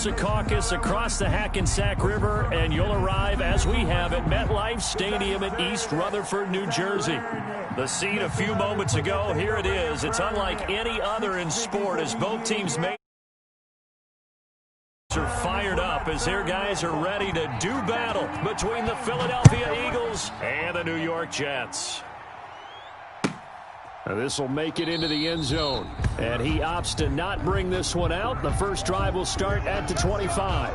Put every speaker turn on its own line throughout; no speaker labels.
A caucus across the Hackensack River, and you'll arrive, as we have, at MetLife Stadium in East Rutherford, New Jersey. The scene a few moments ago, here it is. It's unlike any other in sport as both teams are fired up as their guys are ready to do battle between the Philadelphia Eagles and the New York Jets. This will make it into the end zone, and he opts to not bring this one out. The first drive will start at the 25.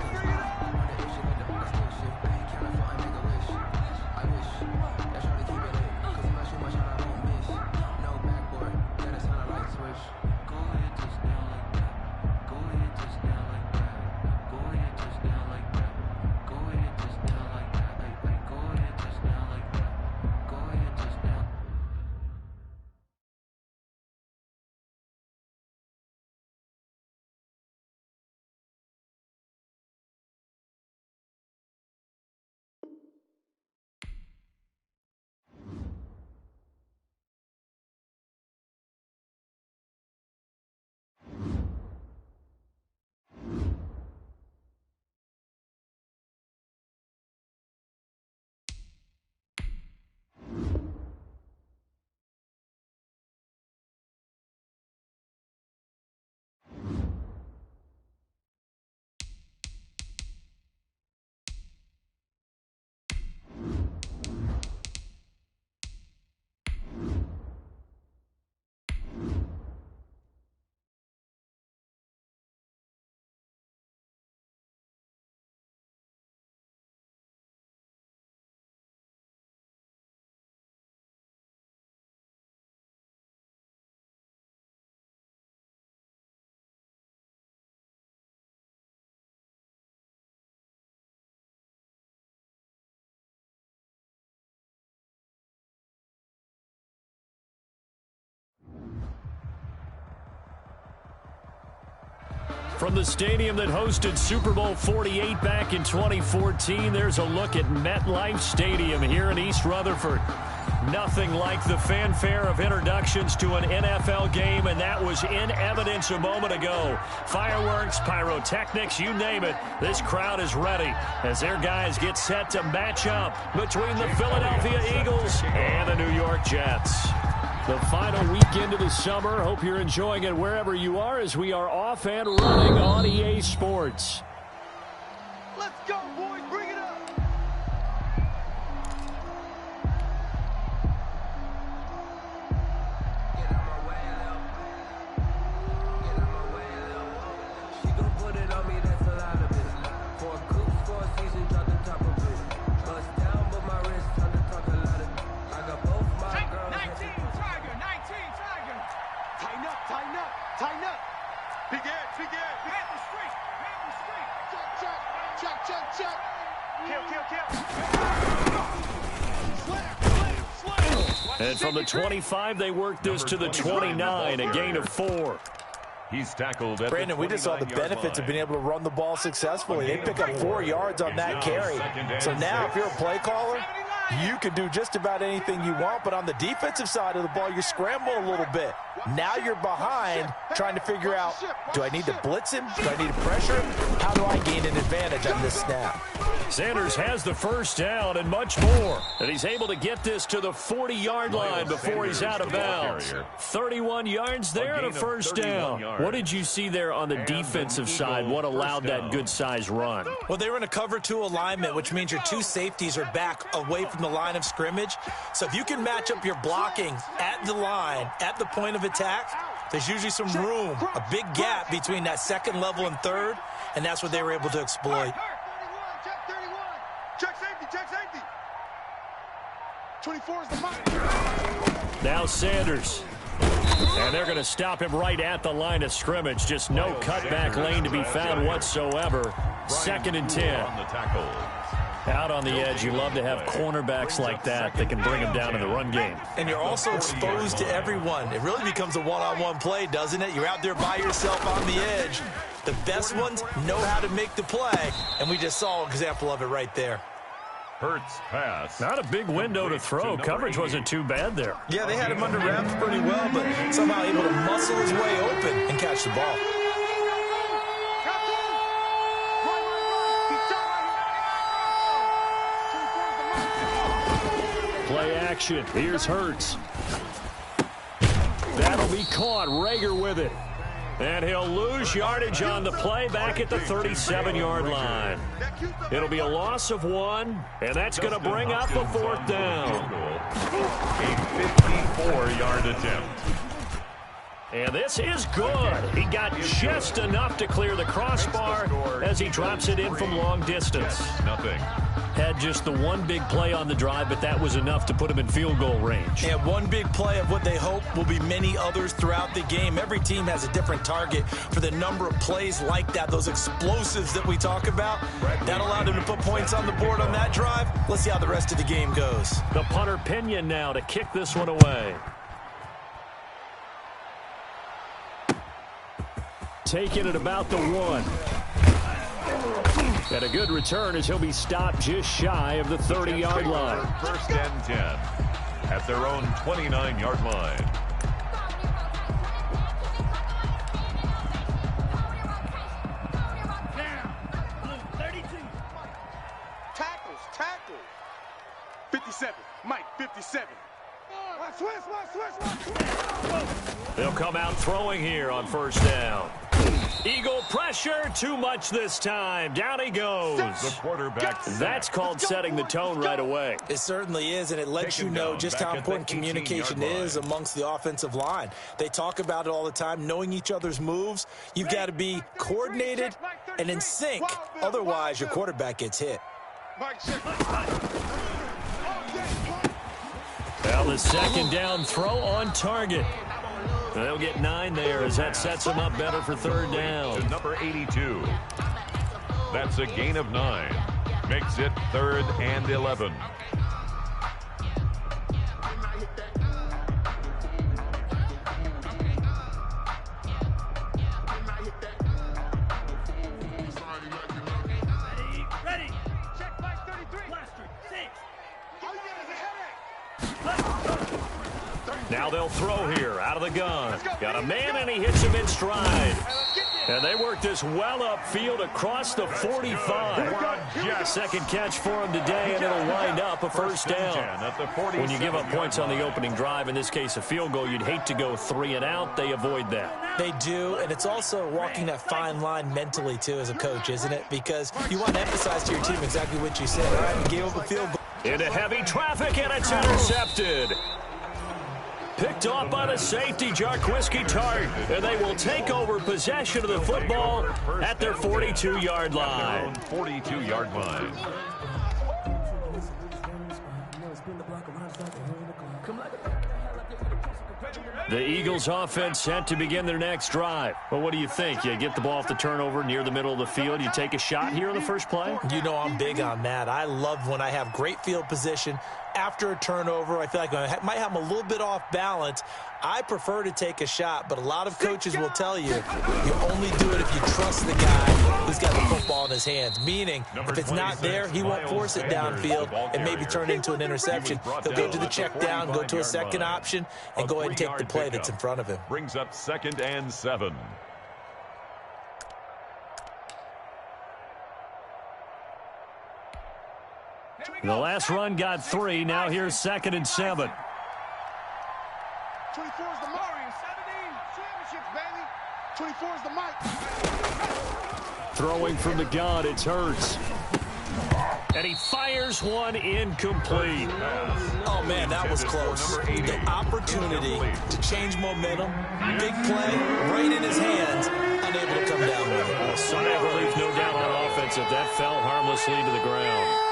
From the stadium that hosted Super Bowl 48 back in 2014, there's a look at MetLife Stadium here in East Rutherford. Nothing like the fanfare of introductions to an NFL game, and that was in evidence a moment ago. Fireworks, pyrotechnics, you name it. This crowd is ready as their guys get set to match up between the Philadelphia Eagles and the New York Jets. The final weekend of the summer. Hope you're enjoying it wherever you are as we are off and running on EA Sports.
Let's go, boys. Bring it up. Get out my way, Lil. Get out my way, Lil. She gon' put it on me, that's a lot of it. For a coupe, for a season, drop the top of it. Bust down, but my wrist, time to talk a lot of it. I got both my girls. 19 Tiger. Tighten up, tighten up, tighten up. Big edge, big edge. Man the street, man the street. Check, check, check, check, check. Kill.
And from the 25, they work this to the 29, a gain of 4.
He's tackled at
Brandon, we just saw the benefits of being able to run the ball successfully. They pick up 4 yards on that carry. So now if you're a play caller, you can do just about anything you want, but on the defensive side of the ball, you scramble a little bit. Now you're behind trying to figure out, do I need to blitz him? Do I need to pressure him? How do I gain an advantage on this snap?
Sanders has the first down and much more. And he's able to get this to the 40-yard line before he's out of bounds. 31 yards there and a first down. What did you see there on the defensive side? What allowed that good-sized run?
Well, they were in a cover 2 alignment, which means your 2 safeties are back away from the line of scrimmage. So if you can match up your blocking at the line, at the point of attack, there's usually some room, a big gap between that second level and third, and that's what they were able to exploit.
Check safety, check safety. 24 is the mark.
Now Sanders. And they're going to stop him right at the line of scrimmage. Just no cutback lane to be found whatsoever. 2nd and 10. Out on the edge, you love to have cornerbacks like that that can bring them down in the run game.
And you're also exposed to everyone. It really becomes a one-on-one play, doesn't it? You're out there by yourself on the edge. The best ones know how to make the play, and we just saw an example of it right there.
Hurts pass.
Not a big window to throw. Coverage wasn't too bad there.
Yeah, they had him under wraps pretty well, but somehow able to muscle his way open and catch the ball.
play action. Here's Hurts. That'll be caught. Rager with it. And he'll lose yardage on the play back at the 37-yard line. It'll be a loss of 1, and that's going to bring up a 4th down.
A 54-yard attempt.
And this is good. He got just enough to clear the crossbar as he drops it in from long distance.
Nothing.
Had just the one big play on the drive, but that was enough to put him in field goal range.
And one big play of what they hope will be many others throughout the game. Every team has a different target for the number of plays like that, those explosives that we talk about. That allowed him to put points on the board on that drive. Let's see how the rest of the game goes.
The punter Pinion now to kick this one away. Taking it about the 1. And a good return as he'll be stopped just shy of the 30-yard line.
1st and 10 at their own 29-yard line.
Tackles. 57. Mike, 57. Switch.
They'll come out throwing here on 1st down. Eagle pressure, too much this time. Down he goes.
The quarterback.
That's called setting the tone right away.
It certainly is, and it lets you know just how important communication is amongst the offensive line. They talk about it all the time, knowing each other's moves. You've got to be coordinated and in sync. Otherwise, your quarterback gets hit.
Well, the 2nd down throw on target. They'll get 9 there as that sets them up better for 3rd down.
To number 82. That's a gain of 9. Makes it 3rd and 11.
Ready. Check Mike 33. Blaster. 6.
Now they'll throw here out of the gun. Got a man, and he hits him in stride. And they work this well upfield across the 45. 2nd catch for him today, and it'll wind up a 1st down. When you give up points on the opening drive, in this case a field goal, you'd hate to go 3 and out. They avoid that.
They do, and it's also walking that fine line mentally, too, as a coach, isn't it? Because you want to emphasize to your team exactly what you said. All right, you gave up a field goal.
Into heavy traffic, and it's intercepted. Picked off by the safety, Jarquiski Tart, and they will take over possession of the football at their 42-yard line.
42-yard line.
The Eagles offense set to begin their next drive. Well, what do you think? You get the ball off the turnover near the middle of the field. You take a shot here in the first play?
You know I'm big on that. I love when I have great field position. After a turnover, I feel like I might have them a little bit off balance. I prefer to take a shot, but a lot of coaches will tell you only do it if you trust the guy who's got the football in his hands. Meaning, if it's not there, he won't force it downfield and maybe turn it into an interception. He'll go to the check down, go to a second option, and go ahead and take the play that's in front of him.
Brings up 2nd and 7.
The last run got 3. Now here's 2nd and 7.
24 is the Mario. 17 championships, baby. 24 is the Mike.
Throwing from the gun, it's Hurts. And he fires one incomplete.
Oh, man, that was close. The opportunity to change momentum, big play, right in his hands, unable to come down with it.
Well, sigh of relief, no doubt, on offense if that fell harmlessly to the ground.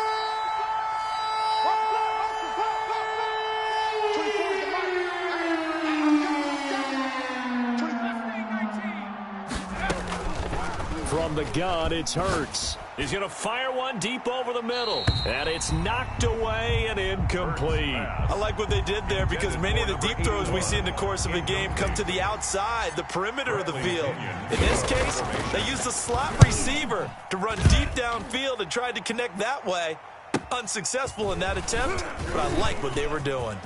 From the gun, it's Hurts. He's going to fire one deep over the middle. And it's knocked away and incomplete.
I like what they did there because many of the deep throws we see in the course of a game come to the outside, the perimeter of the field. In this case, they used a slot receiver to run deep downfield and tried to connect that way. Unsuccessful in that attempt, but I like what they were doing.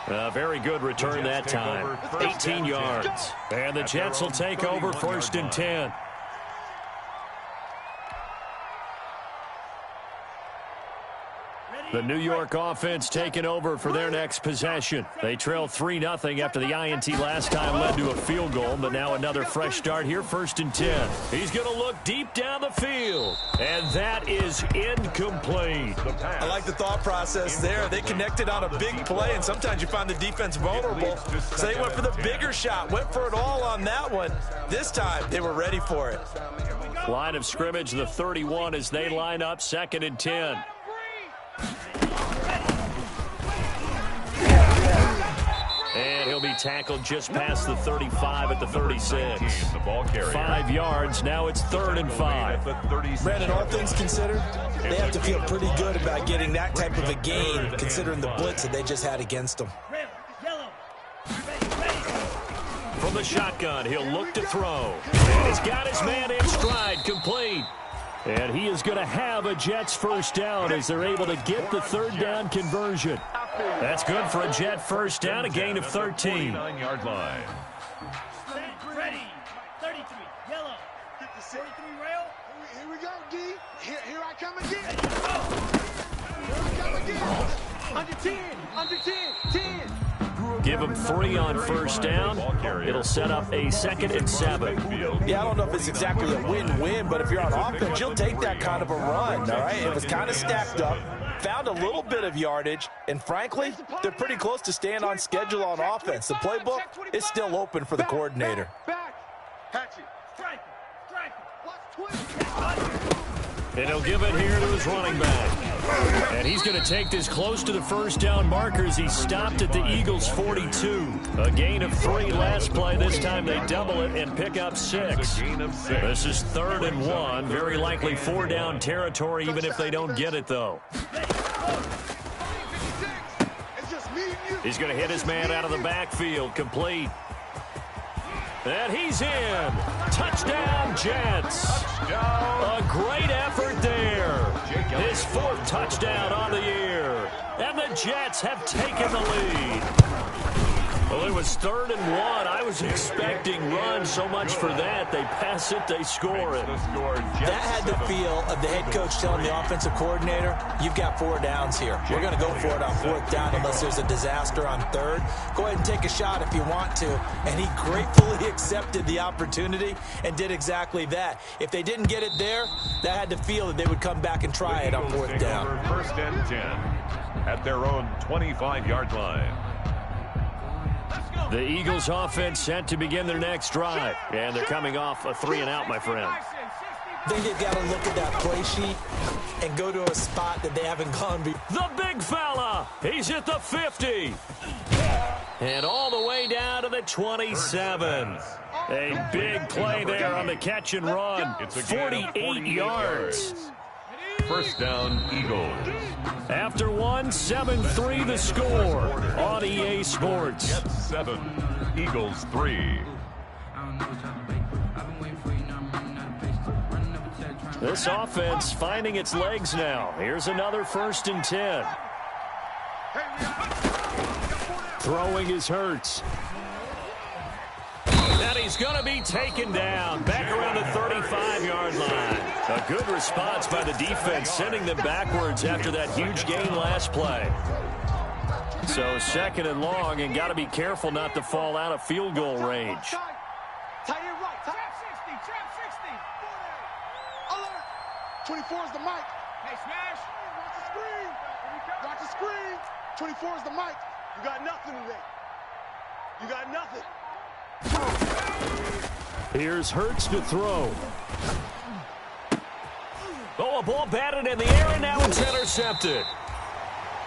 A very good return that time. 18 yards. And the Jets will take over 1st and 10. The New York offense taking over for their next possession. They trail 3-0 after the INT last time led to a field goal, but now another fresh start here, 1st and 10. He's going to look deep down the field, and that is incomplete.
I like the thought process there. They connected on a big play, and sometimes you find the defense vulnerable, so they went for the bigger shot, went for it all on that one. This time, they were ready for it.
Line of scrimmage, the 31 as they line up, 2nd and 10. And he'll be tackled just past the 35 at the 36. 5 yards. Now it's 3rd and 5.
Brandon, all things considered, they have to feel pretty good about getting that type of a gain, considering the blitz that they just had against them.
From the shotgun, he'll look to throw. And he's got his man in stride, complete. And he is going to have a Jets first down as they're able to get the 3rd down conversion. That's good for a Jet first down, a gain of 13.
49-yard line.
Ready. 33. Yellow. 43 rail. Here we go, D. Here I come again. Here we come again. Under 10. Under 10. 10.
Give him 3 on first down. It'll set up a 2nd and 7.
Yeah, I don't know if it's exactly a win-win, but if you're on offense, you'll take that kind of a run, all right? It was kind of stacked up, found a little bit of yardage, and frankly, they're pretty close to staying on schedule on offense. The playbook is still open for the coordinator.
Hatchet. Strike.
And he'll give it here to his running back. And he's going to take this close to the first down markers. He stopped at the Eagles' 42. A gain of 3 last play. This time they double it and pick up 6. This is 3rd and 1. Very likely 4-down territory, even if they don't get it, though. He's going to hit his man out of the backfield. Complete. And he's in. Touchdown, Jets. A great effort there. His 4th touchdown on the year. And the Jets have taken the lead. Well, it was 3rd and 1. I was expecting run so much for that. They pass it, they score it.
That had the feel of the head coach telling the offensive coordinator, you've got 4 downs here. We're going to go for it on 4th down unless there's a disaster on 3rd. Go ahead and take a shot if you want to. And he gratefully accepted the opportunity and did exactly that. If they didn't get it there, that had the feel that they would come back and try it on 4th down.
1st and 10 at their own 25-yard line.
The Eagles offense set to begin their next drive. And they're coming off a 3-and-out, my friend.
I think they've got to look at that play sheet and go to a spot that they haven't gone before.
The big fella. He's at the 50. And all the way down to the 27. A big play there on the catch and run.
It's
48 yards.
1st down, Eagles.
After 1, 7-3 the score on EA Sports.
Jets 7, Eagles 3.
This offense finding its legs now. Here's another 1st and 10. Throwing is Hurts. And he's going to be taken down back around the 35-yard line. A good response by the defense, sending them backwards after that huge gain last play. So 2nd and long, and got to be careful not to fall out of field goal range.
Tight end right. Trap 60. Trap 60. Alert. 24 is the mic. Hey, smash. Watch the screen. Watch the screen. 24 is the mic. You got nothing today. You got nothing.
Here's Hurts to throw. Oh, a ball batted in the air, and now it's intercepted.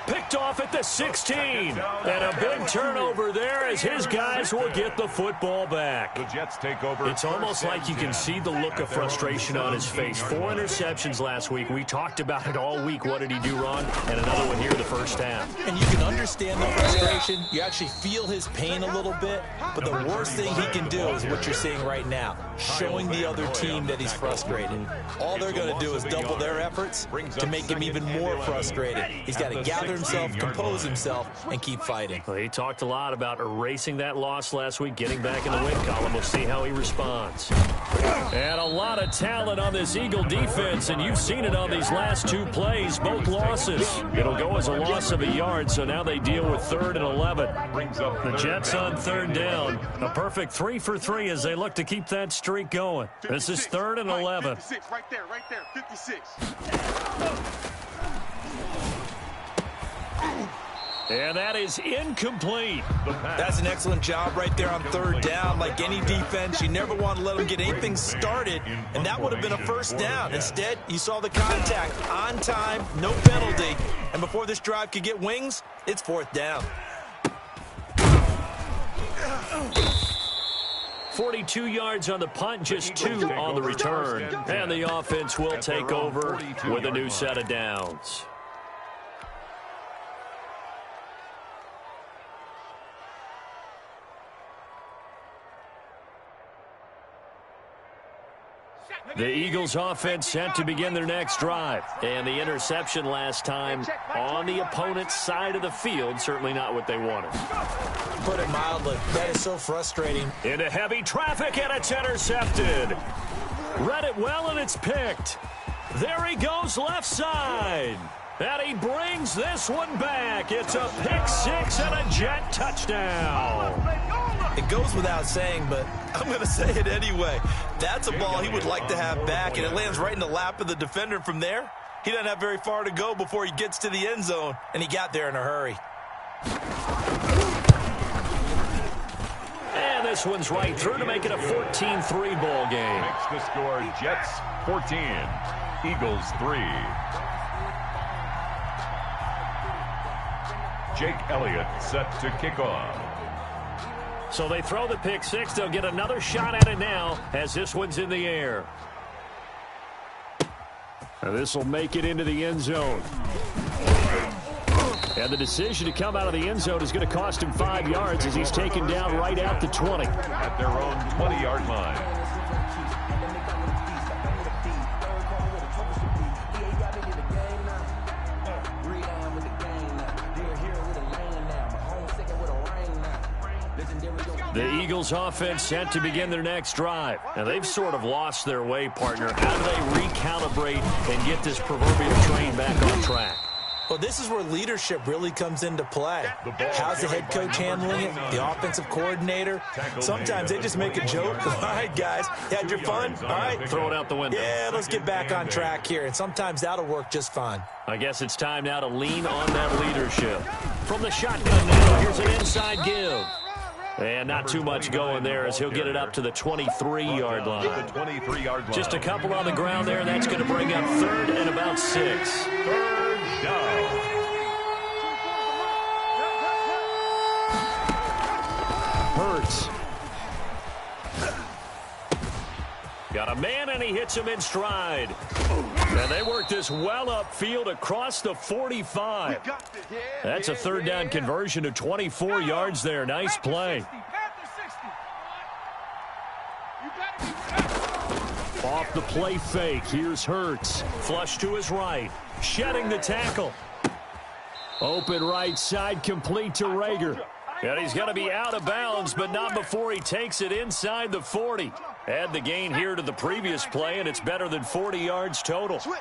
Picked off at the 16. And a big turnover there as his guys will get the football back.
The Jets take over.
It's almost like you can see the look of frustration on his face. 4 interceptions last week. We talked about it all week. What did he do wrong? And another one here in the first half.
And you can understand the frustration. You actually feel his pain a little bit. But the worst thing he can do is what you're seeing right now, showing the other team that he's frustrated. All they're going to do is double their efforts to make him even more frustrated. He's got to gather himself, compose himself, and keep fighting.
Well, he talked a lot about erasing that loss last week, getting back in the win column. We'll see how he responds. And a lot of talent on this Eagle defense, and you've seen it on these last two plays, both losses. It'll go as a loss of a yard, so now they deal with 3rd and 11. The Jets on 3rd down. A perfect 3 for 3 as they look to keep that streak going. This is 3rd and 11.
56, right there, 56.
And that is incomplete.
That's an excellent job right there on 3rd down. Like any defense, you never want to let them get anything started, and that would have been a 1st down. Instead, you saw the contact on time, no penalty, and before this drive could get wings, it's 4th down.
42 yards on the punt, just 2 on the return. And the offense will take over with a new set of downs. The Eagles offense set to begin their next drive. And the interception last time on the opponent's side of the field, certainly not what they wanted.
Put it mildly, that is so frustrating.
Into heavy traffic, and it's intercepted. Read it well, and it's picked. There he goes left side. And he brings this one back. It's a pick 6 and a Jet touchdown.
It goes without saying, but I'm going to say it anyway. That's a ball he would like to have back, and it lands right in the lap of the defender. From there, he doesn't have very far to go before he gets to the end zone, and he got there in a hurry.
And this one's right through to make it a 14-3 ball game.
Makes the score Jets 14, Eagles 3. Jake Elliott set to kick off.
So they throw the pick 6. They'll get another shot at it now as this one's in the air. And this will make it into the end zone. And the decision to come out of the end zone is going to cost him 5 yards as he's taken down right at the 20.
At their own 20-yard line.
The Eagles offense set to begin their next drive. And they've sort of lost their way, partner. How do they recalibrate and get this proverbial train back on track?
Well, this is where leadership really comes into play. How's the head coach handling it? The offensive coordinator? Sometimes they just make a joke. All right, guys, you had your fun? All right.
Throw it out the window.
Yeah, let's get back on track here. And sometimes that'll work just fine.
I guess it's time now to lean on that leadership. From the shotgun now, here's an inside give. And not too much going there as he'll get it up to the 23-yard line. Just a couple on the ground there, and that's going to bring up 3rd and about 6.
3rd down.
Hurts. Got a man, and he hits him in stride. And they work this well upfield across the 45. That's a 3rd down conversion of 24 yards there. Nice play. Off the play fake. Here's Hurts. Flush to his right. Shedding the tackle. Open right side, complete to Rager. And he's going to be out of bounds, but not before he takes it inside the 40. Add the gain here to the previous play, and it's better than 40 yards total.
Switch.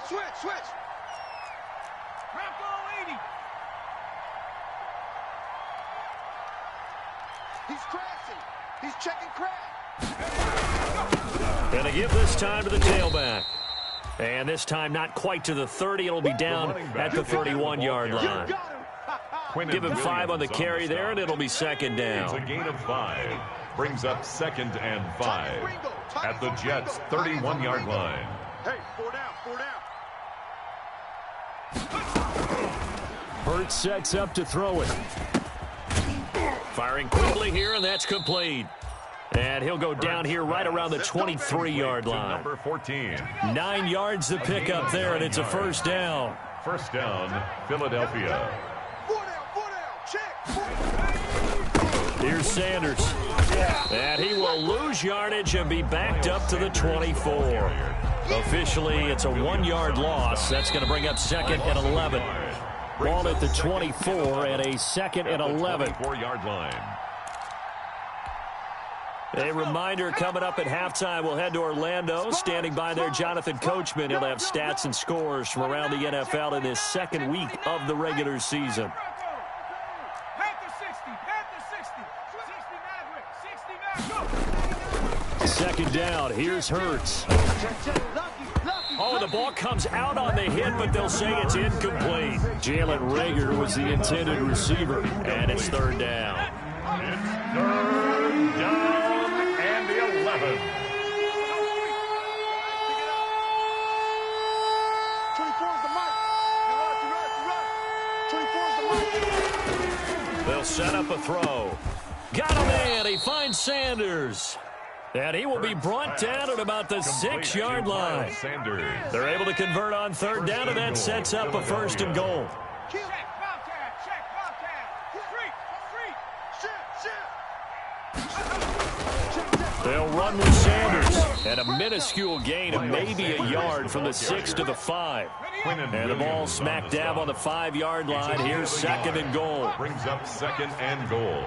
He's crashing. He's checking crash.
And they give this time to the tailback. And this time not quite to the 30. It'll be down at the 31-yard line. Give him 5 on the carry there, and it'll be 2nd down.
It's a gain of 5. Brings up 2nd and 5 at the Jets' 31-yard line.
Hey, 4 down.
Hurts sets up to throw it. Firing quickly here, and that's complete. And he'll go down here right around the 23-yard line.
Number 14.
9 yards to pick up there, and it's a 1st down.
1st down, Philadelphia.
4 down. Check.
Here's Sanders. And he will lose yardage and be backed up to the 24. Officially, it's a 1-yard loss. That's going to bring up 2nd and 11. Ball at the 24 and a 2nd and 11.
24-yard line.
A reminder coming up at halftime, we'll head to Orlando. Standing by there, Jonathan Coachman. He'll have stats and scores from around the NFL in this second week of the regular season. Second down, here's Hurts. Oh, the ball comes out on the hit, but they'll say it's incomplete. Jalen Reagor was the intended receiver, and it's third down.
It's third down and 11.
24 is the mic. 24 is the mic.
They'll set up a throw. Got him in. He finds Sanders. And he will be brought down at about the 6-yard line. They're able to convert on third down, and that sets up a 1st and goal. They'll run with Sanders. And a minuscule gain of maybe a yard from the 6 to the 5. And the ball smack dab on the 5-yard line. Here's 2nd and goal.
Brings up 2nd and goal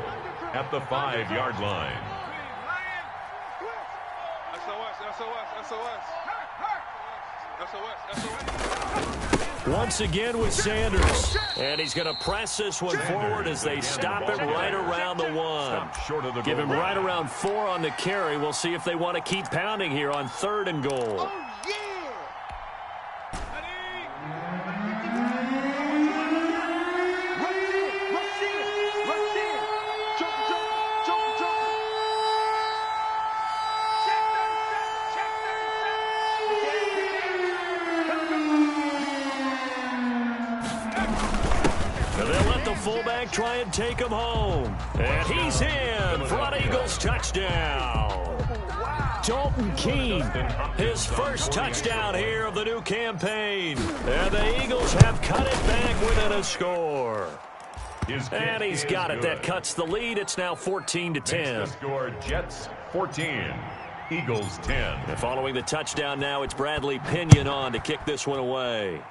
at the 5-yard line.
Once again with Sanders. And he's going to press this one forward as they stop him right around the 1. Give him right around 4 on the carry. We'll see if they want to keep pounding here on 3rd and goal. Fullback try and take him home. And he's in for an Eagles touchdown. Dalton Keene, his first touchdown here of the new campaign. And the Eagles have cut it back within a score. And he's got it. That cuts the lead. It's now 14-10.
The score, Jets 14, Eagles 10.
And following the touchdown now, it's Bradley Pinion on to kick this one away.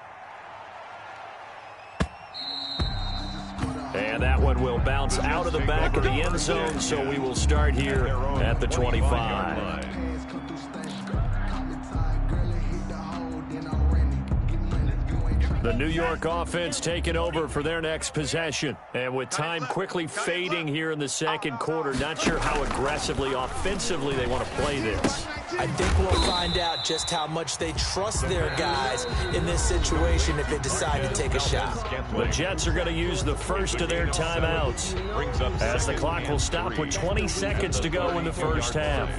And that one will bounce out of the back of the end zone, so we will start here at the 25. The New York offense taking over for their next possession. And with time quickly fading here in the second quarter, not sure how aggressively, offensively they want to play this.
I think we'll find out just how much they trust their guys in this situation if they decide to take a shot.
The Jets are going to use the first of their timeouts as the clock will stop with 20 seconds to go in the first half.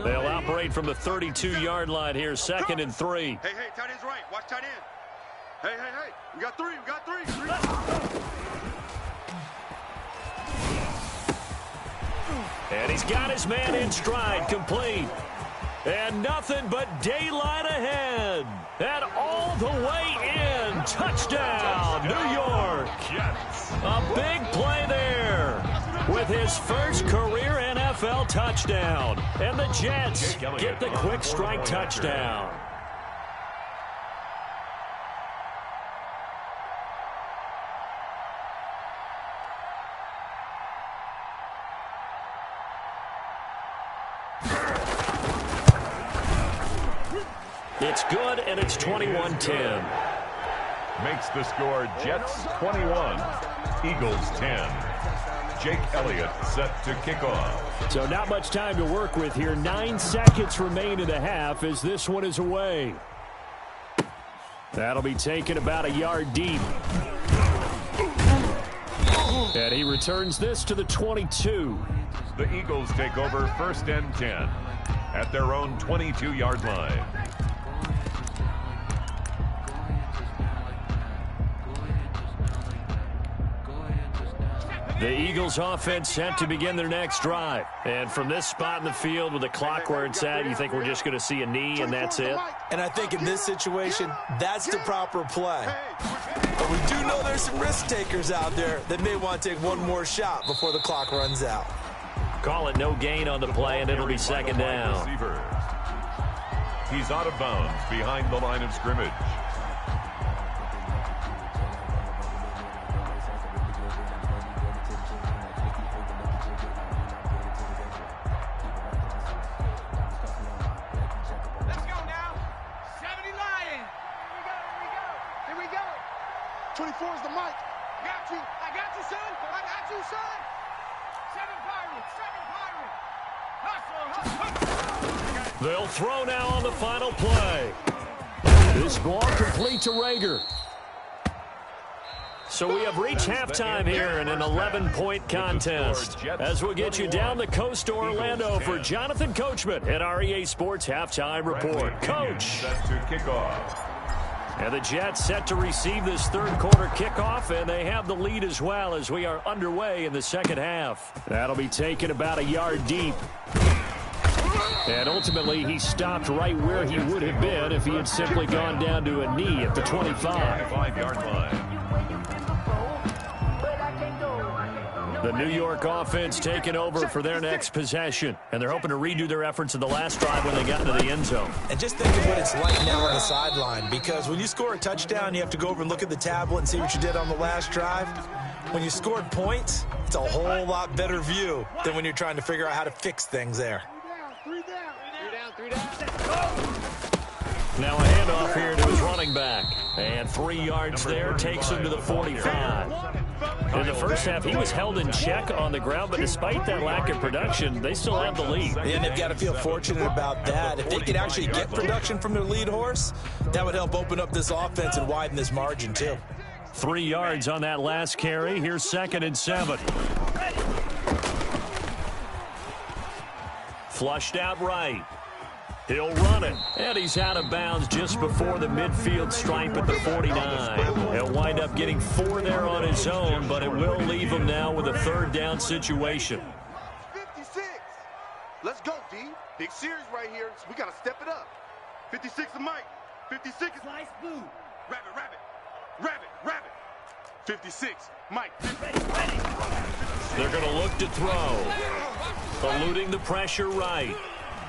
They'll operate from the 32-yard line here, 2nd and 3.
Hey, tight end's right. Watch tight end. Hey. We got three.
And he's got his man in stride, complete. And nothing but daylight ahead. And all the way in. Touchdown, New York. A big play there with his first career NFL touchdown. And the Jets get the quick strike touchdown. It's good, and it's 21-10.
Makes the score Jets 21, Eagles 10. Jake Elliott set to kick off.
So not much time to work with here. 9 seconds remain in the half as this one is away. That'll be taken about a yard deep. And he returns this to the 22.
The Eagles take over 1st and 10 at their own 22-yard line.
The Eagles offense set to begin their next drive. And from this spot in the field with the clock where it's at, you think we're just going to see a knee and that's it?
And I think in this situation, that's the proper play. But we do know there's some risk takers out there that may want to take one more shot before the clock runs out.
Call it no gain on the play, and it'll be 2nd down.
He's out of bounds behind the line of scrimmage.
24 is the mic. Got you. I got you, son. I got you, son. 7 Pirates. 7 Pirates. Hustle.
They'll throw now on the final play. This ball complete to Rager. So we have reached halftime here in an 11-point contest. As we'll get you down the coast to Orlando for Jonathan Coachman at our EA Sports Halftime Report. Coach.
Set to kick off.
And the Jets set to receive this third-quarter kickoff, and they have the lead as well as we are underway in the second half. That'll be taken about a yard deep. And ultimately, he stopped right where he would have been if he had simply gone down to a knee at the 25.
5-yard line.
The New York offense taking over for their next possession. And they're hoping to redo their efforts in the last drive when they got into the end zone.
And just think of what it's like now on the sideline, because when you score a touchdown, you have to go over and look at the tablet and see what you did on the last drive. When you scored points, it's a whole lot better view than when you're trying to figure out how to fix things there.
Now a handoff here to his running back. And 3 yards there takes him to the 45. In the first half, he was held in check on the ground, but despite that lack of production, they still have the lead.
And they've got to feel fortunate about that. If they could actually get production from their lead horse, that would help open up this offense and widen this margin too.
3 yards on that last carry. Here's 2nd and 7. Flushed out right. He'll run it, and he's out of bounds just before the midfield stripe at the 49. He'll wind up getting 4 there on his own, but it will leave him now with a third down situation.
56. Let's go, D. Big series right here, so we got to step it up. 56 is Mike. 56 is Slice Blue. Rabbit. 56, Mike.
They're going to look to throw. Eluding the pressure right.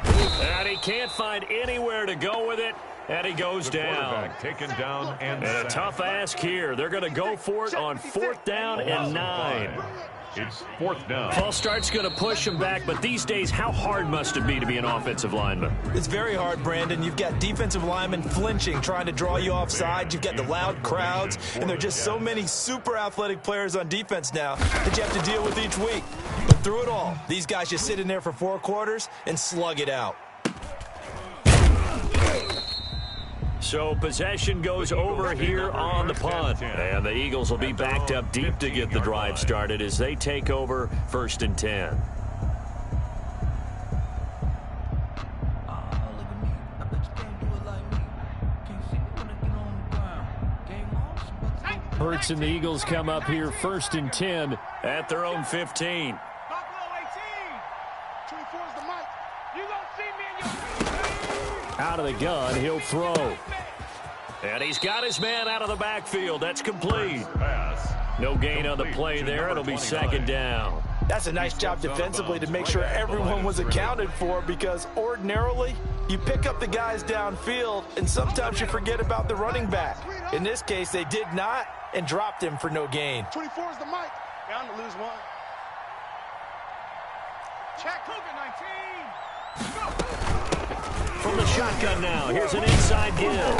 And he can't find anywhere to go with it, and he goes down.
Taken down and
a tough ask here. They're going to go for it on 4th down and 9.
It's 4th down.
False start's going to push him back, but these days, how hard must it be to be an offensive lineman?
It's very hard, Brandon. You've got defensive linemen flinching, trying to draw you offside. You've got the loud crowds, and there are just so many super athletic players on defense now that you have to deal with each week. But through it all, these guys just sit in there for 4 quarters and slug it out.
So possession goes over here on the punt. And the Eagles will be backed up deep to get the drive started as they take over 1st and 10. Hurts and the Eagles come up here 1st and 10 at their own 15. Out of the gun, he'll throw. And he's got his man out of the backfield. That's complete. No gain on the play there. It'll be 2nd down.
That's a nice job defensively to make sure everyone was accounted for, because ordinarily you pick up the guys downfield and sometimes you forget about the running back. In this case, they did not and dropped him for no gain.
24 is the mic. Bound to lose 1. Check Cougar 19.
From the shotgun now, here's an inside give.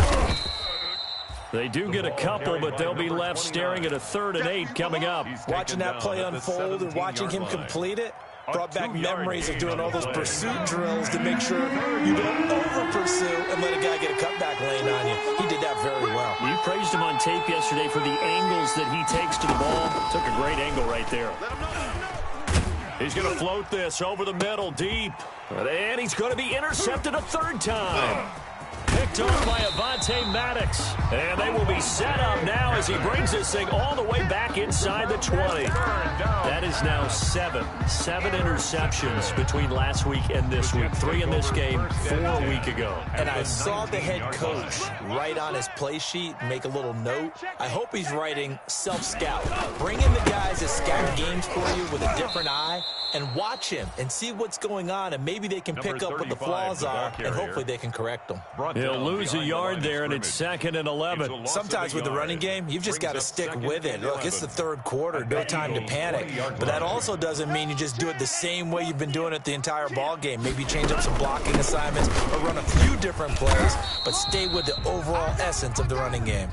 They do get a couple, but they'll be left staring at a 3rd and 8 coming up.
Watching that play unfold and watching him complete it brought back memories of doing all those pursuit drills to make sure you don't over-pursue and let a guy get a cutback lane on you. He did that very well.
You praised him on tape yesterday for the angles that he takes to the ball. Took a great angle right there. He's going to float this over the middle deep. And he's going to be intercepted a 3rd time. Picked off by Avonte Maddox. And they will be set up now as he brings this thing all the way back inside the 20. That is now 7 interceptions between last week and this week. 3 in this game, 4 a week ago.
And I saw the head coach write on his play sheet, make a little note. I hope he's writing self-scout. Bring in the guys that scout games for you with a different eye and watch him and see what's going on, and maybe they can pick up what the flaws are, and hopefully they can correct them.
He'll lose a yard there, and it's 2nd and 11.
Sometimes with the running game, you've just got to stick with it. Look, it's the 3rd quarter, no time to panic. But that also doesn't mean you just do it the same way you've been doing it the entire ball game. Maybe change up some blocking assignments or run a few different plays, but stay with the overall essence of the running game.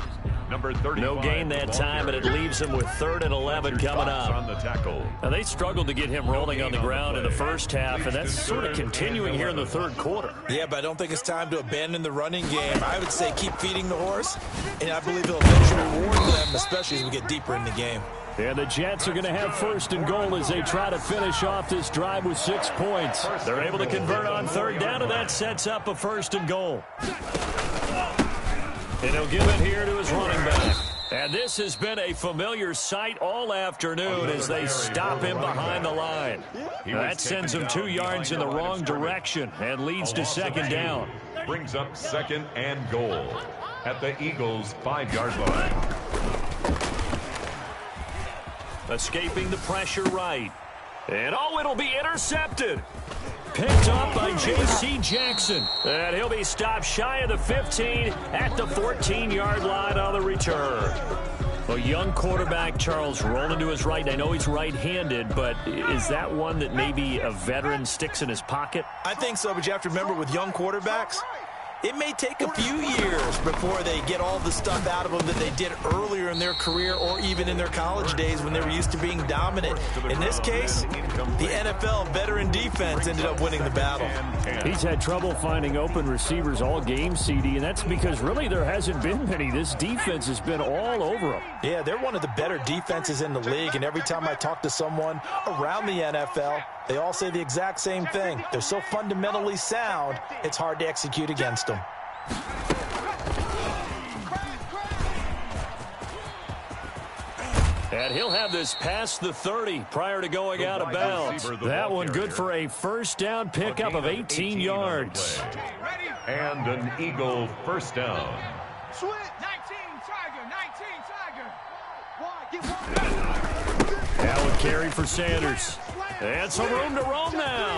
Number 35.
No gain that time, and it leaves him with 3rd and 11 coming up.
On the tackle.
Now, they struggled to get him rolling on the ground in the first half, and that's sort of continuing here in the third quarter.
Yeah, but I don't think it's time to abandon the running game. I would say keep feeding the horse, and I believe he'll eventually reward them, especially as we get deeper in the game.
And the Jets are going to have 1st and goal as they try to finish off this drive with 6 points. They're able to convert on 3rd down, and that sets up a 1st and goal. And he'll give it here to his running back. And this has been a familiar sight all afternoon as they stop him behind the line. That sends him 2 yards in the wrong direction and leads to 2nd down.
Brings up 2nd and goal at the Eagles' 5-yard line.
Escaping the pressure right. And it'll be intercepted. Picked up by J.C. Jackson. And he'll be stopped shy of the 15 at the 14-yard line on the return. A young quarterback, Charles, rolling to his right. I know he's right-handed, but is that one that maybe a veteran sticks in his pocket?
I think so, but you have to remember with young quarterbacks, it may take a few years before they get all the stuff out of them that they did earlier in their career or even in their college days when they were used to being dominant. In this case, the NFL veteran defense ended up winning the battle.
He's had trouble finding open receivers all game, CD, and that's because really there hasn't been many. This defense has been all over them.
Yeah, they're one of the better defenses in the league, and every time I talk to someone around the NFL, they all say the exact same thing. They're so fundamentally sound, it's hard to execute against them.
And he'll have this past the 30 prior to going out of bounds. That one good for a 1st down pickup of 18 yards.
And an Eagle 1st down.
Switch. 19 Tiger.
That would carry for Sanders. And some room to roam now.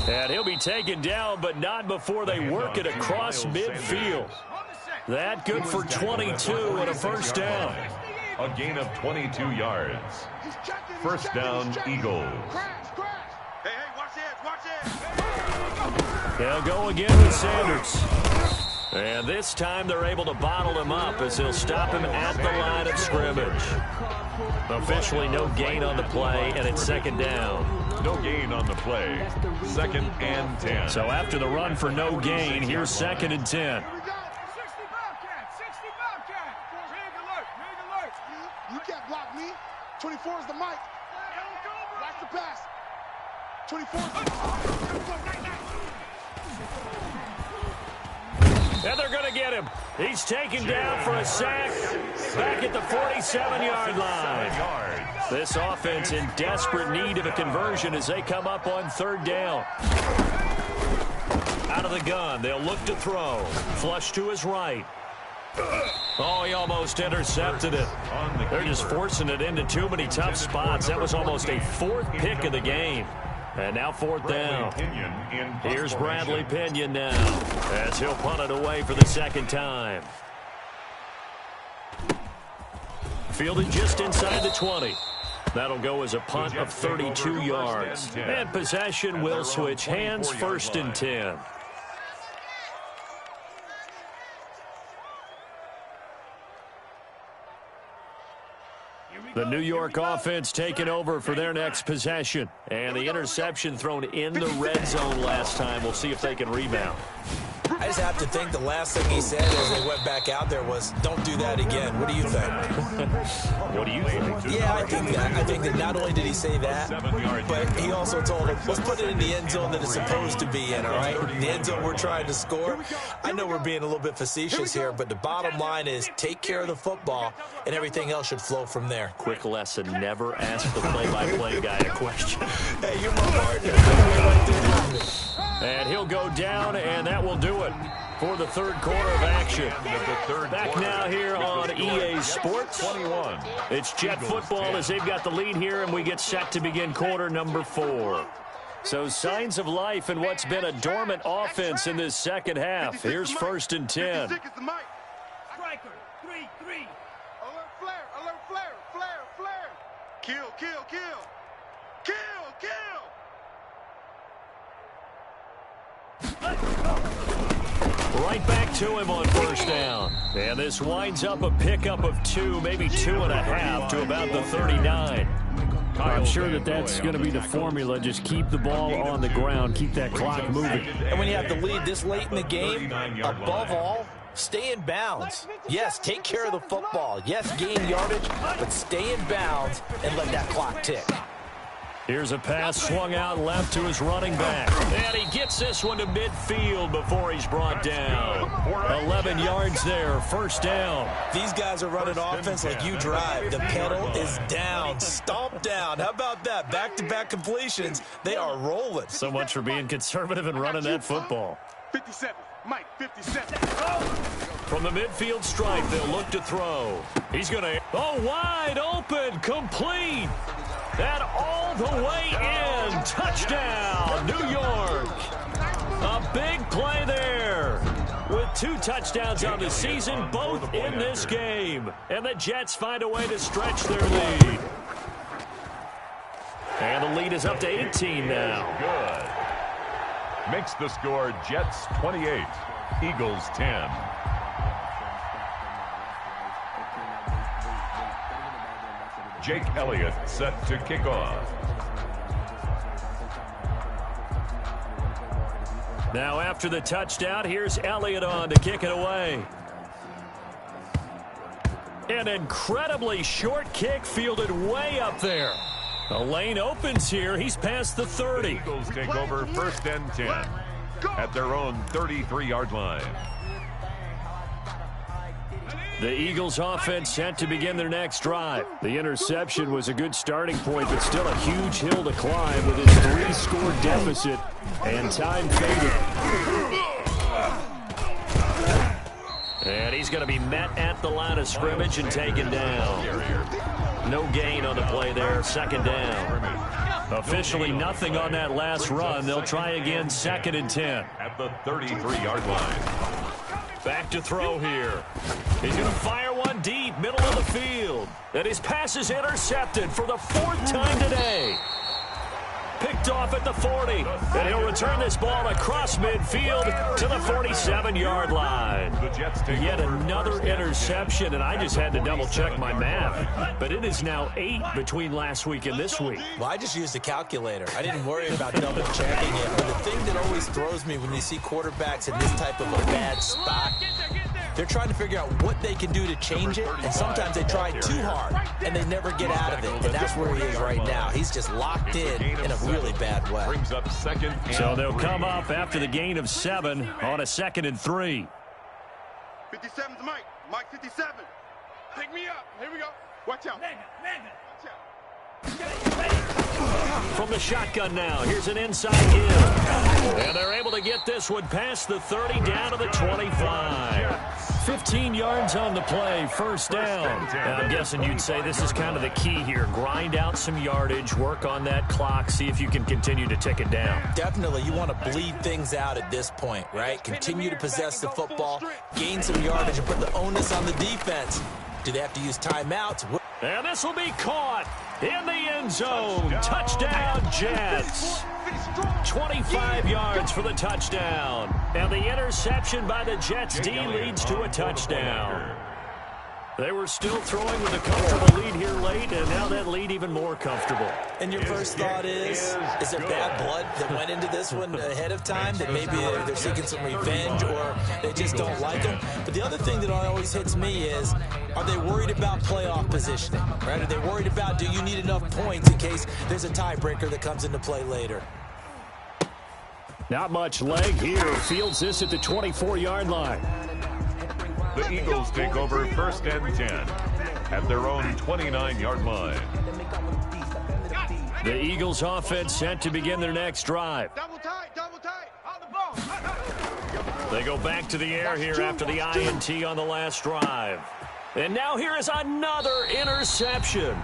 And he'll be taken down, but not before they work it across midfield. That good for 22 and a 1st down.
A gain of 22 yards. 1st down, Eagles.
Hey, watch this.
They'll go again with Sanders. And this time they're able to bottle him up as they'll stop him at the line of scrimmage. Officially no gain on the play, and it's 2nd down.
No gain on the play. 2nd and 10.
So after the run for no gain, here's 2nd and 10.
60 Bobcat. You can't block me. 24 is the mic. Watch the pass. 24 is the
And they're going to get him. He's taken down for a sack back at the 47-yard line. This offense in desperate need of a conversion as they come up on 3rd down. Out of the gun, they'll look to throw. Flush to his right. Oh, he almost intercepted it. They're just forcing it into too many tough spots. That was almost a 4th pick of the game. And now 4th down. Here's Bradley Pinion now as he'll punt it away for the 2nd time. Fielded just inside the 20. That'll go as a punt of 32 yards. And possession will switch hands, 1st and 10. The New York offense taking over for their next possession. And the interception thrown in the red zone last time. We'll see if they can rebound.
I just have to think the last thing he said as they went back out there was, don't do that again. What do you think?
What do you think?
Yeah, I think that. I think that not only did he say that, but he also told him, let's put it in the end zone that it's supposed to be in, all right? The end zone we're trying to score. I know we're being a little bit facetious here, but the bottom line is take care of the football, and everything else should flow from there.
Quick lesson, never ask the play-by-play guy a question.
Hey, you're my partner.
And he'll go down, and that will do it for the 3rd quarter of action. Back now here on EA Sports.
21.
It's Jet football as they've got the lead here, and we get set to begin quarter number 4. So signs of life in what's been a dormant offense in this 2nd half. Here's 1st and 10.
Striker, 3-3. Alert flare. Kill.
Right back to him on first down. And this winds up a pickup of 2, maybe 2.5 to about the 39. I'm sure that's going to be the formula. Just keep the ball on the ground. Keep that clock moving.
And when you have the lead this late in the game, above all, stay in bounds. Yes, take care of the football. Yes, gain yardage, but stay in bounds and let that clock tick.
Here's a pass swung out left to his running back. And he gets this one to midfield before he's brought down. 11 yards there, first down.
These guys are running offense like you drive. The pedal is down, stomp down. How about that? Back-to-back completions. They are rolling.
So much for being conservative and running that football.
57, Mike, 57.
From the midfield stripe, they'll look to throw. He's going to, wide open, complete. And all the way in. Touchdown, New York. A big play there. With 2 touchdowns on the season, both in this game. And the Jets find a way to stretch their lead. And the lead is up to 18 now.
Good. Makes the score Jets 28, Eagles 10. Jake Elliott set to kick off.
Now after the touchdown, here's Elliott on to kick it away. An incredibly short kick fielded way up there. The lane opens here. He's past the 30.
The Eagles take over first and 10 at their own 33-yard line.
The Eagles offense set to begin their next drive. The interception was a good starting point, but still a huge hill to climb with his 3-score deficit and time faded. And he's going to be met at the line of scrimmage and taken down. No gain on the play there, second down. Officially nothing on that last run. They'll try again, second and 10.
At the 33-yard line.
Back to throw here. He's going to fire one deep, middle of the field. And his pass is intercepted for the 4th time today. Picked off at the 40. And he'll return this ball across midfield to the 47-yard line. Yet another interception, and I just had to double-check my math. But it is now 8 between last week and this week.
Well, I just used a calculator. I didn't worry about double-checking it. But the thing that always throws me when you see quarterbacks in this type of a bad spot, they're trying to figure out what they can do to change it, and sometimes they try too hard, and they never get out of it, and that's where he is right now. He's just locked in a really bad way.
Brings up second.
So they'll come up after the gain of 7 on a 2nd and 3.
57's Mike. Mike 57. Pick me up. Here we go. Watch out. Watch out.
From the shotgun now, here's an inside give. And they're able to get this one past the 30 down to the 25. 15 yards on the play, first down. And I'm guessing you'd say this is kind of the key here. Grind out some yardage, work on that clock, see if you can continue to tick it down.
Definitely, you want to bleed things out at this point, right? Continue to possess the football, gain some yardage, and put the onus on the defense. Do they have to use timeouts?
And this will be caught in the end zone. Touchdown, Jets. 25 yards for the touchdown. And the interception by the Jets D leads to a touchdown. They were still throwing with a comfortable lead here late, and now that lead even more comfortable.
And your first thought is there bad blood that went into this one ahead of time, that maybe they're seeking some revenge or they just don't like them? But the other thing that always hits me is, are they worried about playoff positioning? Right? Are they worried about, do you need enough points in case there's a tiebreaker that comes into play later?
Not much leg here. Fields this at the 24-yard line.
The Eagles take over first and 10 at their own 29-yard line.
The Eagles offense set to begin their next drive.
Double tight, on the ball.
They go back to the air here after the INT on the last drive. And now here is another interception.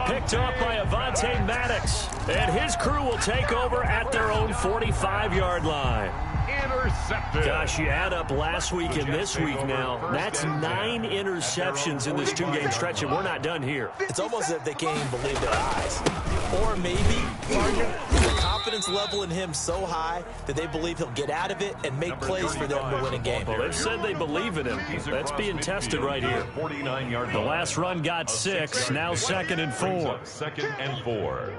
Picked off by Avonte Maddox. And his crew will take over at their own 45-yard line.
Intercepted.
Gosh, you add up last week and this week now. That's 9 interceptions in this 2-game stretch, and we're not done here.
It's almost as if they can't even believe their eyes. Or maybe, partner, the confidence level in him so high that they believe he'll get out of it and make plays for them to win a game.
Well, they've said they believe in him. That's being tested right here. The last run got 6, now 2nd and 4.
2nd and 4.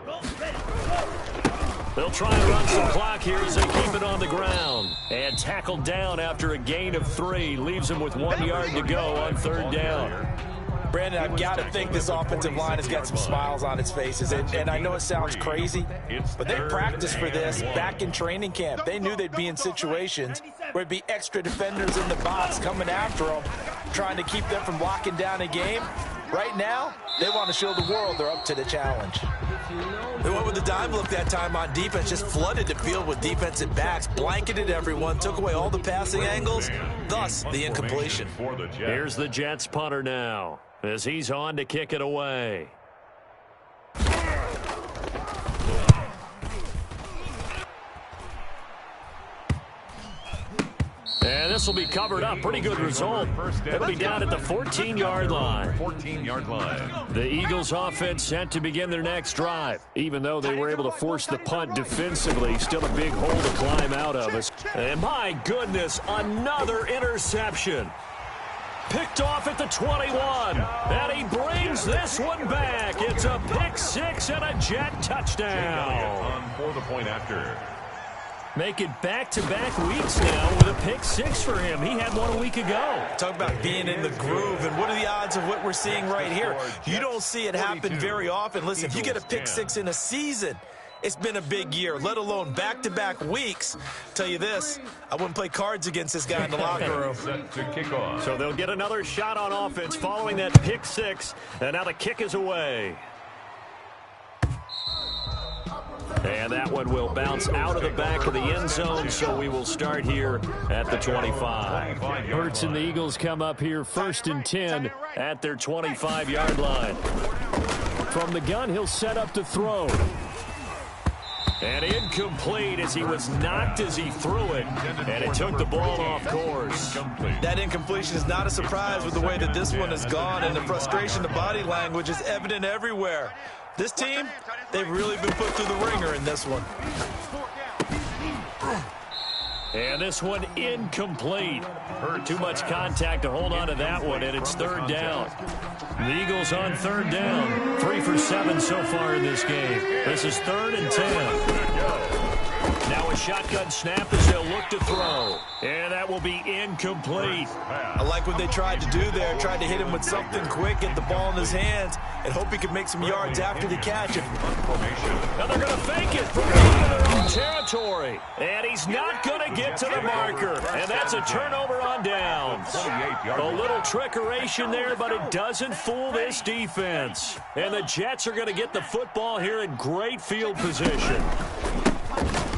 They'll try and run some clock here as they keep it on the ground. And tackled down after a gain of 3. Leaves them with 1 yard to go on 3rd down.
Brandon, I've got to think this offensive line has got some smiles on its faces. And I know it sounds crazy, but they practiced for this back in training camp. They knew they'd be in situations where it'd be extra defenders in the box coming after them, trying to keep them from locking down a game. Right now, they want to show the world they're up to the challenge. They went with the dime look that time on defense, just flooded the field with defensive backs, blanketed everyone, took away all the passing angles, thus the incompletion.
Here's the Jets punter now as he's on to kick it away. And this will be covered up. Pretty good result. It'll be down at the 14-yard line.
14-yard line.
The Eagles offense set to begin their next drive. Even though they were able to force the punt defensively, still a big hole to climb out of us. And my goodness, another interception. Picked off at the 21. And he brings this one back. It's a pick 6 and a Jet touchdown.
On for the point after.
Make it back-to-back weeks now with a pick 6 for him. He had one a week ago.
Talk about being in the groove, and what are the odds of what we're seeing right here? You don't see it happen very often. Listen, if you get a pick 6 in a season, it's been a big year, let alone back-to-back weeks. Tell you this, I wouldn't play cards against this guy in the locker room.
Set to kick off.
So they'll get another shot on offense following that pick 6, and now the kick is away. And that one will bounce out of the back of the end zone, so we will start here at the 25. Hurts and the Eagles come up here 1st and 10 at their 25-yard line. From the gun, he'll set up to throw. And incomplete as he was knocked as he threw it, and it took the ball off course.
That incompletion is not a surprise with the way that this one has gone, and the frustration, the body language is evident everywhere. This team, they've really been put through the ringer in this one.
And this one incomplete. Too much contact to hold on to that one, and it's 3rd down. The Eagles on 3rd down. 3 for 7 so far in this game. This is 3rd and 10. Now a shotgun snap as they'll look to throw. And that will be incomplete.
I like what they tried to do there. Tried to hit him with something quick, get the ball in his hands, and hope he could make some yards after the catch.
Now they're going to fake it from their own territory. And he's not going to get to the marker. And that's a turnover on downs. A little trickeration there, but it doesn't fool this defense. And the Jets are going to get the football here in great field position.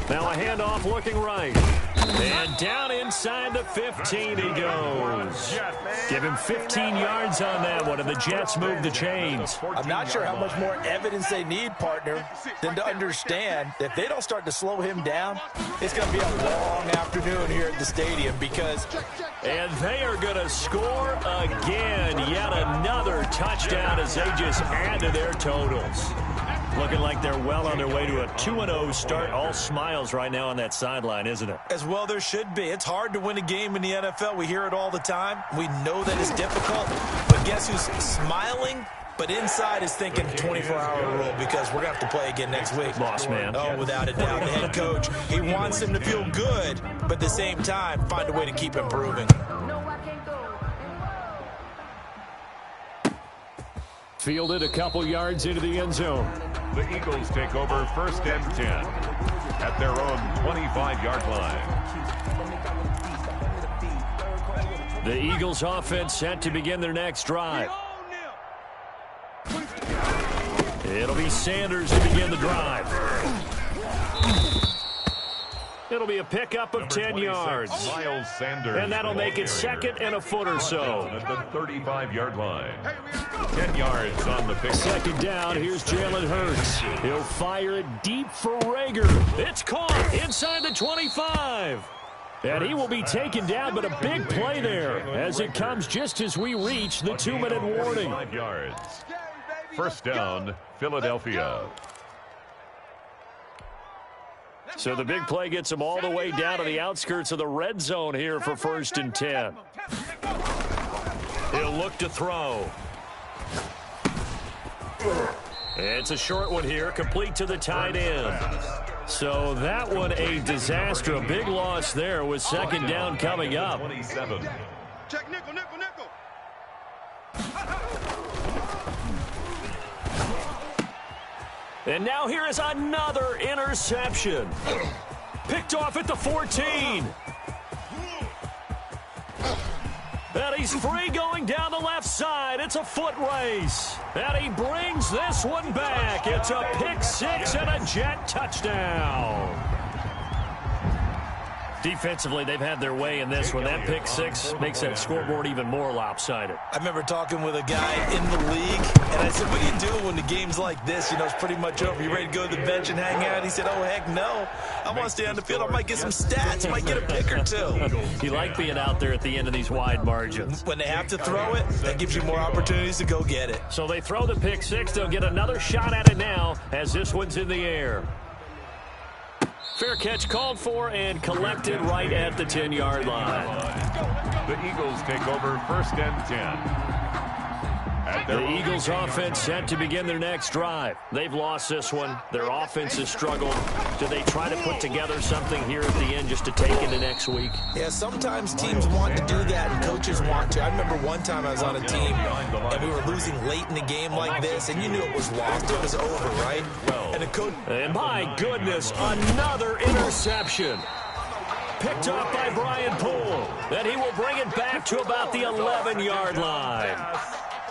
Now a handoff looking right. And down inside the 15 he goes. Give him 15 yards on that one, and the Jets move the chains.
I'm not sure how much more evidence they need, partner, than to understand that if they don't start to slow him down, it's going to be a long afternoon here at the stadium because...
And they are going to score again. Yet another touchdown as they just add to their totals. Looking like they're well on their way to a 2-0 start. All smiles right now on that sideline, isn't it?
As well there should be. It's hard to win a game in the NFL. We hear it all the time. We know that it's difficult. But guess who's smiling? But inside is thinking 24-hour rule because we're going to have to play again next week.
Boss man.
Oh, without a doubt. The head coach, he wants him to feel good, but at the same time, find a way to keep improving.
Fielded a couple yards into the end zone.
The Eagles take over 1st and 10 at their own 25-yard line.
The Eagles offense set to begin their next drive. It'll be Sanders to begin the drive. It'll be a pickup of 10 yards.
Miles Sanders.
And that'll make it 2nd and a foot or so.
At the 35-yard line. 10 yards on the pick.
2nd down, here's Jalen Hurts. He'll fire it deep for Rager. It's caught inside the 25. And he will be taken down, but a big play there as it comes just as we reach the 2-minute warning.
5 yards. First down, Philadelphia.
So the big play gets him all the way down to the outskirts of the red zone here for 1st and 10. He'll look to throw. It's a short one here, complete to the tight end. So that one a disaster, a big loss there with 2nd down coming up.
27.
Check nickel, nickel, nickel.
And now here is another interception. Picked off at the 14. And he's free going down the left side. It's a foot race. And he brings this one back. It's a pick 6 and a Jet touchdown. Defensively, they've had their way in this one. That pick 6 makes that scoreboard even more lopsided.
I remember talking with a guy in the league, and I said, what do you do when the game's like this? You know, it's pretty much over. You ready to go to the bench and hang out? He said, oh, heck no. I want to stay on the field. I might get some stats. I might get a pick or two.
You like being out there at the end of these wide margins.
When they have to throw it, that gives you more opportunities to go get it.
So they throw the pick 6. They'll get another shot at it now as this one's in the air. Fair catch called for and collected right at the 10-yard line.
The Eagles take over 1st and 10.
The Eagles offense set to begin their next drive. They've lost this one. Their offense has struggled. Do they try to put together something here at the end just to take into next week?
Yeah, sometimes teams want to do that and coaches want to. I remember one time I was on a team and we were losing late in the game like this, and you knew it was lost. It was over, right? And the coach...
And my goodness, another interception. Picked up by Brian Poole. And he will bring it back to about the 11-yard line.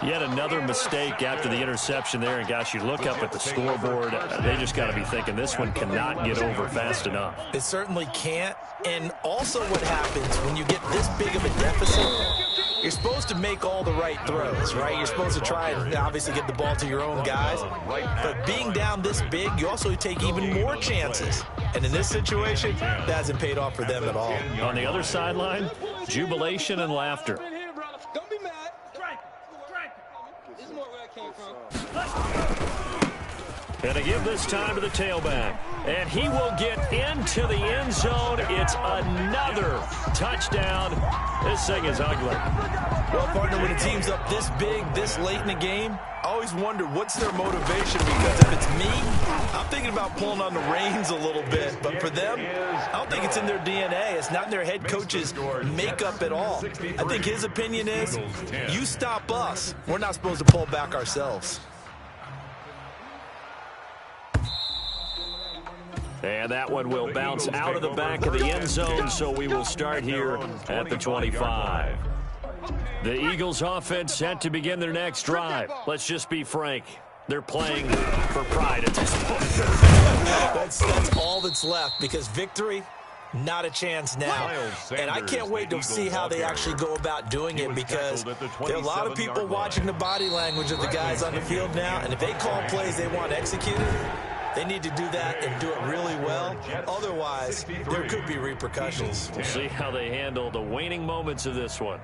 Yet another mistake after the interception there. And, gosh, you look up at the scoreboard, they just got to be thinking this one cannot get over fast enough.
It certainly can't. And also what happens when you get this big of a deficit, you're supposed to make all the right throws, right? You're supposed to try and obviously get the ball to your own guys. But being down this big, you also take even more chances. And in this situation, that hasn't paid off for them at all.
On the other sideline, jubilation and laughter.
Don't be mad. This is more where I came from.
And to give this time to the tailback. And he will get into the end zone. It's another touchdown. This thing is ugly.
Well, partner, when a team's up this big, this late in the game, I always wonder what's their motivation, because if it's me, I'm thinking about pulling on the reins a little bit. But for them, I don't think it's in their DNA. It's not in their head coach's makeup at all. I think his opinion is, you stop us. We're not supposed to pull back ourselves.
And that one will bounce out of the back of the end zone, so we will start here at the 25. The Eagles offense set to begin their next drive. Let's just be frank. They're playing for pride at this point.
That's all that's left, because victory, not a chance now. And I can't wait to see how they actually go about doing it, because there are a lot of people watching the body language of the guys on the field now, and if they call plays they want executed, they need to do that and do it really well. Otherwise, there could be repercussions.
We'll see how they handle the waning moments of this one.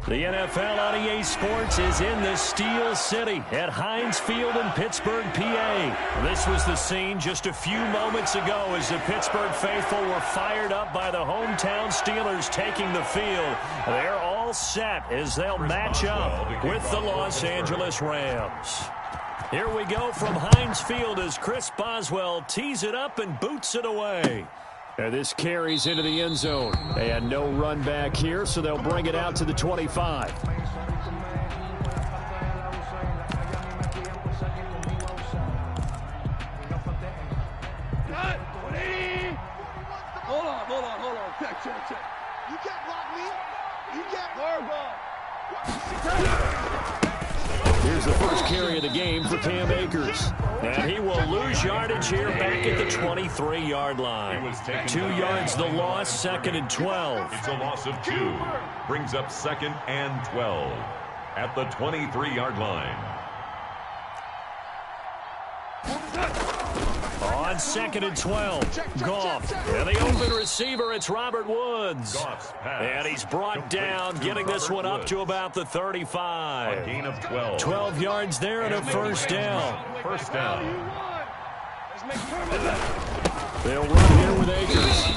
The NFL on EA Sports is in the Steel City at Heinz Field in Pittsburgh, PA. This was the scene just a few moments ago as the Pittsburgh faithful were fired up by the hometown Steelers taking the field. They're all set as they'll match up with the Los Angeles Rams. Here we go from Heinz Field as Chris Boswell tees it up and boots it away. And this carries into the end zone. And no run back here, so they'll bring it out to the 25.
Hold on. Check.
You can't block me. You can't
Here's the first carry of the game for Cam Akers. And he will lose yardage here back at the 23-yard line. 2 yards the loss, 2nd and 12.
It's a loss of 2. Brings up 2nd and 12 at the 23-yard line.
On 2nd and 12, Goff. And the open receiver, it's Robert Woods. And he's brought down, getting this one up to about the 35.
A gain of 12.
12 yards there and a first down.
First down.
They'll run here with Akers.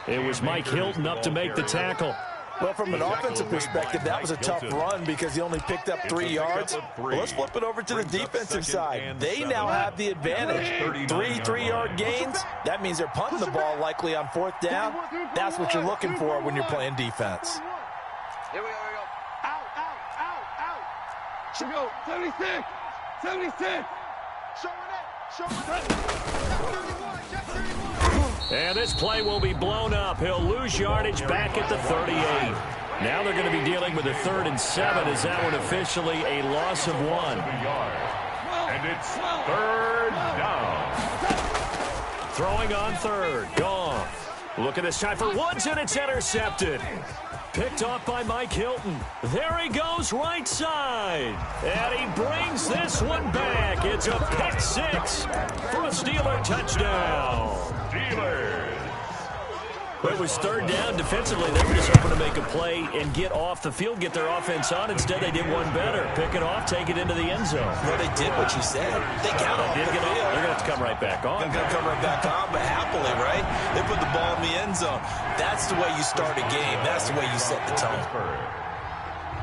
It was Mike Hilton up to make the tackle.
Well, from an offensive perspective, that was a tough run because he only picked up 3 yards. Well, let's flip it over to the defensive side. They now have the advantage. 3 3-yard gains. That means they're punting the ball likely on 4th down. That's what you're looking for when you're playing defense.
Here we go. Out. Should go. 76. Showing it.
And this play will be blown up. He'll lose yardage back at the 38. Now they're going to be dealing with a 3rd and 7 as that one officially a loss of 1.
And it's 3rd down.
Throwing on 3rd. Goff. Look at this time for Woods, and it's intercepted. Picked off by Mike Hilton. There he goes right side. And he brings this one back. It's a pick 6 for a Steeler touchdown.
Steelers.
It was 3rd down. Defensively, they were just hoping to make a play and get off the field, get their offense on. Instead, they did one better. Pick it off, take it into the end zone.
Well, they did what you said. They got off the field.
They're going to have to come right back on.
They're going to come right back on, but happily, right? They put the ball in the end zone. That's the way you start a game. That's the way you set the tone.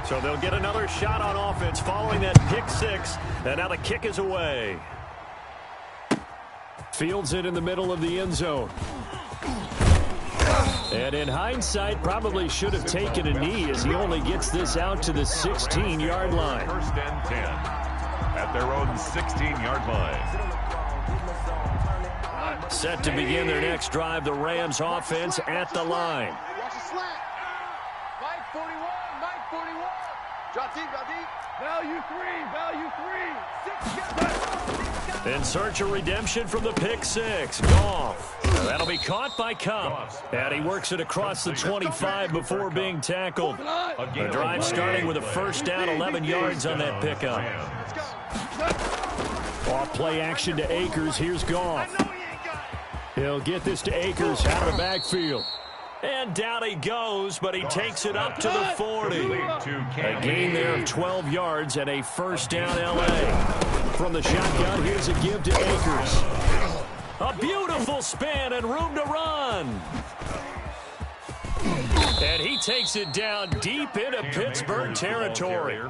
So they'll get another shot on offense following that pick 6. And now the kick is away. Fields it in the middle of the end zone. And in hindsight, probably should have taken a knee as he only gets this out to the 16-yard line.
1st and 10 at their own 16-yard line.
Set to begin their next drive, the Rams offense at the line.
Watch the slant.
Mike 41. Drop deep. Value 3.
In search of redemption from the pick 6. Goff. That'll be caught by Kupp. And he works it across the 25 before being tackled. The drive starting with a first down, 11 yards on that pickup. Off play action to Akers. Here's Goff. He'll get this to Akers out of the backfield. And down he goes, but he takes it up to the 40. A gain there of 12 yards and a first down L.A. From the shotgun, here's a give to Akers. A beautiful spin and room to run. And he takes it down deep into Pittsburgh territory.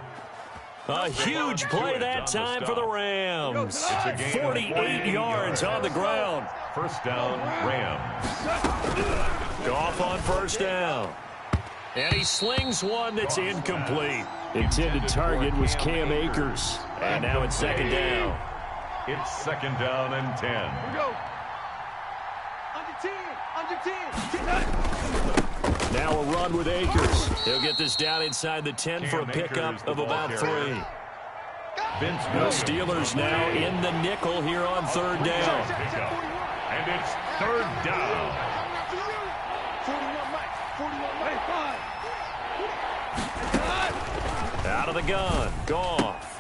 A huge play that time for the Rams. 48 yards on the ground.
First down, Rams.
Goff on first down. And he slings one that's incomplete. Intended target was Cam Akers. And now it's 2nd down.
It's 2nd down and 10.
Here we go. Under 10.
Now a run with Akers. He'll get this down inside the 10 for a pickup of about 3. The Steelers now in the nickel here on 3rd down.
And it's 3rd down.
41 Mike. 5.
Out of the gun. Goff.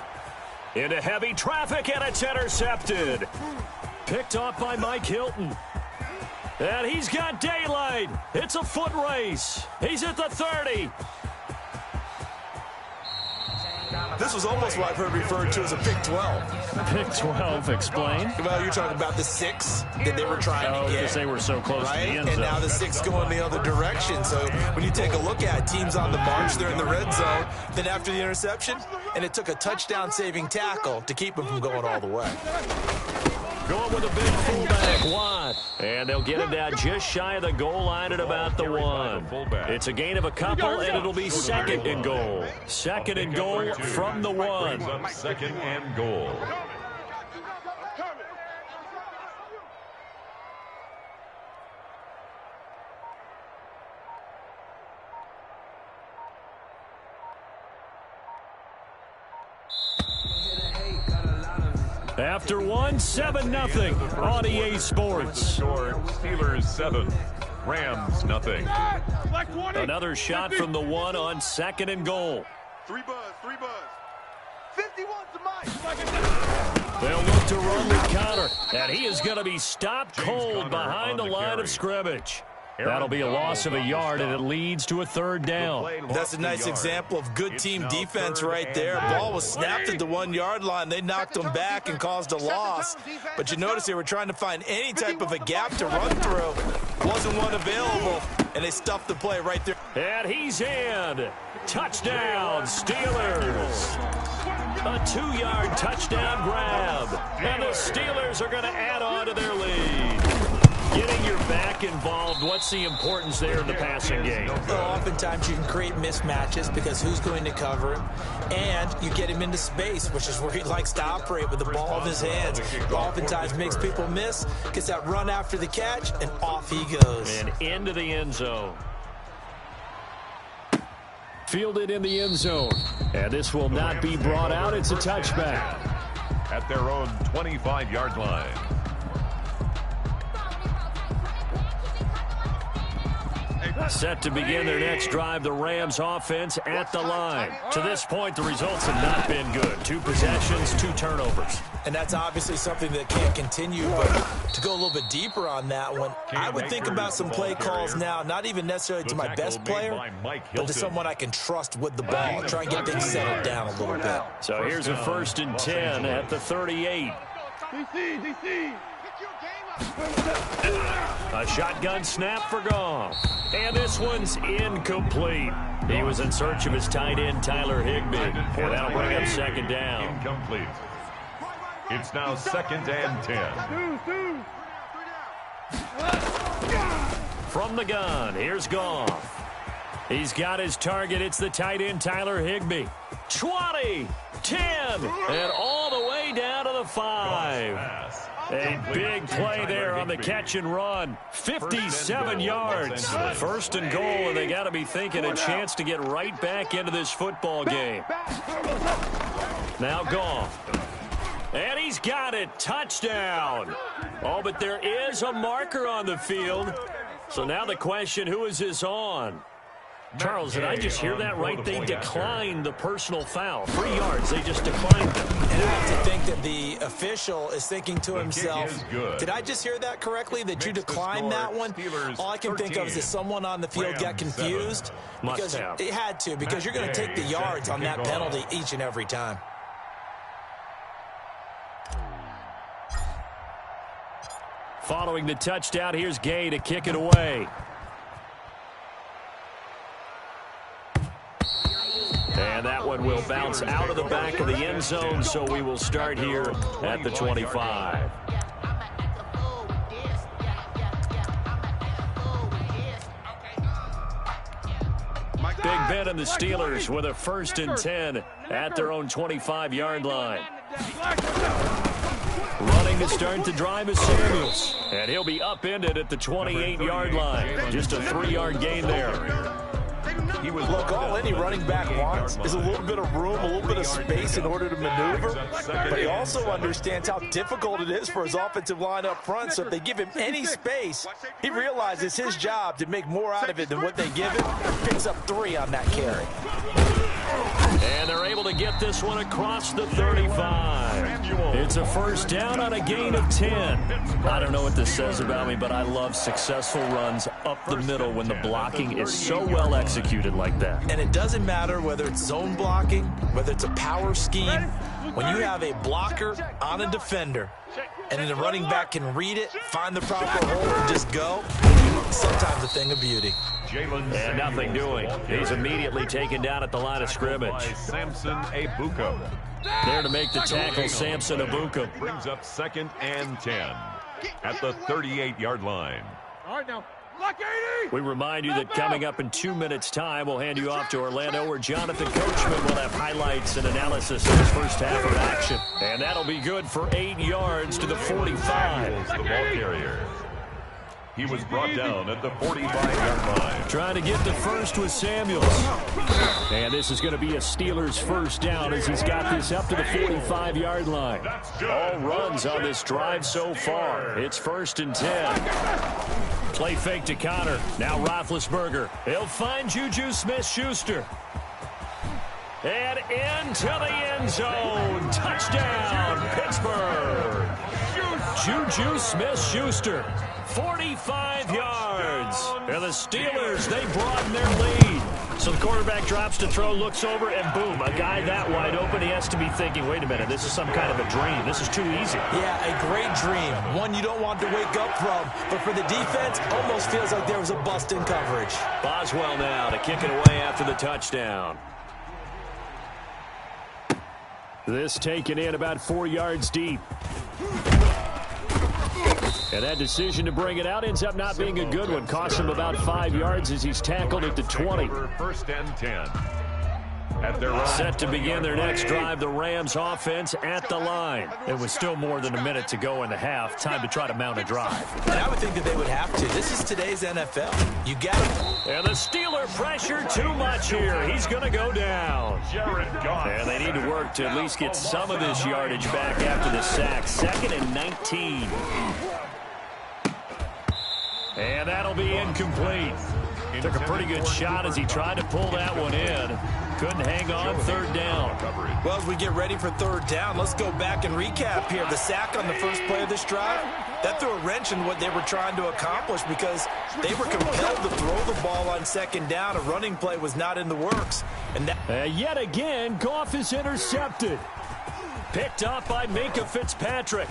Into heavy traffic, and it's intercepted. Picked off by Mike Hilton. And he's got daylight. It's a foot race. He's at the 30.
This was almost what I've heard referred to as a Big 12.
Big 12, explain.
Well, you're talking about the 6 that they were trying to get.
Because they were so close to the end zone.
And now the 6 going the other direction. So when you take a look at teams on the march, they're in the red zone. Then after the interception, and it took a touchdown-saving tackle to keep them from going all the way.
Going with a big fullback, Watt. And they'll get him down just shy of the goal line at about the 1. It's a gain of a couple, and it'll be second and goal. Second and goal from the 1.
Second and goal.
After 1, 7-0 on EA Sports.
Steelers 7, Rams 0.
Another shot from the 1 on second and goal.
3 buzz. 51's the mic.
They'll look to run the counter, and he is going to be stopped cold behind the line of scrimmage. That'll be a loss of a yard, and it leads to a third down.
That's a nice example of good team defense right there. Ball was snapped at the 1-yard line. They knocked them back and caused a loss. But you notice they were trying to find any type of a gap to run through. Wasn't one available, and they stuffed the play right there.
And he's in. Touchdown, Steelers. A 2-yard touchdown grab. And the Steelers are going to add on to their lead. Getting your back involved, what's the importance there in the passing game?
Well, oftentimes you can create mismatches because who's going to cover him, and you get him into space, which is where he likes to operate with the ball in his hands. Oftentimes makes people miss, gets that run after the catch, and off he goes.
And into the end zone. Fielded in the end zone. And this will not be brought out. It's a touchback.
At their own 25-yard line.
Set to begin their next drive, the Rams offense at the line. To this point, the results have not been good. 2 possessions, 2 turnovers.
And that's obviously something that can't continue, but to go a little bit deeper on that one, I would think about some play calls now, not even necessarily to my best player, but to someone I can trust with the ball. Try and get things settled down a little bit.
So here's a 1st and 10 at the 38.
DC.
A shotgun snap for Goff. And this one's incomplete. He was in search of his tight end, Tyler Higbee. And that'll bring up second down.
Incomplete. It's now 2nd and 10.
From the gun, here's Goff. He's got his target. It's the tight end, Tyler Higbee. 20, 10, and all the way down to the 5. A big play there on the catch and run. 57 yards. 1st and goal, and they got to be thinking a chance to get right back into this football game. Now Goff. And he's got it. Touchdown. Oh, but there is a marker on the field. So now the question, who is this on? Charles, did I just hear that right? They declined the personal foul. 3 yards, they just declined them.
And I have to think that the official is thinking to himself, did I just hear that correctly, that you declined that one? All I can think of is that someone on the field got confused. Because it had to, because you're going to take the yards on that penalty each and every time.
Following the touchdown, here's Gay to kick it away. And that one will bounce out of the back of the end zone, so we will start here at the 25. Big Ben and the Steelers with a 1st and 10 at their own 25-yard line. Running to start the drive is Samuels. And he'll be upended at the 28-yard line. Just a 3-yard gain there.
Look, all any running back wants is a little bit of room, a little bit of space in order to maneuver. But he also understands how difficult it is for his offensive line up front. So if they give him any space, he realizes it's his job to make more out of it than what they give him. Picks up 3 on that carry.
And they're able to get this one across the 35. It's a 1st down on a gain of 10. I don't know what this says about me, but I love successful runs up the middle when the blocking is so well executed like that.
And it doesn't matter whether it's zone blocking, whether it's a power scheme. When you have a blocker on a defender, and then the running back can read it, find the proper hole, and just go, sometimes a thing of beauty.
And nothing doing. He's immediately taken down at the line of scrimmage.
Samson Abuka.
There to make the tackle, Samson Abuka.
Brings up 2nd and 10 at the 38-yard line.
All right, now. Block 80!
We remind you that coming up in 2 minutes' time, we'll hand you off to Orlando, where Jonathan Coachman will have highlights and analysis of his first half of action. And that'll be good for 8 yards to the 45.
The ball carrier. He was brought down at the 45-yard line.
Trying to get the first with Samuels. And this is going to be a Steelers first down as he's got this up to the 45-yard line. All runs on this drive so far. It's 1st and 10. Play fake to Connor. Now Roethlisberger. He'll find Juju Smith-Schuster. And into the end zone. Touchdown, Pittsburgh. Juju Smith-Schuster. 45 yards. And the Steelers, they broaden their lead. So the quarterback drops to throw, looks over, and boom, a guy that wide open. He has to be thinking, wait a minute, this is some kind of a dream. This is too easy.
Yeah, a great dream. One you don't want to wake up from. But for the defense, almost feels like there was a bust in coverage.
Boswell now to kick it away after the touchdown. This taken in about 4 yards deep. And that decision to bring it out ends up not being a good one. Costs him about 5 yards as he's tackled at the 20.
1st and 10. At their
Set to begin their next drive, the Rams offense at the line. It was still more than a minute to go in the half. Time to try to mount a drive.
And I would think that they would have to. This is today's NFL. You got it.
And the Steeler pressure too much here. He's going to go down. And they need to work to at least get some of this yardage back after the sack. 2nd and 19. And that'll be incomplete. Took a pretty good shot as he tried to pull that one in. Couldn't hang on 3rd down.
Well, as we get ready for 3rd down, let's go back and recap here. The sack on the first play of this drive, that threw a wrench in what they were trying to accomplish because they were compelled to throw the ball on 2nd down. A running play was not in the works. And that
yet again, Goff is intercepted. Picked up by Minkah Fitzpatrick.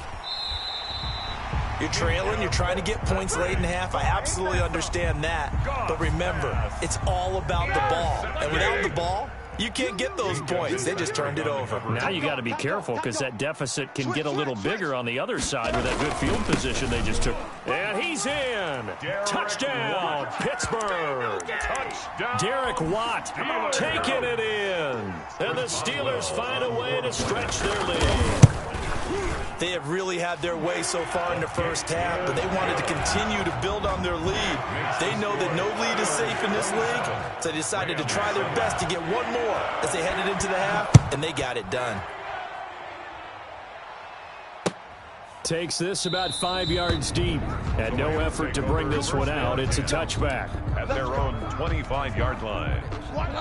You're trailing, you're trying to get points late in half. I absolutely understand that. But remember, it's all about the ball. And without the ball, you can't get those points. They just turned it over.
Now you got to be careful because that deficit can get a little bigger on the other side with that good field position they just took. And he's in. Touchdown, Pittsburgh. Derek Watt taking it in. And the Steelers find a way to stretch their lead.
They have really had their way so far in the first half, but they wanted to continue to build on their lead. They know that no lead is safe in this league, so they decided to try their best to get one more as they headed into the half, and they got it done.
Takes this about 5 yards deep. Had no effort to bring this one out. It's a touchback.
At their own 25-yard line.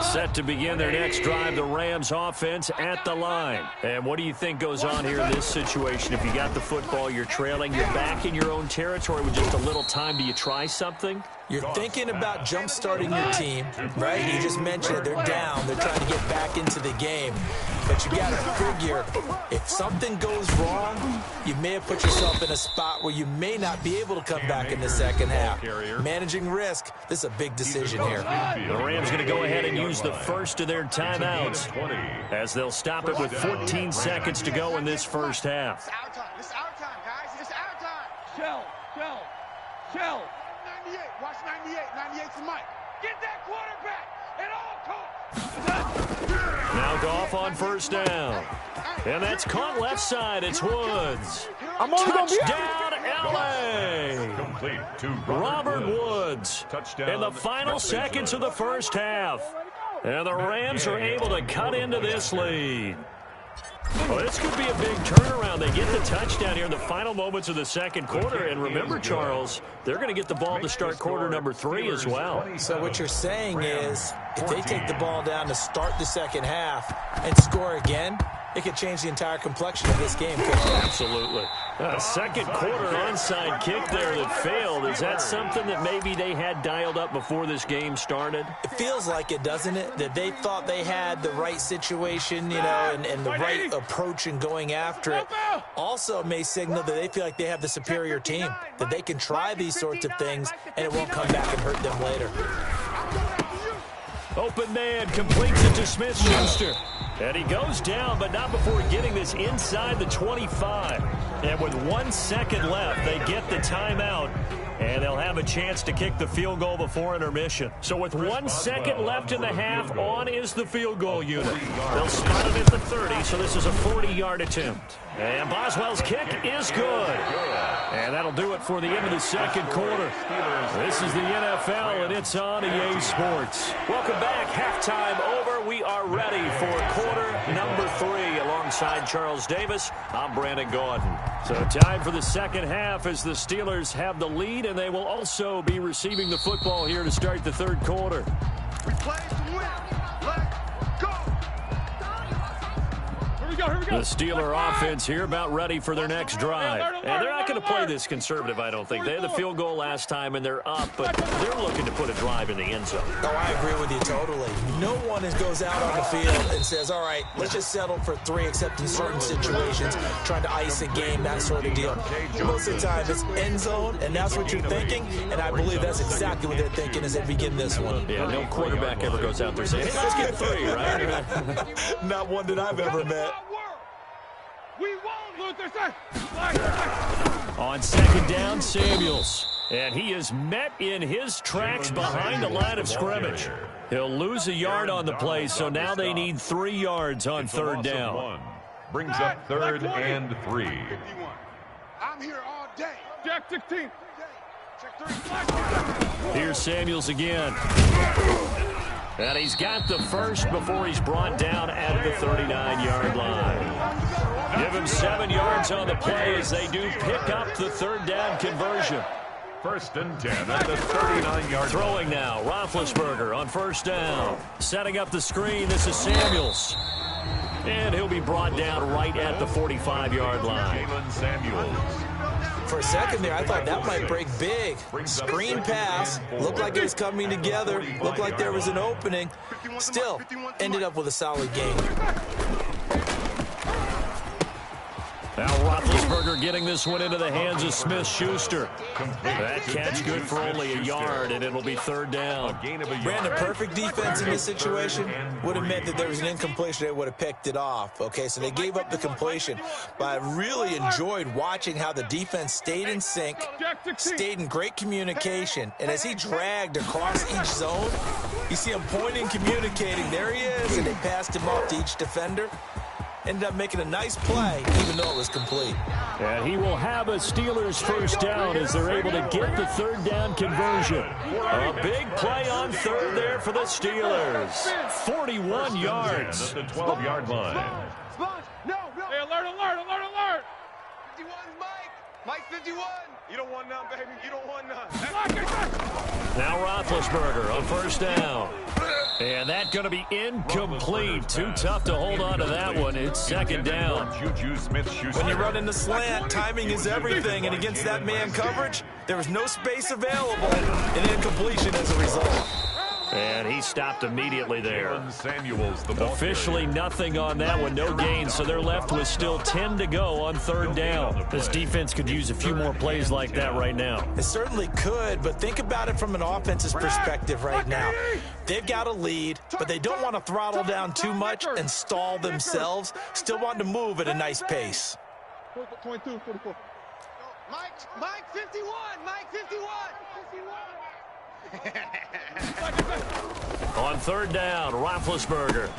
Set to begin their next drive, the Rams offense at the line. And what do you think goes on here in this situation? If you got the football, you're trailing, you're back in your own territory with just a little time. Do you try something?
You're thinking about jump-starting your team, right? You just mentioned it. They're down. They're trying to get back into the game. But you got to figure, if something goes wrong, you may have put yourself in a spot where you may not be able to come back in the second half. Managing risk, this is a big decision here.
The Rams going to go ahead and use the first of their timeouts as they'll stop it with 14 seconds to go in this first half.
It's our time. It's our time, guys. It's our time.
Shell.
98. Watch 98. 98's the mic. Get that quarterback at all costs.
Now Goff on first down. And that's caught left side. It's Woods. Touchdown, L.A.
Complete to
Robert Woods.
Touchdown.
In the final seconds of the first half. And the Rams are able to cut into this lead. Well, this could be a big turnaround. They get the touchdown here in the final moments of the second quarter. And remember, Charles, they're going to get the ball to start quarter number 3 as well.
So what you're saying is, if they take the ball down to start the second half and score again, it could change the entire complexion of this game.
Absolutely. A second quarter onside kick there that failed. Is that something that maybe they had dialed up before this game started?
It feels like it, doesn't it? That they thought they had the right situation, you know, and the right approach in going after it. Also may signal that they feel like they have the superior team, that they can try these sorts of things and it won't come back and hurt them later.
Open man completes it to Smith-Schuster. And he goes down, but not before getting this inside the 25. And with 1 second left, they get the timeout. And they'll have a chance to kick the field goal before intermission. So with 1 second left in the half, on is the field goal unit. They'll spot it at the 30, so this is a 40-yard attempt. And Boswell's kick is good. And that'll do it for the end of the second quarter. This is the NFL, and it's on EA Sports. Welcome back. Halftime over. We are ready for quarter number 3. Alongside Charles Davis, I'm Brandon Gordon. So time for the second half as the Steelers have the lead, and they will also be receiving the football here to start the third quarter.
We play to win. Let's go. Here we go.
The Steeler offense here about ready for their next drive. And they're not going to play this conservative, I don't think. They had the field goal last time, and they're up, but they're looking to put a drive in the end zone.
Oh, I agree with you totally. No one goes out on the field and says, all right, let's just settle for 3, except in certain situations, trying to ice a game, that sort of deal. Most of the time, it's end zone, and that's what you're thinking, and I believe that's exactly what they're thinking as they begin this one.
Yeah, no quarterback ever goes out there saying, hey, let's get 3, right?
Not one that I've ever met.
We won't lose this.
On second down, Samuels. And he is met in his tracks behind the line of scrimmage. He'll lose a yard on the play, so now they need 3 yards on third down.
Brings up third and 3.
I'm here all day.
Jack 16.
Check 3.
Here's Samuels again. And he's got the first before he's brought down at the 39-yard line. Give him 7 yards on the play as they do pick up the third down conversion.
First and 10 at the 39-yard line.
Throwing now, Roethlisberger on first down. Setting up the screen, this is Samuels. And he'll be brought down right at the 45-yard line.
Jalen Samuels.
For a second there, I thought that might break big. Screen pass. Looked like it was coming together. Looked like there was an opening. Still, ended up with a solid game.
Now Roethlisberger getting this one into the hands of Smith-Schuster. That catch good for only a yard, and it'll be third down.
Brandon, perfect defense in this situation would have meant that there was an incompletion. They would have picked it off. Okay, so they gave up the completion. But I really enjoyed watching how the defense stayed in sync, stayed in great communication. And as he dragged across each zone, you see him pointing, communicating. There he is, and they passed him off to each defender. Ended up making a nice play, even though it was complete.
And he will have a Steelers first down as they're able to get the third down conversion. A big play on third there for the Steelers. 41 yards.
At the 12-yard line.
No.
Hey, alert.
51, Mike 51. You don't want none, baby. You don't want none.
Now Roethlisberger on first down. And that's going to be incomplete. Too tough to hold on to that one. It's second down.
When you run in the slant, timing is everything. And against that man coverage, there was no space available. And incompletion as a result.
And he stopped immediately there.
Samuels,
Officially nothing on that one, no gain, so they're left with still 10 to go on third down. This defense could use a few more plays like that right now.
It certainly could, but think about it from an offense's perspective right now. They've got a lead, but they don't want to throttle down too much and stall themselves. Still want to move at a nice pace.
22, 44. Mike 51. Mike 51.
On third down, Roethlisberger.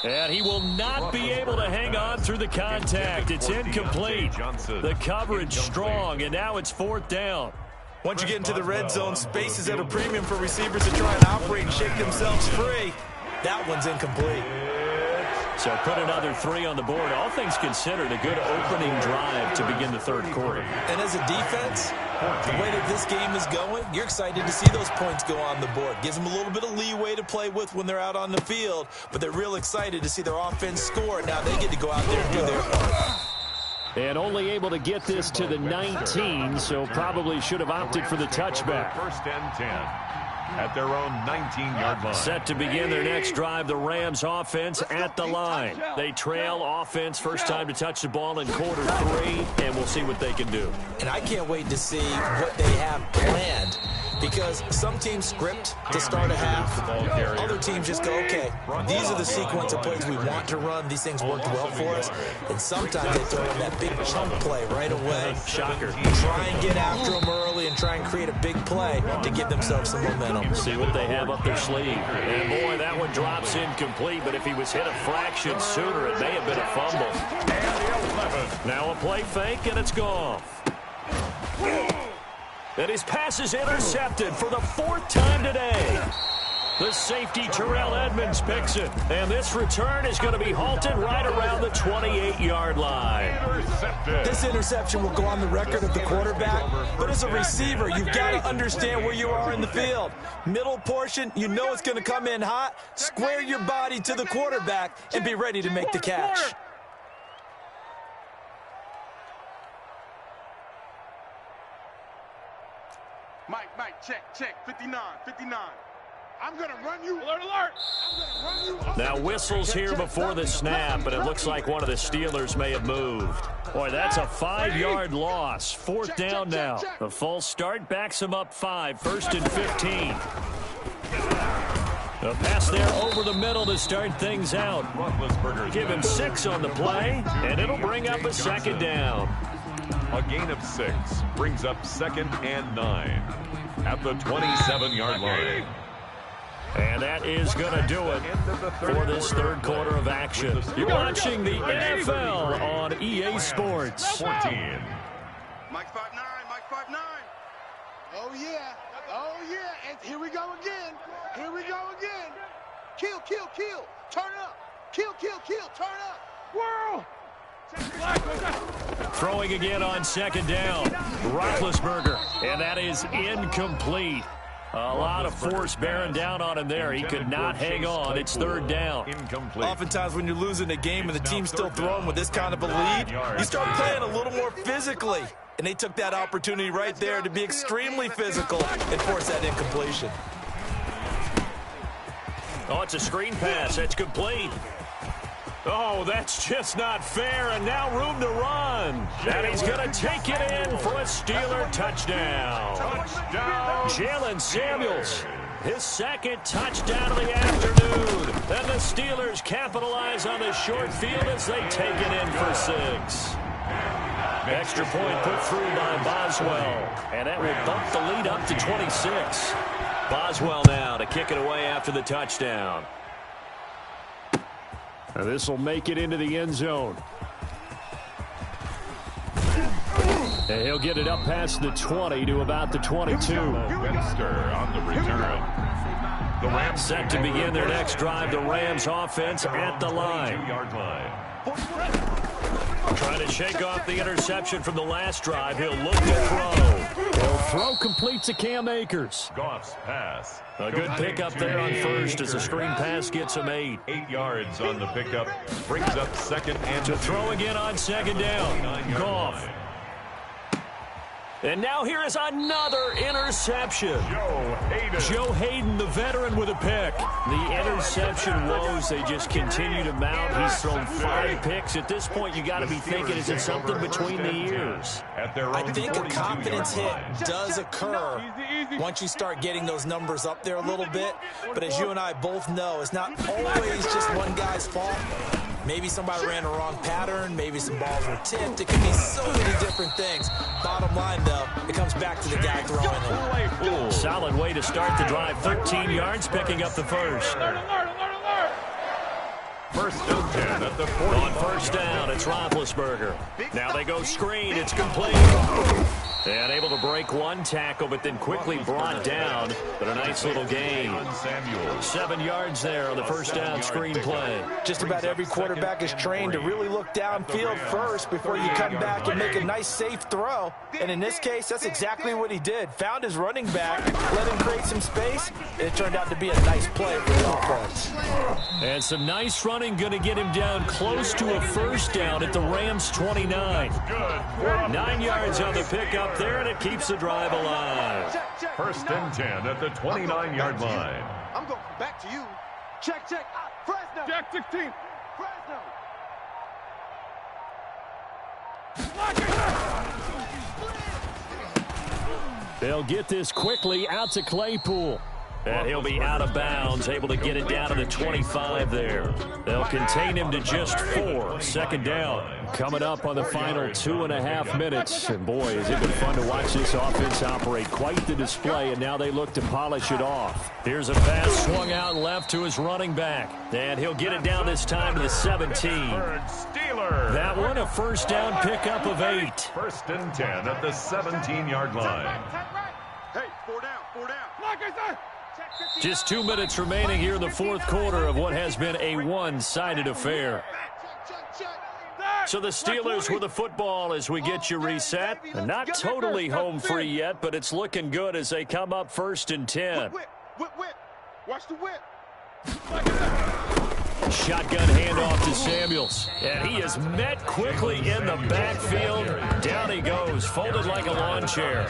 And he will not be able to hang on through the contact. It's incomplete. The coverage strong, and now it's fourth down.
Once you get into the red zone, space is at a premium for receivers to try and operate and shake themselves free. That one's incomplete.
So put another 3 on the board. All things considered, a good opening drive to begin the third quarter.
And as a defense, the way that this game is going, you're excited to see those points go on the board. Gives them a little bit of leeway to play with when they're out on the field, but they're real excited to see their offense score. Now they get to go out there and do their part.
And only able to get this to the 19, so probably should have opted for the touchback.
First and 10 at their own 19-yard line.
Set to begin their next drive, the Rams offense at the line. They trail offense, first time to touch the ball in quarter 3, and we'll see what they can do.
And I can't wait to see what they have planned, because some teams script to start a half. Other teams just go, okay, these are the sequence of plays we want to run. These things worked well for us. And sometimes they throw in that big chunk play right away.
Shocker.
Try and get after them early and try and create a big play to give themselves some momentum.
See what they have up their sleeve. And boy, that one drops incomplete, but if he was hit a fraction sooner, it may have been a fumble. Now a play fake, and it's gone. And his pass is intercepted for the 4th time today. The safety, Terrell Edmonds, picks it. And this return is going to be halted right around the 28-yard line.
This interception will go on the record of the quarterback, but as a receiver, you've got to understand where you are in the field. Middle portion, you know it's going to come in hot. Square your body to the quarterback and be ready to make the catch.
Mike, check, 59. I'm going to run you.
Alert, alert.
I'm going to run you.
Now whistles here before the snap, but it looks like one of the Steelers may have moved. Boy, that's a 5-yard loss. 4th down now. The false start backs him up 5, 1st and 15. A pass there over the middle to start things out. Give him 6 on the play, and it'll bring up a 2nd down.
A gain of 6 brings up 2nd and 9 at the 27-yard line.
And that is going to do it for this 3rd quarter of action. You're watching the NFL on EA Sports.
14.
Mike 5'9", Mike 5'9". Oh, yeah. And here we go again. Kill. Turn up. Kill. Turn up.
Whirl.
Throwing again on 2nd down. Roethlisberger. And that is incomplete. A lot of force bearing down on him there. He could not hang on. It's 3rd down.
Incomplete.
Oftentimes when you're losing a game and the team's still throwing with this kind of a lead, you start playing a little more physically. And they took that opportunity right there to be extremely physical and force that incompletion.
Oh, it's a screen pass. That's complete. Oh, that's just not fair, and now room to run. And he's going to take it in for a Steeler touchdown. Jalen Samuels, his 2nd touchdown of the afternoon. And the Steelers capitalize on the short field as they take it in for 6. Extra point put through by Boswell, and that will bump the lead up to 26. Boswell now to kick it away after the touchdown. And this will make it into the end zone. And he'll get it up past the 20 to about the 22.
Webster on the return. The Rams
set to begin their next drive. The Rams offense at the line.
22-yard line.
Trying to shake off the interception from the last drive. He'll look to throw. He'll throw complete to Cam Akers.
Goff's pass.
A good pickup there on 1st as the screen pass gets him 8.
8 yards on the pickup. Brings up 2nd and
to throw again on 2nd down. Goff. And now here is another interception. Joe Hayden, the veteran, with a pick. The interception woes, they just continue to mount. He's thrown 5 picks. At this point, you got to be thinking, is it something between the ears?
I think a confidence hit does occur once you start getting those numbers up there a little bit. But as you and I both know, it's not always just one guy's fault. Maybe somebody ran a wrong pattern. Maybe some balls were tipped. It could be so many different things. Bottom line, though, it comes back to the guy throwing them.
Solid way to start the drive. 13 yards, picking up the 1st.
Alert.
First and 10 at the 40.
On 1st down, it's Roethlisberger. Now they go screen. It's complete. And able to break one tackle, but then quickly brought down. But a nice little gain. 7 yards there on the 1st down screen play.
Just about every quarterback is trained to really look downfield first before you come back and make a nice, safe throw. And in this case, that's exactly what he did. Found his running back, let him create some space, and it turned out to be a nice play for the offense.
And some nice running going to get him down close to a first down at the Rams' 29. 9 yards on the pickup there, and it keeps the drive alive.
First and 10 at the 29-yard line.
I'm going back to you. Check. Fresno.
Jack 16.
Fresno.
They'll get this quickly out to Claypool. And he'll be out of bounds, able to get it down to the 25 there. They'll contain him to just 4. Second down. Coming up on the final 2.5 minutes. And boy, has it been fun to watch this offense operate. Quite the display, and now they look to polish it off. Here's a pass swung out left to his running back. And he'll get it down this time to the 17. That one, a first down pickup of 8.
First and 10 at the 17-yard line.
Hey, 4 down.
Like I said.
Just 2 minutes remaining here in the fourth quarter of what has been a one-sided affair. So the Steelers with the football as we get you reset. And not totally home free yet, but it's looking good as they come up first and 10.
Whip. Watch the whip.
Shotgun handoff to Samuels. And he is met quickly in the backfield. Down he goes, folded like a lawn chair.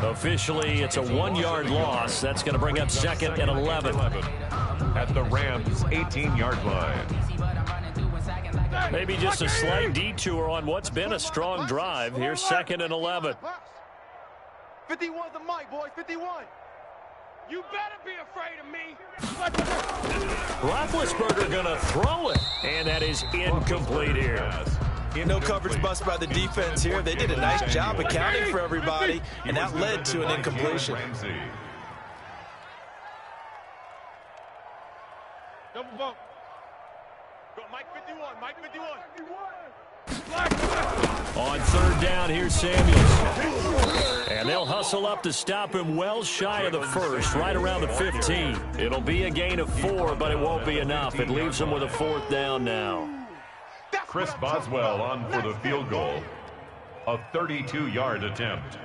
Officially, it's a 1-yard loss. That's going to bring up second and 11.
At the Rams' 18-yard line.
Maybe just a slight detour on what's been a strong drive. Here's second and 11.
51's the mic, boys. 51.
You better be afraid of me.
Roethlisberger going to throw it. And that is incomplete here.
No coverage bust by the defense here. They did a nice job accounting for everybody, and that led to an incompletion.
Double bump.
Go, Mike 51.
On third down, here's Samuels. And they'll hustle up to stop him well shy of the first, right around the 15. It'll be a gain of 4, but it won't be enough. It leaves them with a fourth down now.
Chris Boswell on for the field goal. A 32-yard attempt.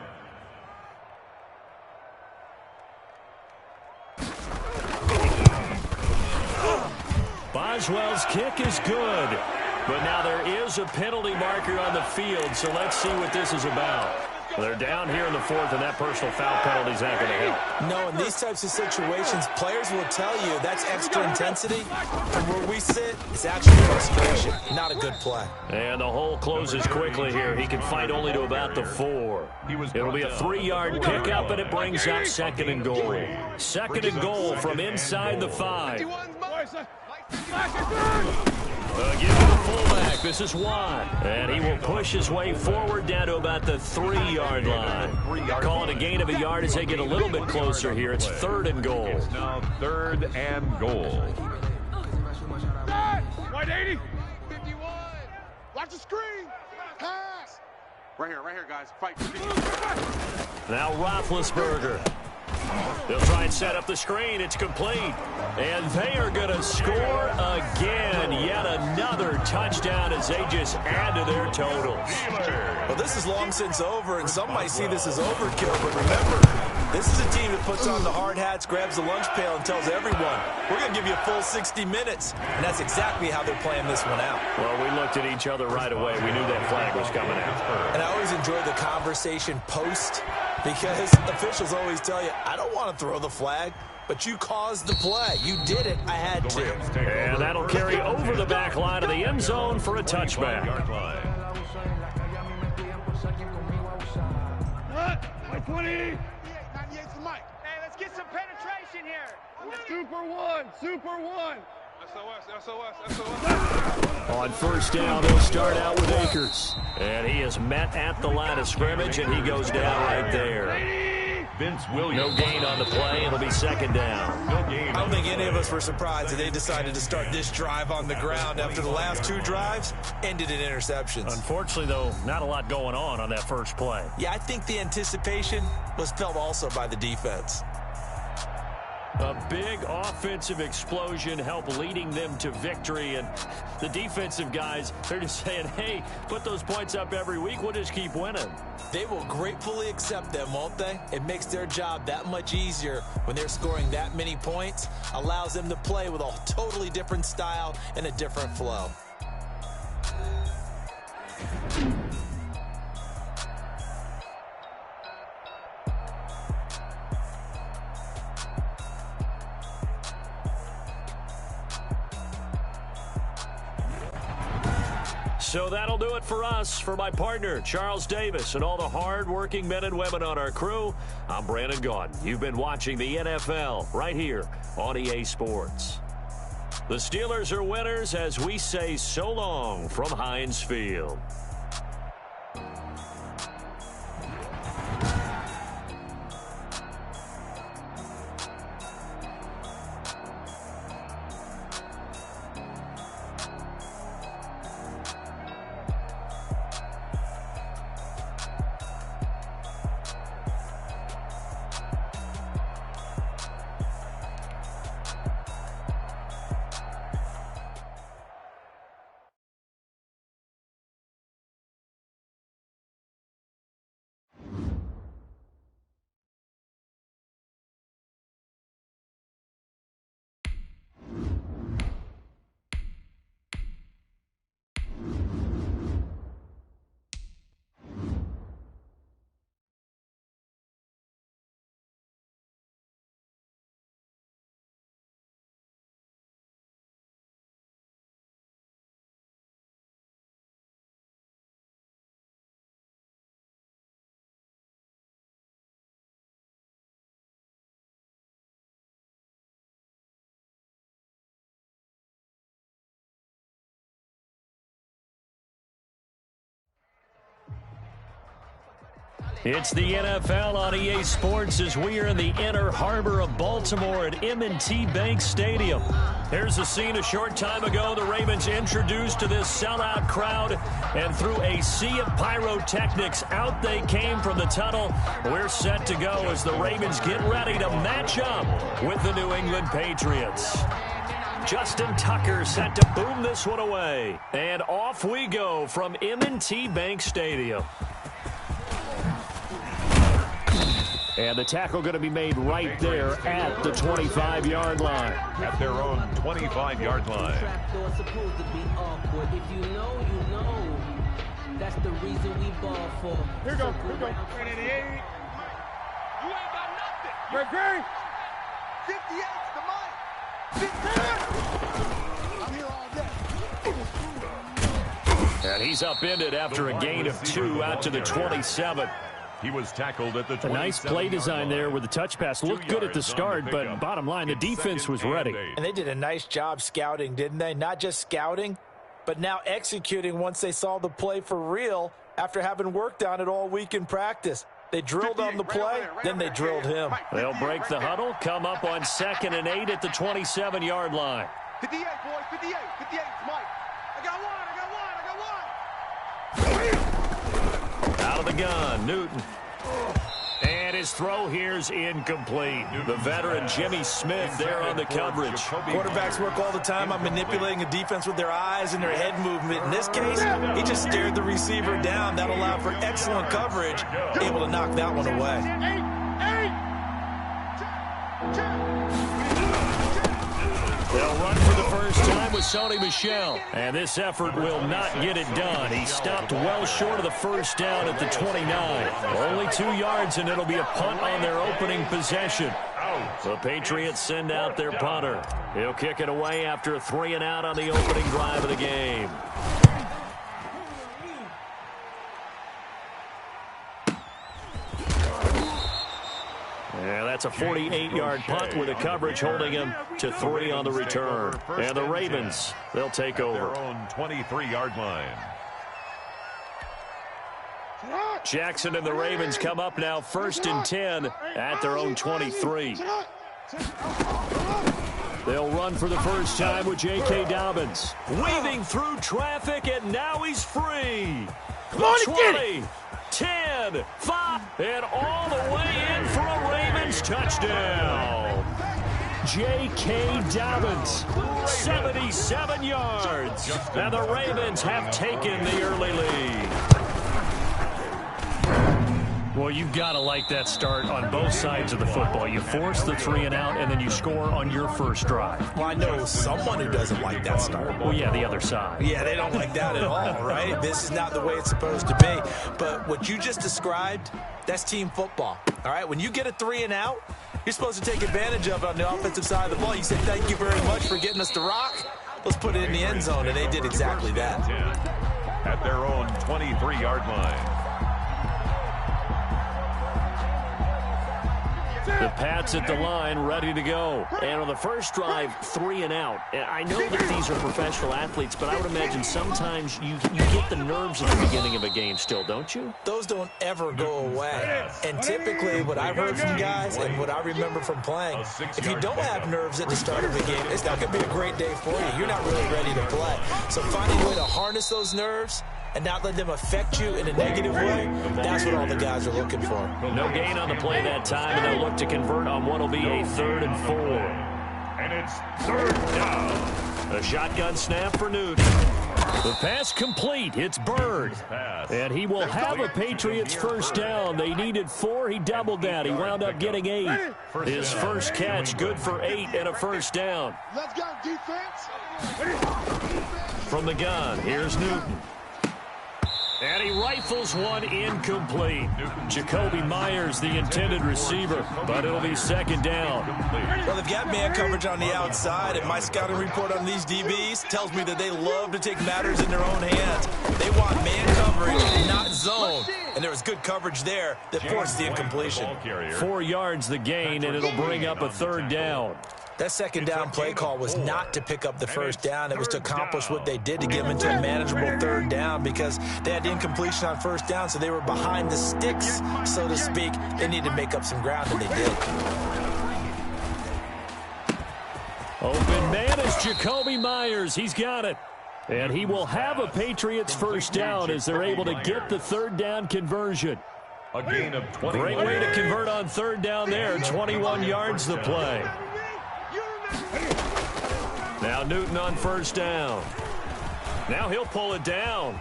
Boswell's kick is good. But now there is a penalty marker on the field, so let's see what this is about. They're down here in the fourth, and that personal foul penalty is not going to help.
No, in these types of situations, players will tell you that's extra intensity. From where we sit, it's actually frustration. Not a good play.
And the hole closes quickly here. He can fight only to about the 4. It'll be a 3-yard pickup, and it brings up second and goal. Second and goal from inside the 5. Give it the fullback. This is Watt. And he will push his way forward down to about the 3-yard line. Call it a gain of a yard as they get a little bit closer here. It's third and goal.
It's now third and goal.
White 80.
51. Watch the screen. Pass. Right here, guys. Fight.
Now Roethlisberger. They'll try and set up the screen. It's complete. And they are going to score again. Yet another touchdown as they just add to their totals.
Well, this is long since over, and some might see this as overkill. But remember, this is a team that puts on the hard hats, grabs the lunch pail, and tells everyone, we're going to give you a full 60 minutes. And that's exactly how they're playing this one out.
Well, we looked at each other right away. We knew that flag was coming out.
And I always enjoy the conversation post, because officials always tell you, I don't want to throw the flag, but you caused the play. You did it. I had to.
And that'll carry over the back line of the end zone for a touchback.
What? 20.
98's the mic.
Hey, let's get some penetration here. Super one. SOS.
On first down, they'll start out with Akers. And he is met at the line of scrimmage, and he goes down right there.
Vince Williams.
No gain on the play. It'll be second down.
No gain.
I don't think any of us were surprised that they decided to start this drive on the ground after the last 2 drives ended in interceptions.
Unfortunately, though, not a lot going on that first play.
Yeah, I think the anticipation was felt also by the defense.
A big offensive explosion helped leading them to victory. And the defensive guys, they're just saying, hey, put those points up every week. We'll just keep winning.
They will gratefully accept them, won't they? It makes their job that much easier when they're scoring that many points. Allows them to play with a totally different style and a different flow.
So that'll do it for us. For my partner, Charles Davis, and all the hard-working men and women on our crew, I'm Brandon Gaudin. You've been watching the NFL right here on EA Sports. The Steelers are winners as we say so long from Heinz Field. It's the NFL on EA Sports as we are in the inner harbor of Baltimore at M&T Bank Stadium. Here's a scene a short time ago. The Ravens introduced to this sellout crowd, and through a sea of pyrotechnics, out they came from the tunnel. We're set to go as the Ravens get ready to match up with the New England Patriots. Justin Tucker set to boom this one away. And off we go from M&T Bank Stadium. And the tackle going to be made right there at the 25-yard line.
At their own 25-yard line.
If you know, you know. That's the reason we ball for.
Here we go. 28. You ain't got nothing. You're great.
58's the mic. 58. I'm here all day.
And he's upended after a gain of 2 out to the 27.
He was tackled at the 27.
A nice play design there with the touch pass. Looked good at the start, but bottom line, the defense was ready.
And they did a nice job scouting, didn't they? Not just scouting, but now executing once they saw the play for real after having worked on it all week in practice. They drilled on the play, then they drilled him.
They'll break the huddle, come up on 2nd and 8 at the 27-yard line.
58, boys, 58. 58's Mike. I got one.
Out of the gun, Newton. And his throw here's incomplete. The veteran Jimmy Smith there on the coverage.
Quarterbacks work all the time on manipulating a defense with their eyes and their head movement. In this case, he just stared the receiver down. That allowed for excellent coverage, able to knock that one away.
They'll run for the first time with Sony Michel. And this effort will not get it done. He stopped well short of the first down at the 29. Only 2 yards, and it'll be a punt on their opening possession. The Patriots send out their punter. He'll kick it away after a 3-and-out on the opening drive of the game. Yeah, that's a 48-yard punt with the coverage holding him to 3 on the return. And the Ravens, they'll take over.
Their own 23-yard line.
Jackson and the Ravens come up now 1st and 10 at their own 23. They'll run for the first time with J.K. Dobbins. Weaving through traffic, and now he's free.
Come on and get it.
10, 5, and all the way in for a Ravens touchdown. J.K. Dobbins. 77 yards. And the Ravens have taken the early lead. Well, you've got to like that start on both sides of the football. You force the 3 and out, and then you score on your first drive.
Well, I know someone who doesn't like that start.
Well, yeah, the other side.
Yeah, they don't like that at all, right? This is not the way it's supposed to be. But what you just described, that's team football, all right? When you get a 3 and out, you're supposed to take advantage of it on the offensive side of the ball. You say, thank you very much for getting us to rock. Let's put it in the end zone, and they did exactly that.
At their own 23-yard line.
The Pats at the line, ready to go. And on the first drive, 3 and out. And I know that these are professional athletes, but I would imagine sometimes you get the nerves at the beginning of a game still, don't you?
Those don't ever go away. And typically what I've heard from guys and what I remember from playing, if you don't have nerves at the start of a game, it's not going to be a great day for you. You're not really ready to play. So finding a way to harness those nerves and not let them affect you in a negative way, that's what all the guys are looking for.
No gain on the play that time, and they'll look to convert on what will be a 3rd and 4.
And it's 3rd down.
A shotgun snap for Newton. The pass complete. It's Bird. And he will have a Patriots first down. They needed 4. He doubled that. He wound up getting 8. His first catch, good for 8 and a first down.
Let's go, defense.
From the gun, here's Newton. And he rifles one incomplete. Jacoby Myers, the intended receiver, but it'll be 2nd down.
Well, they've got man coverage on the outside, and my scouting report on these DBs tells me that they love to take matters in their own hands. They want man coverage, not zone. And there was good coverage there that forced the incompletion.
4 yards the gain, and it'll bring up a 3rd down.
That 2nd down play call was not to pick up the first down. It was to accomplish what they did, to get them into a manageable 3rd down, because they had incompletion on first down, so they were behind the sticks, so to speak. They needed to make up some ground, and they did.
Open man is Jacoby Myers. He's got it. And he will have a Patriots first down as they're able to get the 3rd down conversion.
A gain of 20.
Great way to convert on 3rd down there. 21 yards the play. Now Newton on first down. Now he'll pull it down.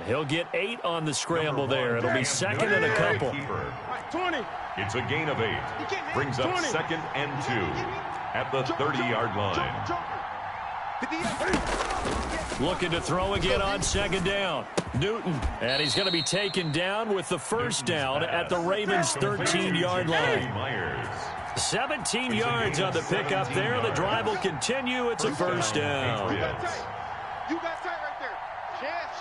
He'll get 8 on the scramble there. It'll be 2nd and a couple.
20.
It's a gain of 8. Brings up 2nd and 2 at the 30-yard line.
Looking to throw again on 2nd down. Newton, and he's going to be taken down with the first down at the Ravens' 13-yard line. 17 yards on the pickup there. The drive will continue. It's a first down.
You got tight right there. Chance.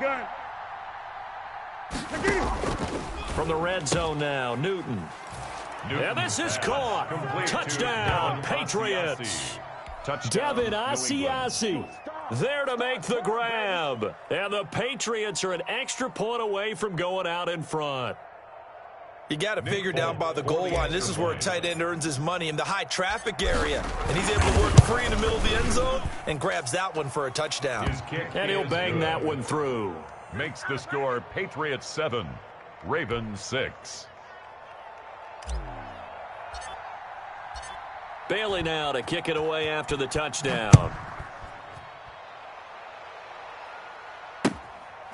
Gun.
From the red zone now, Newton. And this is caught. Touchdown, Patriots. Devin Asiasi there to make the grab. And the Patriots are an extra point away from going out in front.
You got to figure down by the goal line. This is where a tight end earns his money, in the high traffic area. And he's able to work free in the middle of the end zone and grabs that one for a touchdown.
And he'll bang that one through.
Makes the score Patriots 7, Ravens 6.
Bailey now to kick it away after the touchdown.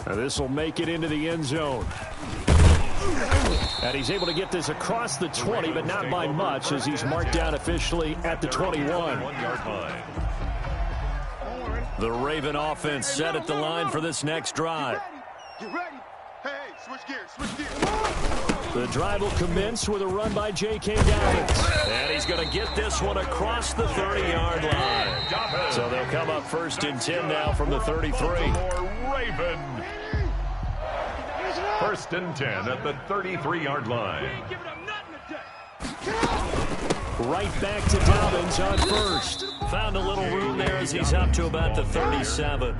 Now this will make it into the end zone. And he's able to get this across the 20, but not by much, as he's marked down officially at the 21. The Raven offense set at the line for this next drive.
Get ready. Hey, switch gears.
The drive will commence with a run by J.K. Dobbins. And he's going to get this one across the 30-yard line. So they'll come up 1st and 10 now from the 33.
Raven. 1st and 10 at the 33-yard line.
Right back to Dobbins on first. Found a little room there as he's up to about the 37.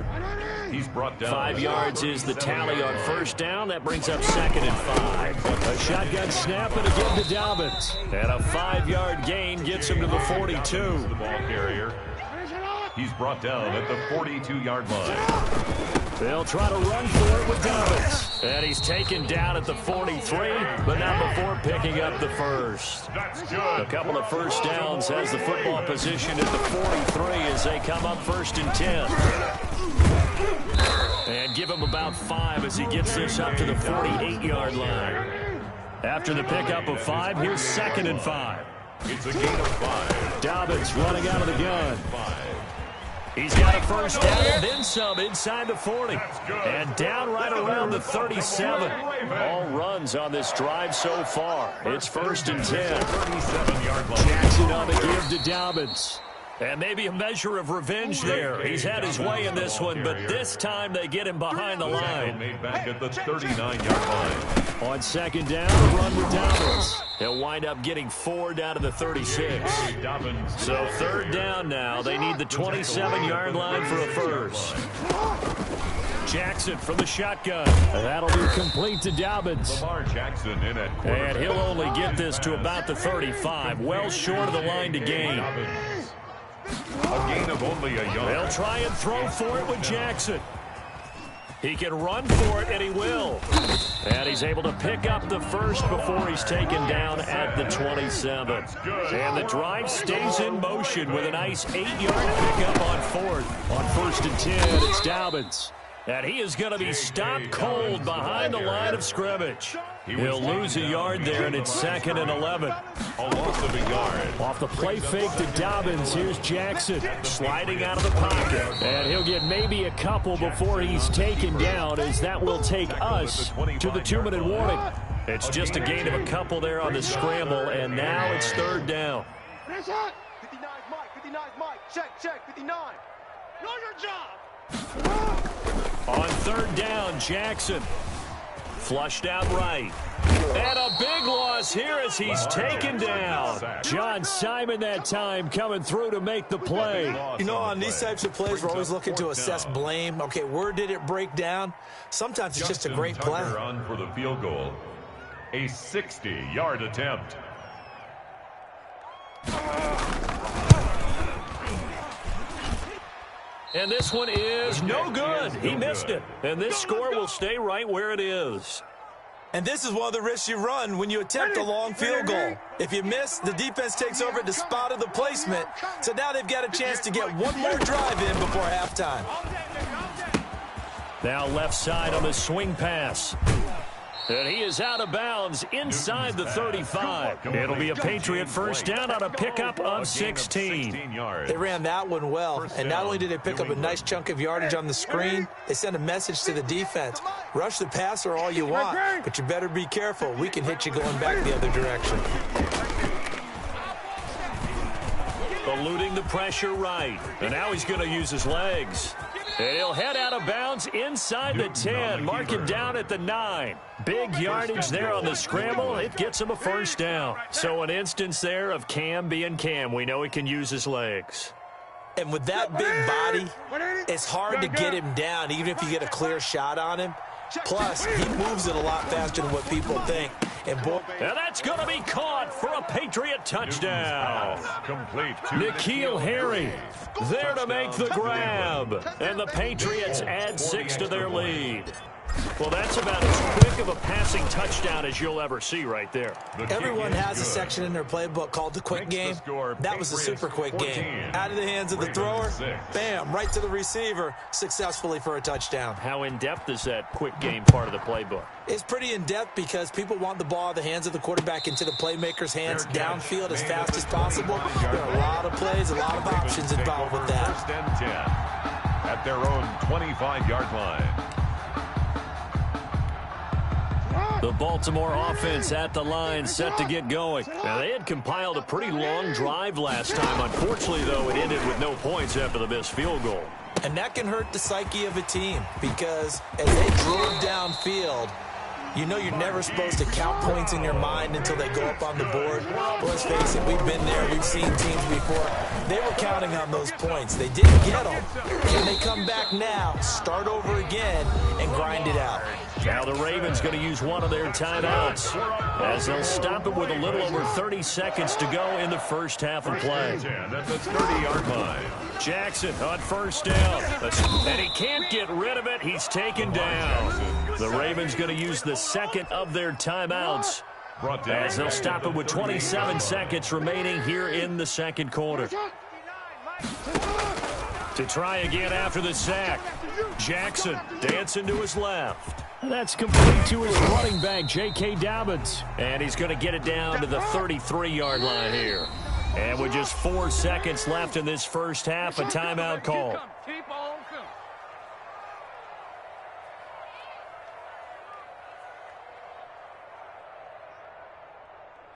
He's brought down.
5 yards is the tally on first down. That brings up 2nd and 5. A shotgun snap and again to Dobbins. And a 5-yard gain gets him to the 42.
The ball carrier. He's brought down at the 42-yard line.
They'll try to run for it with Dobbins. And he's taken down at the 43, but not before picking up the first. A couple of first downs has the football position at the 43 as they come up 1st and 10. And give him about 5 as he gets this up to the 48-yard line. After the pickup of 5, here's 2nd and 5.
It's a gain of 5.
Dobbins running out of the gun. He's got a first down and then some inside the 40. And down right around the 37. All runs on this drive so far. It's 1st and 10.
37-yard line.
Jackson on the give to Dobbins. And maybe a measure of revenge there. He's had his way in this one, but this time they get him behind the line.
Made back at the 39-yard line.
On 2nd down, the run with Dobbins. He'll wind up getting 4 down to the 36. So 3rd down now. They need the 27-yard line for a first. Jackson from the shotgun. That'll be complete to Dobbins.
Lamar Jackson in at quarterback.
And he'll only get this to about the 35. Well short of the line to gain.
A gain of only a yard.
They'll try and throw for it with Jackson. He can run for it, and he will. And he's able to pick up the first before he's taken down at the 27. And the drive stays in motion with a nice 8-yard pickup on 4th. On 1st and 10, it's Dobbins. And he is going to be stopped cold behind the line of scrimmage. He'll lose a yard there, and it's 2nd and 11.
A loss of a yard.
Off the play fake to Dobbins, here's Jackson sliding out of the pocket. And he'll get maybe a couple before he's taken down, as that will take us to the 2-minute warning. It's just a gain of a couple there on the scramble, and now it's 3rd down.
59's Mike, 59's Mike. Check, 59. Know your job.
On 3rd down, Jackson flushed out right. And a big loss here as he's taken down. John Simon that time coming through to make the play.
You know, on these types of plays, we're always looking to assess blame. Okay, where did it break down? Sometimes it's just a great play.
On for the field goal. A 60-yard attempt.
And this one is no good. He missed it. And this score will stay right where it is.
And this is one of the risks you run when you attempt a long field goal. If you miss, the defense takes over at the spot of the placement. So now they've got a chance to get one more drive in before halftime.
Now left side on the swing pass. And he is out of bounds inside the 35. It'll be a Patriot first down on a pickup of 16.
They ran that one well, and not only did they pick up a nice chunk of yardage on the screen, they sent a message to the defense. Rush the passer all you want, but you better be careful. We can hit you going back the other direction.
Eluding the pressure right. And now he's going to use his legs. And he'll head out of bounds inside the 10. Mark him down at the 9. Big yardage there on the scramble. It gets him a first down. So an instance there of Cam being Cam. We know he can use his legs.
And with that big body, it's hard to get him down, even if you get a clear shot on him. Plus, he moves it a lot faster than what people think. And
that's going to be caught for a Patriot touchdown.
Complete.
N'Keal Harry there to make the grab. And the Patriots add 6 to their lead. Well, that's about as quick of a passing touchdown as you'll ever see right there.
Everyone has a section in their playbook called the quick game. That was the super quick game. Out of the hands of the thrower, bam, right to the receiver, successfully for a touchdown.
How in-depth is that quick game part of the playbook?
It's pretty in-depth because people want the ball out of the hands of the quarterback into the playmaker's hands downfield as fast as possible. There are a lot of plays, a lot of options involved with that.
1st and 10 at their own 25-yard line.
The Baltimore offense at the line, set to get going. Now, they had compiled a pretty long drive last time. Unfortunately, though, it ended with no points after the missed field goal.
And that can hurt the psyche of a team because as they drove downfield, you know you're never supposed to count points in your mind until they go up on the board. Well, let's face it, we've been there. We've seen teams before. They were counting on those points. They didn't get them. Can they come back now, start over again, and grind it out?
Now the Ravens going to use one of their timeouts as they'll stop it with a little over 30 seconds to go in the first half of play.
At the 30-yard line.
Jackson on first down. And he can't get rid of it. He's taken down. The Ravens going to use the second of their timeouts as they'll stop it with 27 seconds remaining here in the second quarter. To try again after the sack. Jackson dancing to his left. That's complete to his running back, J.K. Dobbins. And he's going to get it down to the 33-yard line here. And with just 4 seconds left in this first half, a timeout call.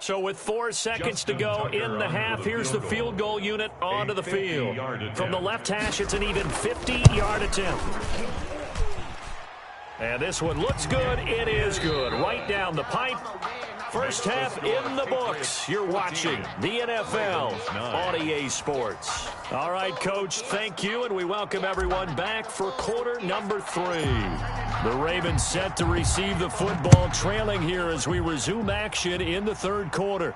So with 4 seconds to go in the half, here's the field goal unit onto the field. From the left hash, it's an even 50-yard attempt. And this one looks good. It is good. Right down the pipe. First half in the books. You're watching the NFL on EA Sports. All right, Coach, thank you, and we welcome everyone back for quarter number 3. The Ravens set to receive the football, trailing here as we resume action in the third quarter.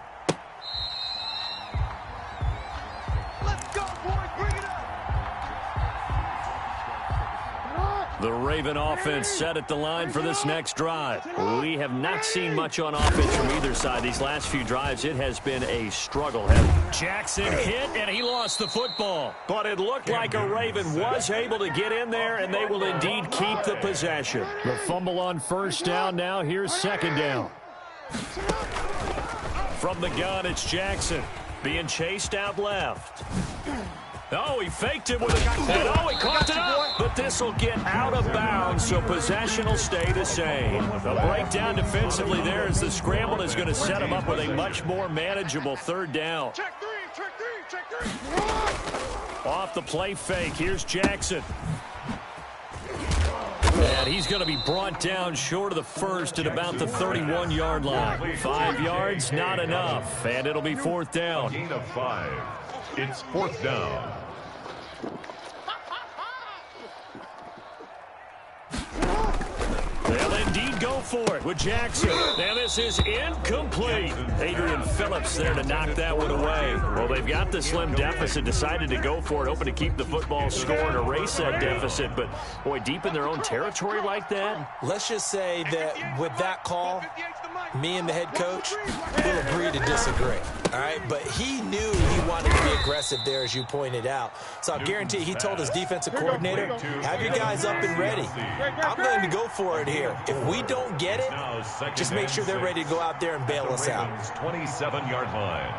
The Raven offense set at the line for this next drive. We have not seen much on offense from either side. These last few drives, it has been a struggle. Jackson hit, and he lost the football. But it looked like a Raven was able to get in there, and they will indeed keep the possession. The fumble on first down now. Here's second down. From the gun, it's Jackson being chased out left. Oh, he faked it with a... And oh, he caught it up. But this will get out of bounds, so possession will stay the same. A breakdown defensively there as the scramble is going to set him up with a much more manageable third down.
Check three.
Off the play fake, here's Jackson. And he's going to be brought down short of the first at about the 31-yard line. 5 yards, not enough. And it'll be fourth down.
Gain of 5. It's fourth down.
They'll indeed go for it with Jackson. Now this is incomplete. Adrian Phillips there to knock that one away. Well, they've got the slim deficit, decided to go for it, hoping to keep the football score and erase that deficit. But, boy, deep in their own territory like that.
Let's just say that with that call, me and the head coach will agree to disagree. All right, but he knew he wanted to be aggressive there, as you pointed out. So I guarantee he told his defensive coordinator, have your guys up and ready. I'm going to go for it here. If we don't get it, just make sure they're ready to go out there and bail us out.
27-yard line.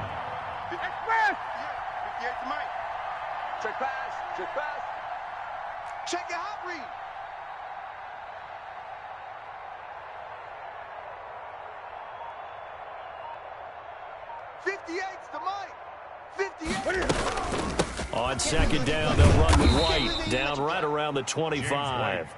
Check pass. Check your hot read.
On second down, they'll run with White down right around the 25.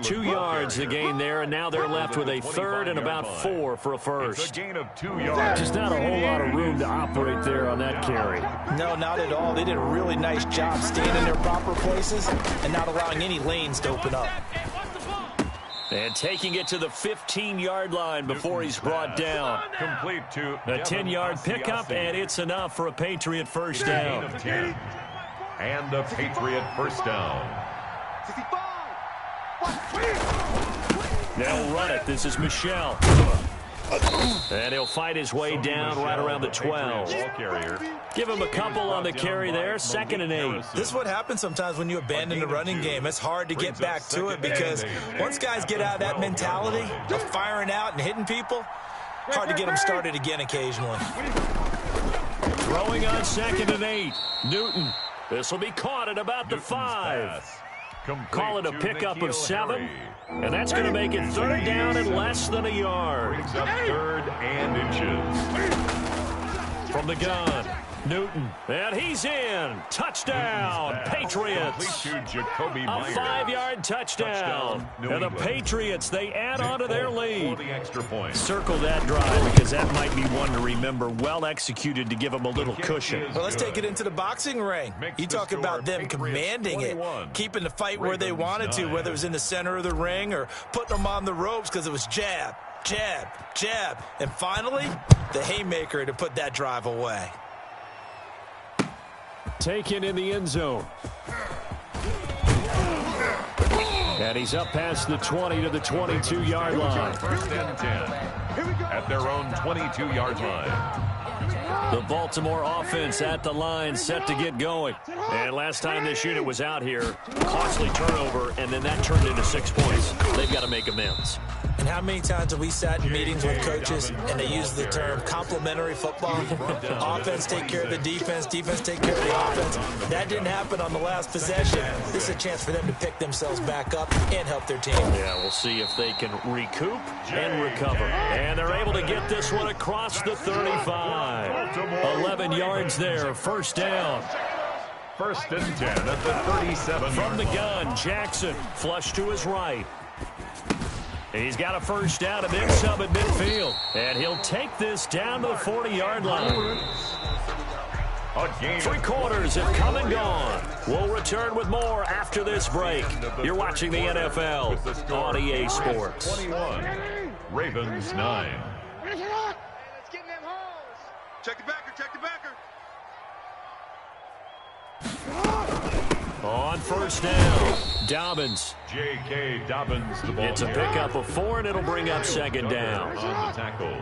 2 yards the gain there, and now they're left with a third and about 4 for a first.
A gain of 2 yards.
Just not a whole lot of room to operate there on that carry.
No, not at all. They did a really nice job staying in their proper places and not allowing any lanes to open up.
And taking it to the 15-yard line before he's brought down.
Complete to
a 10-yard pickup, and it's enough for a Patriot first down.
And a Patriot first down.
They'll run it. This is Michelle. And he'll fight his way down right around the 12. Give him a couple on the carry there. 2nd and 8.
This is what happens sometimes when you abandon the running game. It's hard to get back to it because once guys get out of that mentality of firing out and hitting people, hard to get them started again occasionally.
Throwing on 2nd and 8. Newton. This will be caught at about the 5. Call it a pickup of 7. And that's going to make it third down and less than a yard.
Brings up 3rd and inches.
From the gun, Newton. And he's in. Touchdown, Patriots. A 5-yard touchdown. And the Patriots, they add on to their lead. Circle that drive because that might be one to remember. Well executed to give them a little cushion.
Well, let's take it into the boxing ring. You talk about them commanding it, keeping the fight where they wanted to, whether it was in the center of the ring or putting them on the ropes because it was jab, jab, jab. And finally, the haymaker to put that drive away.
Taken in the end zone. And he's up past the 20 to the 22-yard line.
First and 10 at their own 22-yard line.
The Baltimore offense at the line, set to get going. And last time this unit was out here, costly turnover, and then that turned into 6 points. They've got to make amends.
And how many times have we sat in meetings with coaches and they use the term complementary football? Offense take care of the defense, defense take care of the offense. That didn't happen on the last possession. This is a chance for them to pick themselves back up and help their team.
Yeah, we'll see if they can recoup and recover. And they're able to get this one across the 35. 11 yards there, first down.
First and 10 at the 37.
From the gun, Jackson, flush to his right. He's got a first down and then some at midfield. And he'll take this down to the 40-yard line. Three quarters have come and gone. We'll return with more after this break. You're watching the NFL on EA Sports.
21, Ravens 9.
Let's get in them holes. Check the backer, check the backer.
On first down, Dobbins.
J.K. Dobbins, the ball.
It's a pickup of 4, and it'll bring up second down.
On the tackle.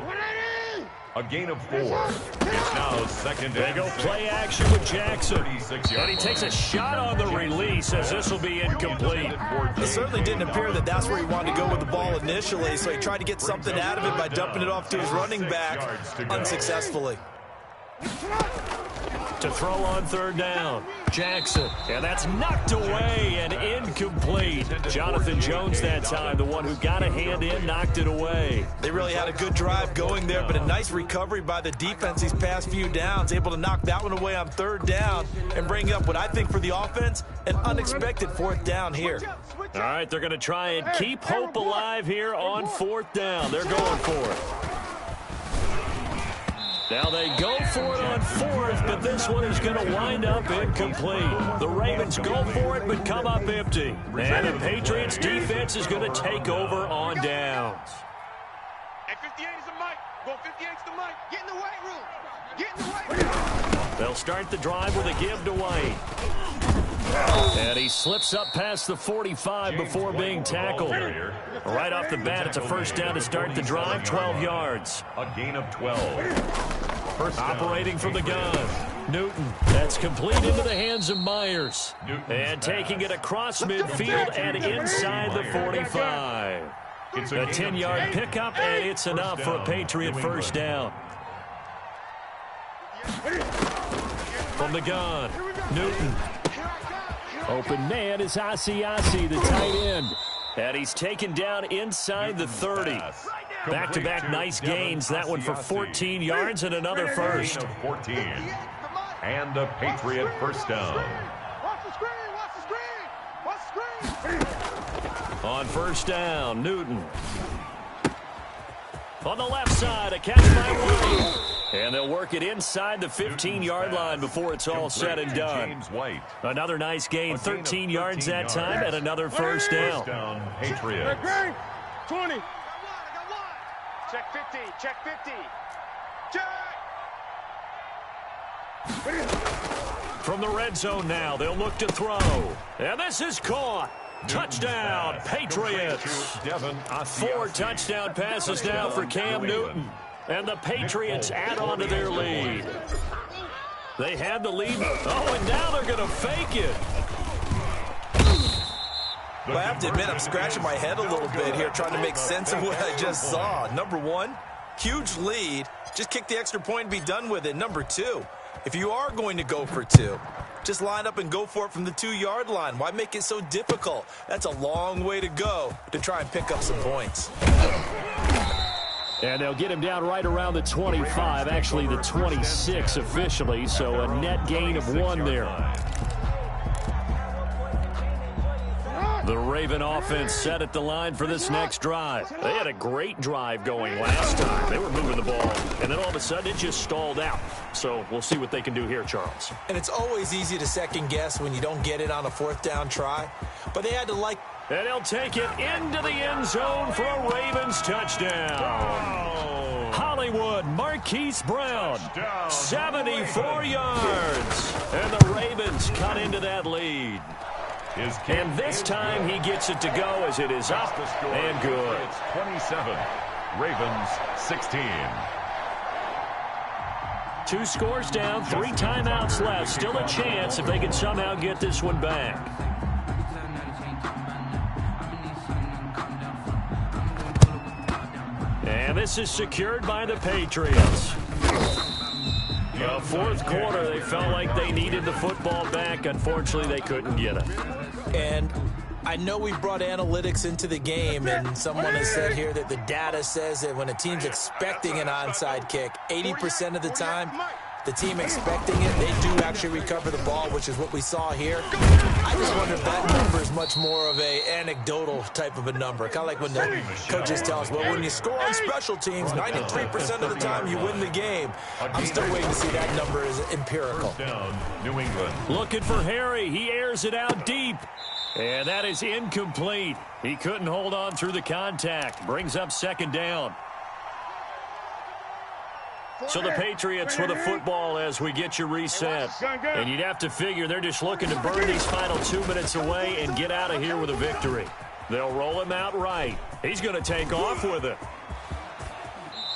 A gain of 4. It's now second
They
and
go
6.
play action with Jackson. And he takes a shot on the release as this will be incomplete.
It certainly didn't appear that that's where he wanted to go with the ball initially, so he tried to get something out of it by dumping it off to his running back unsuccessfully.
To throw on third down, Jackson. And that's knocked away and incomplete. Jonathan Jones that time, the one who got a hand in, knocked it away.
They really had a good drive going there, but a nice recovery by the defense these past few downs, able to knock that one away on third down and bring up what I think for the offense, an unexpected fourth down here.
All right, they're going to try and keep hope alive here on fourth down. They're going for it. Now they go for it on fourth, but this one is going to wind up incomplete. The Ravens go for it, but come up empty. And the Patriots defense is going to take over on downs.
At 58 is the mic. Go 58's the mic. Get in the weight room. Get in the weight room.
They'll start the drive with a give to White. And he slips up past the 45 before being tackled. Right off the bat, it's a first down to start the drive, 12 yards.
A gain of 12.
Operating from the gun, Newton. That's complete into the hands of Myers. And taking it across midfield and inside the 45.
It's
A 10-yard pickup, and it's enough for a Patriot first down. From the gun, Newton. Open man is Asiasi, the tight end. And he's taken down inside the 30. Back-to-back nice gains. That one for 14 yards and another first.
14. And a Patriot first down.
Watch the screen. Watch the screen. Watch the screen.
On first down, Newton. On the left side, a catch by White. And they'll work it inside the 15-yard line before it's all said and done.
James White.
Another nice gain, 13 yards that time, and another first down.
First down, Patriots.
20. Check 50. Check 50. Check.
From the red zone now, they'll look to throw. And this is caught. Touchdown, Patriots. 4 touchdown passes now for Cam Newton. And the Patriots add on to their lead. They had the lead. Oh, and now they're going to fake it.
Well, I have to admit, I'm scratching my head a little bit here trying to make sense of what I just saw. Number one, huge lead. Just kick the extra point and be done with it. Number two, if you are going to go for 2, just line up and go for it from the 2-yard line. Why make it so difficult? That's a long way to go to try and pick up some points.
And they'll get him down right around the 25, actually the 26 officially, so a net gain of 1 there. The Raven offense set at the line for this next drive. They had a great drive going last time. They were moving the ball, and then all of a sudden it just stalled out. So we'll see what they can do here, Charles.
And it's always easy to second guess when you don't get it on a 4th down try. But they had to
And he'll take it into the end zone for a Ravens touchdown. Hollywood, Marquise Brown, 74 yards. And the Ravens cut into that lead. And this time he gets it to go as it is up and good.
It's 27. Ravens 16.
2 scores down, 3 timeouts left. Still a chance if they can somehow get this one back. And this is secured by the Patriots. The fourth quarter, they felt like they needed the football back. Unfortunately, they couldn't get it.
And I know we brought analytics into the game, and someone has said here that the data says that when a team's expecting an onside kick, 80% of the time, the team expecting it, they do actually recover the ball, which is what we saw here. I just wonder if that number is much more of a anecdotal type of a number. Kind of like when the coaches tell us, well, when you score on special teams, 93% of the time you win the game. I'm still waiting to see that number is empirical.
Down, New England.
Looking for Harry. He airs it out deep. And that is incomplete. He couldn't hold on through the contact. Brings up second down. So the Patriots with the football as we get you reset. And you'd have to figure they're just looking to burn these final 2 minutes away and get out of here with a victory. They'll roll him out right. He's going to take off with it.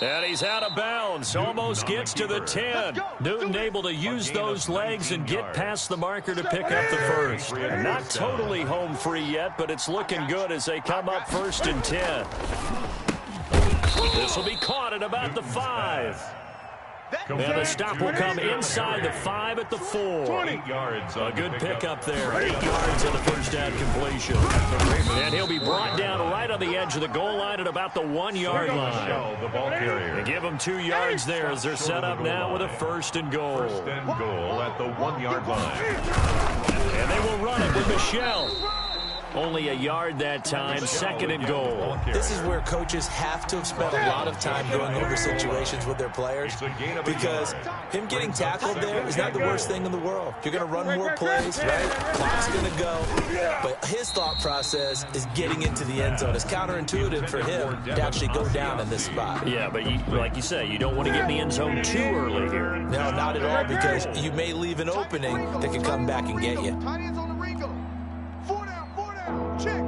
And he's out of bounds. Almost gets to the 10. Newton able to use those legs and get past the marker to pick up the first. Not totally home free yet, but it's looking good as they come up 1st and 10. This will be caught at about the 5. And the stop will come inside the 5 at the 4.
8 yards.
A good pickup there. 8 yards on the first down completion. And he'll be brought down right on the edge of the goal line at about the 1-yard line.
The ball carrier.
They give them 2 yards there as they're set up now with a 1st and goal.
1st and goal at the 1-yard line.
And they will run it with Michelle. Only a yard that time, 2nd and goal.
This is where coaches have to have spent a lot of time going over situations with their players, because him getting tackled there is not the worst thing in the world. You're going to run more plays, right? Clock's going to go. But his thought process is getting into the end zone. It's counterintuitive for him to actually go down in this spot.
Yeah, but like you say, you don't want to get in the end zone too early here.
No, not at all, because you may leave an opening that can come back and get you.
Tight ends on the ring. 4 down. Check.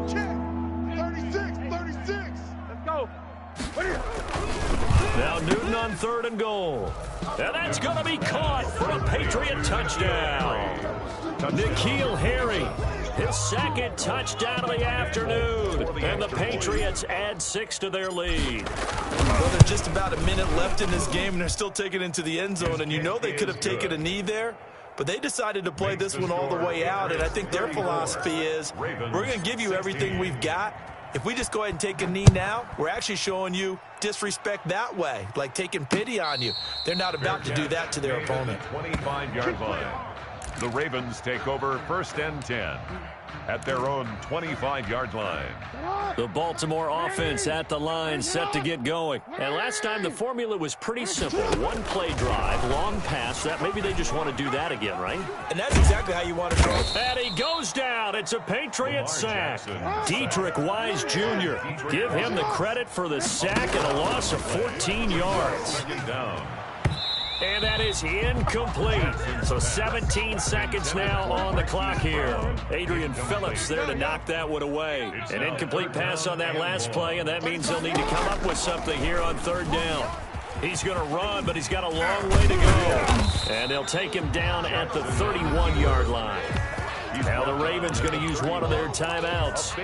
36. Let's go.
Now Newton on 3rd and goal. And that's going to be caught for a Patriot touchdown. N'Keal Harry, his 2nd touchdown of the afternoon. And the Patriots add 6 to their lead.
Well, there's just about a minute left in this game, and they're still taking it into the end zone. And you know they could have taken a knee there, but they decided to play this one all the way out, and I think their philosophy is, we're going to give you everything we've got. If we just go ahead and take a knee now, we're actually showing you disrespect that way, like taking pity on you. They're not about to do that to their opponent.
25-yard line. The Ravens take over 1st and 10 at their own 25-yard line.
The Baltimore offense at the line, set to get going. And last time the formula was pretty simple. 1 play drive, long pass. That maybe they just want to do that again, right?
And that's exactly how you want to draw.
And he goes down. It's a Patriot sack. Dietrich Wise Jr. Give him the credit for the sack and a loss of 14 yards. And that is incomplete. So 17 seconds now on the clock here. Adrian Phillips there to knock that one away. An incomplete pass on that last play, and that means they'll need to come up with something here on 3rd down. He's going to run, but he's got a long way to go. And they'll take him down at the 31-yard line. Now the Ravens going to use one of their timeouts,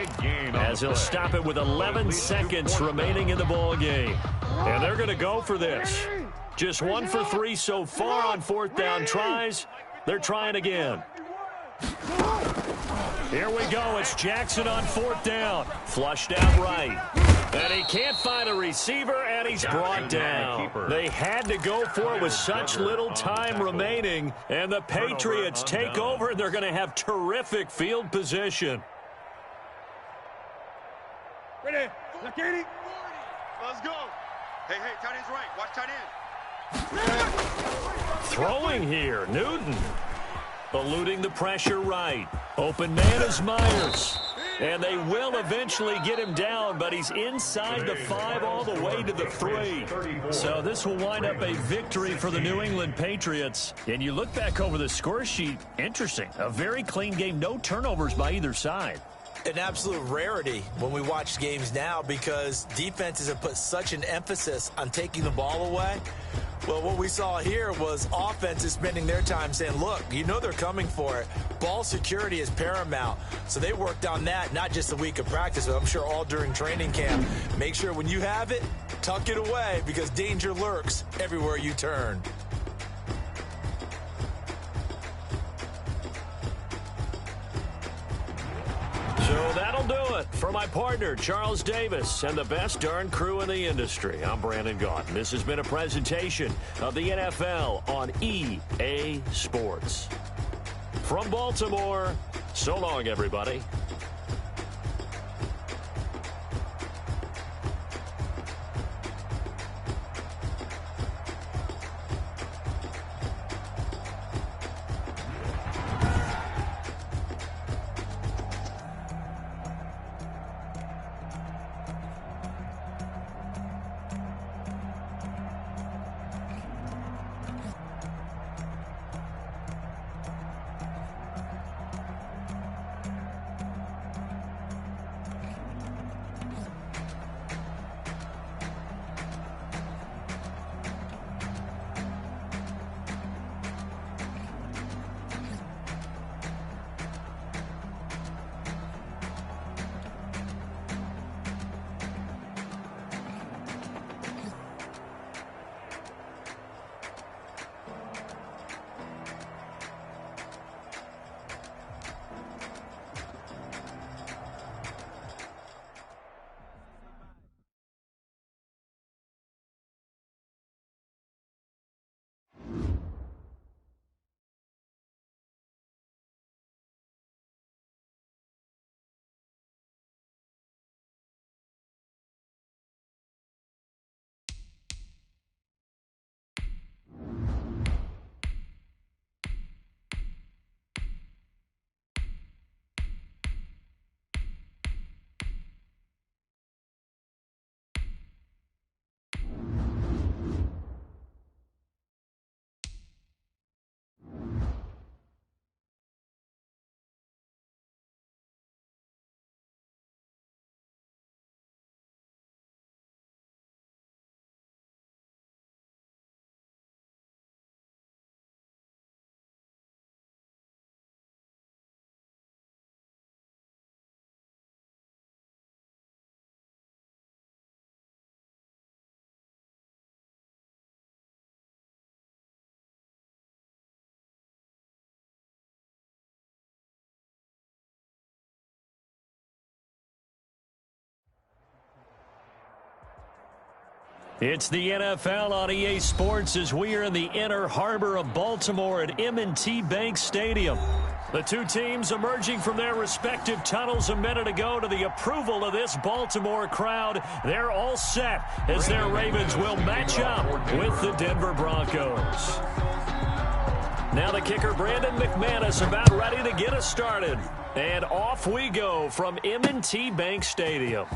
as he'll stop it with 11 seconds remaining in the ball game. And they're going to go for this. Just 1 for 3 so far on 4th down tries. They're trying again. Here we go. It's Jackson on 4th down. Flushed out right. And he can't find a receiver, and he's brought down. They had to go for it with such little time remaining. And the Patriots take over, and they're going to have terrific field position.
Ready? Lakini. Let's go. Hey, tight end's right. Watch tight end.
Throwing here, Newton. Eluding the pressure right. Open man is Myers. And they will eventually get him down, but he's inside the 5 all the way to the 3. So this will wind up a victory for the New England Patriots. And you look back over the score sheet, interesting. A very clean game, no turnovers by either side.
An absolute rarity when we watch games now because defenses have put such an emphasis on taking the ball away. Well, what we saw here was offenses spending their time saying, look, you know they're coming for it. Ball security is paramount. So they worked on that, not just a week of practice, but I'm sure all during training camp. Make sure when you have it, tuck it away because danger lurks everywhere you turn.
So that'll do it for my partner, Charles Davis, and the best darn crew in the industry. I'm Brandon Gaudin. This has been a presentation of the NFL on EA Sports. From Baltimore, so long, everybody. It's the NFL on EA Sports as we are in the inner harbor of Baltimore at M&T Bank Stadium. The two teams emerging from their respective tunnels a minute ago to the approval of this Baltimore crowd. They're all set as their Ravens will match up with the Denver Broncos. Now the kicker, Brandon McManus, about ready to get us started. And off we go from M&T Bank Stadium.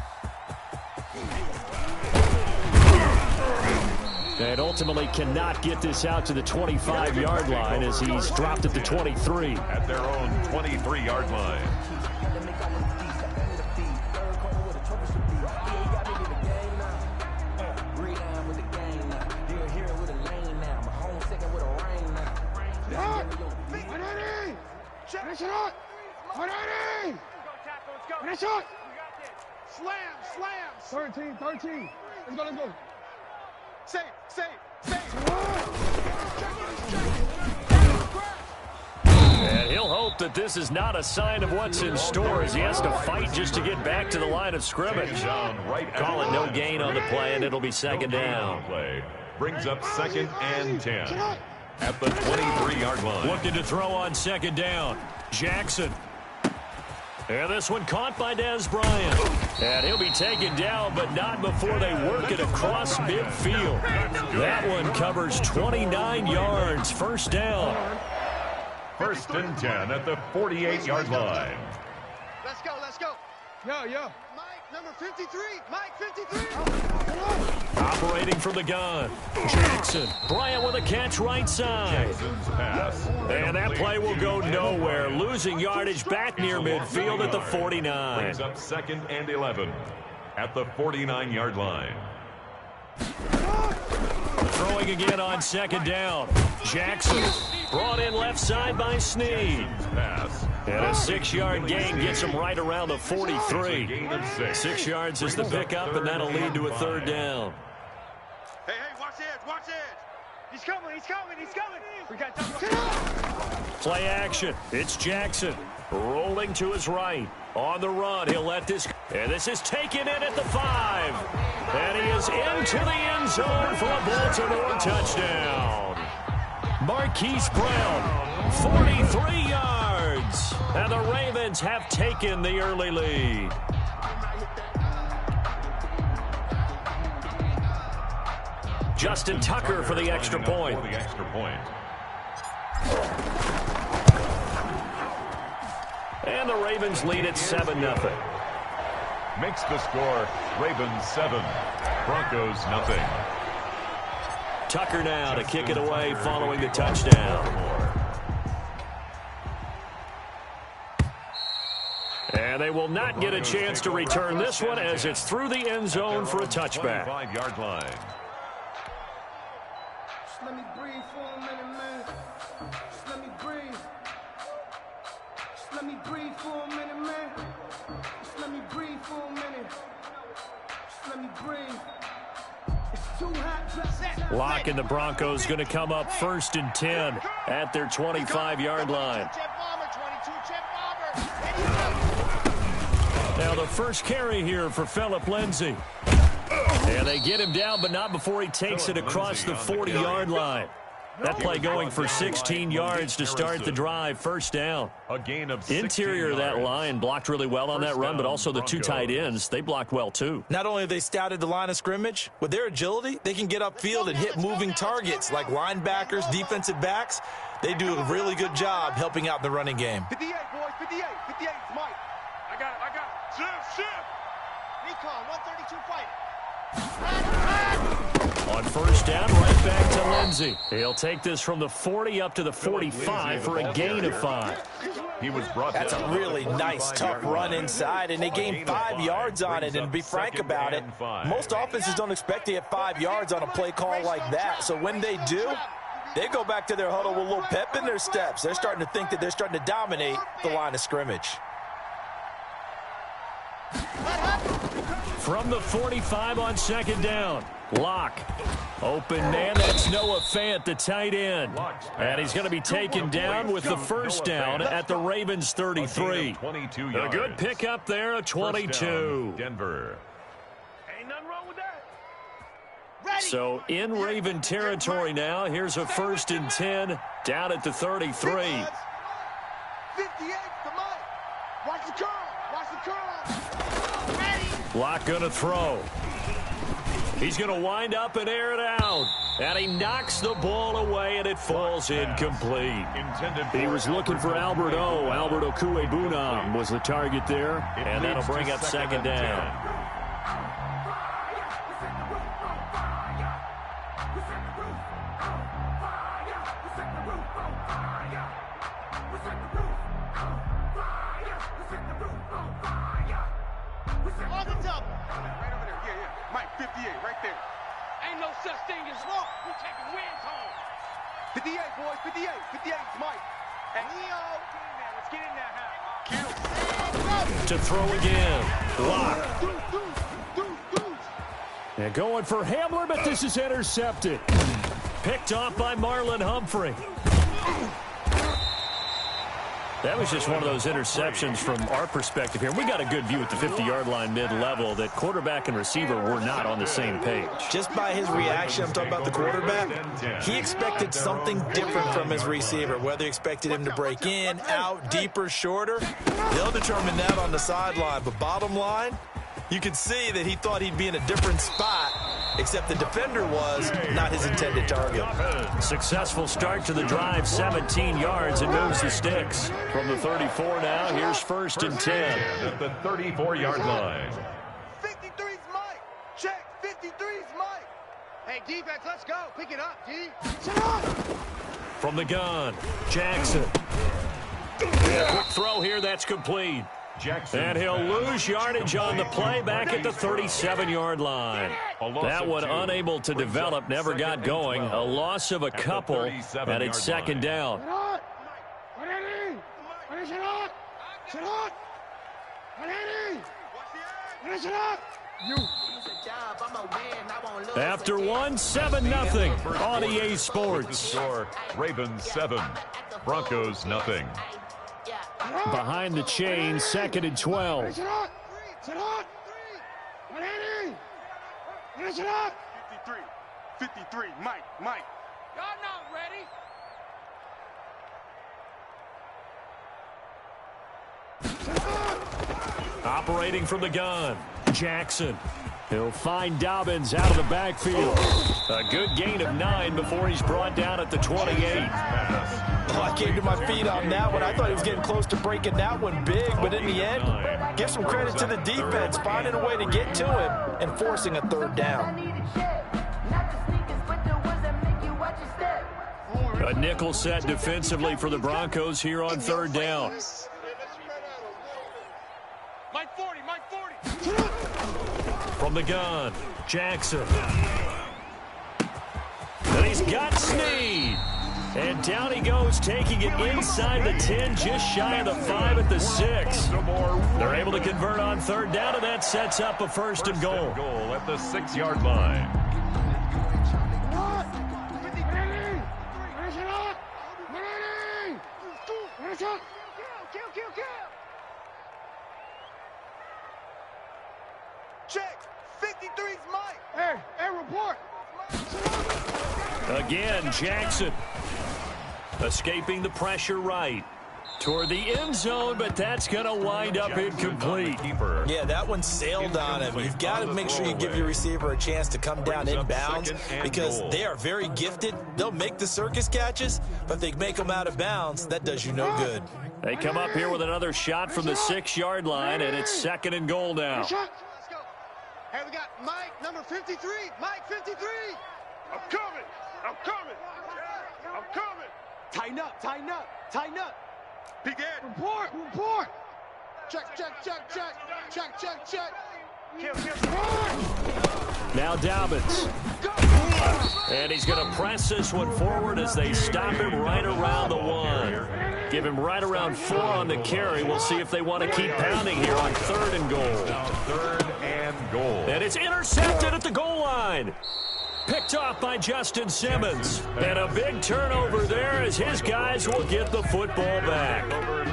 And ultimately cannot get this out to the 25-yard line as he's dropped at the 23.
At their own 23-yard line.
Slam. 13. Let's go. Say.
And he'll hope that this is not a sign of what's in store as he has to fight just to get back to the line of scrimmage. Call it no gain on the play, and it'll be second down.
Play brings up 2nd and 10 at the 23-yard line.
Looking to throw on second down. Jackson. And this one caught by Dez Bryant. And he'll be taken down, but not before they work it across midfield. That one covers 29 yards. First down.
1st and 10 at the 48-yard line.
Let's go.
Yo. Mike, number 53. Mike, 53.
Operating from the gun. Jackson. Bryant with a catch right side.
Jackson's pass.
And that play will go nowhere. Losing yardage back near midfield at the 49.
Brings up 2nd and 11 at the 49-yard line.
Throwing again on 2nd down. Jackson brought in left side by Snead.
Pass.
And a 6-yard gain gets him right around the 43.
Gain of 6.
6 yards is the pickup, and that'll lead to a 3rd down.
Hey, watch edge. He's coming. We got time.
Play action. It's Jackson rolling to his right. On the run, he'll let this. And this is taken in at the 5. And he is into the end zone for a Baltimore touchdown. Marquise Brown, 43 yards. And the Ravens have taken the early lead. Justin Tucker for the extra point. And the Ravens lead at 7-0.
Makes the score Ravens 7, Broncos nothing.
Tucker now to kick it away following the touchdown. And they will not get a chance to return this one as it's through the end zone for a touchback.
25-yard line.
Just let me breathe for a minute, man. Just let me breathe. Just let me breathe for a minute, man. Just let me breathe for a minute. Just let me breathe. It's too hot.
Lock and the Broncos going to come up 1st and 10 at their 25-yard line. Now the first carry here for Phillip Lindsay. And they get him down, but not before he takes it across the 40-yard line. That play going for 16 yards to start the drive. 1st down.
A gain of
Interior of that line blocked really well on that run, but also the 2 tight ends, they blocked well too.
Not only have they scouted the line of scrimmage, with their agility, they can get upfield and hit moving targets like linebackers, defensive backs. They do a really good job helping out the running game.
58, boys, 58. 58, it's Mike. I got it. Shift. Recon, 132 fighting.
On 1st down, right back to Lindsay. He'll take this from the 40 up to the 45 for a gain of 5.
He was brought
That's a really nice, tough run inside, and they gained 5 yards on it. And to be frank about it, most offenses don't expect to get 5 yards on a play call like that. So when they do, they go back to their huddle with a little pep in their steps. They're starting to think that they're starting to dominate the line of scrimmage.
From the 45 on 2nd down. Lock. Open man, that's Noah Fant, the tight end. And he's going to be taken down with the 1st down at the Ravens 33. A good pickup there, a 22.
Denver.
Ain't nothing wrong with that.
So in Raven territory now. Here's a 1st and 10 down at the 33.
58 to Mike. Watch the curl. Ready.
Lock going to throw. He's going to wind up and air it out. And he knocks the ball away, and it falls incomplete. He was looking for Albert O. Albert Okuebunam was the target there. And that'll bring up 2nd down.
On the double. Right over there. Yeah. Mike, 58, right there. Ain't no such thing as wrong. We taking wins home. 58, boys, 58. 58 is Mike. Hey, Leo. Let's get in there, huh?
To throw again. Lock. And going for Hamler, but this is intercepted. Picked off by Marlon Humphrey. That was just one of those interceptions from our perspective here. We got a good view at the 50-yard line mid-level that quarterback and receiver were not on the same page.
Just by his reaction, I'm talking about the quarterback, he expected something different from his receiver, whether he expected him to break in, out, deeper, shorter. They'll determine that on the sideline. But bottom line, you could see that he thought he'd be in a different spot except the defender was not his intended target.
Successful start to the drive, 17 yards, and moves the sticks. From the 34 now, here's first and 10.
At the 34-yard line.
53's Mike. Check. 53's Mike. Hey, defense, let's go. Pick it up, D.
From the gun, Jackson. Quick throw here, that's complete.
Jackson.
And he'll lose yardage on the play back at the 37-yard line. That one unable to develop, never got going. A loss of a couple, and it's second down. After one, 7-0 on EA Sports.
Score, Ravens 7, Broncos nothing.
Behind the chain, second and 12.
53, Mike. Y'all not ready.
Operating from the gun, Jackson. He'll find Dobbins out of the backfield. A good gain of 9 before he's brought down at the 28.
Oh, I came to my feet on that one. I thought he was getting close to breaking that one big, but in the end, give some credit to the defense, finding a way to get to him and forcing a third down.
A nickel set defensively for the Broncos here on third down.
Mike 40.
From the gun, Jackson. And he's got Snead. And down he goes, taking it inside the 10, just shy of the 5 at the 6. They're able to convert on third down, and that sets up a first and goal.
Goal at the 6-yard line.
Check. 53's Mike. Hey, report.
Again, Jackson. Escaping the pressure right. Toward the end zone, but that's going to wind up incomplete.
Yeah, that one sailed on him. You've got to make sure you give your receiver a chance to come down inbounds because they are very gifted. They'll make the circus catches, but if they make them out of bounds, that does you no good.
They come up here with another shot from the 6-yard line, and it's second and goal now.
Let's go. Hey, we got Mike, number 53. Mike 53. I'm coming. Tighten up. Big Ed. Report. Check.
Now Dobbins. And he's going to press this one forward as they stop him right around the 1. Give him right around 4 on the carry. We'll see if they want to keep pounding here on third and goal.
Third and goal.
And it's intercepted at the goal line. Picked off by Justin Simmons. And a big turnover there as his guys will get the football back.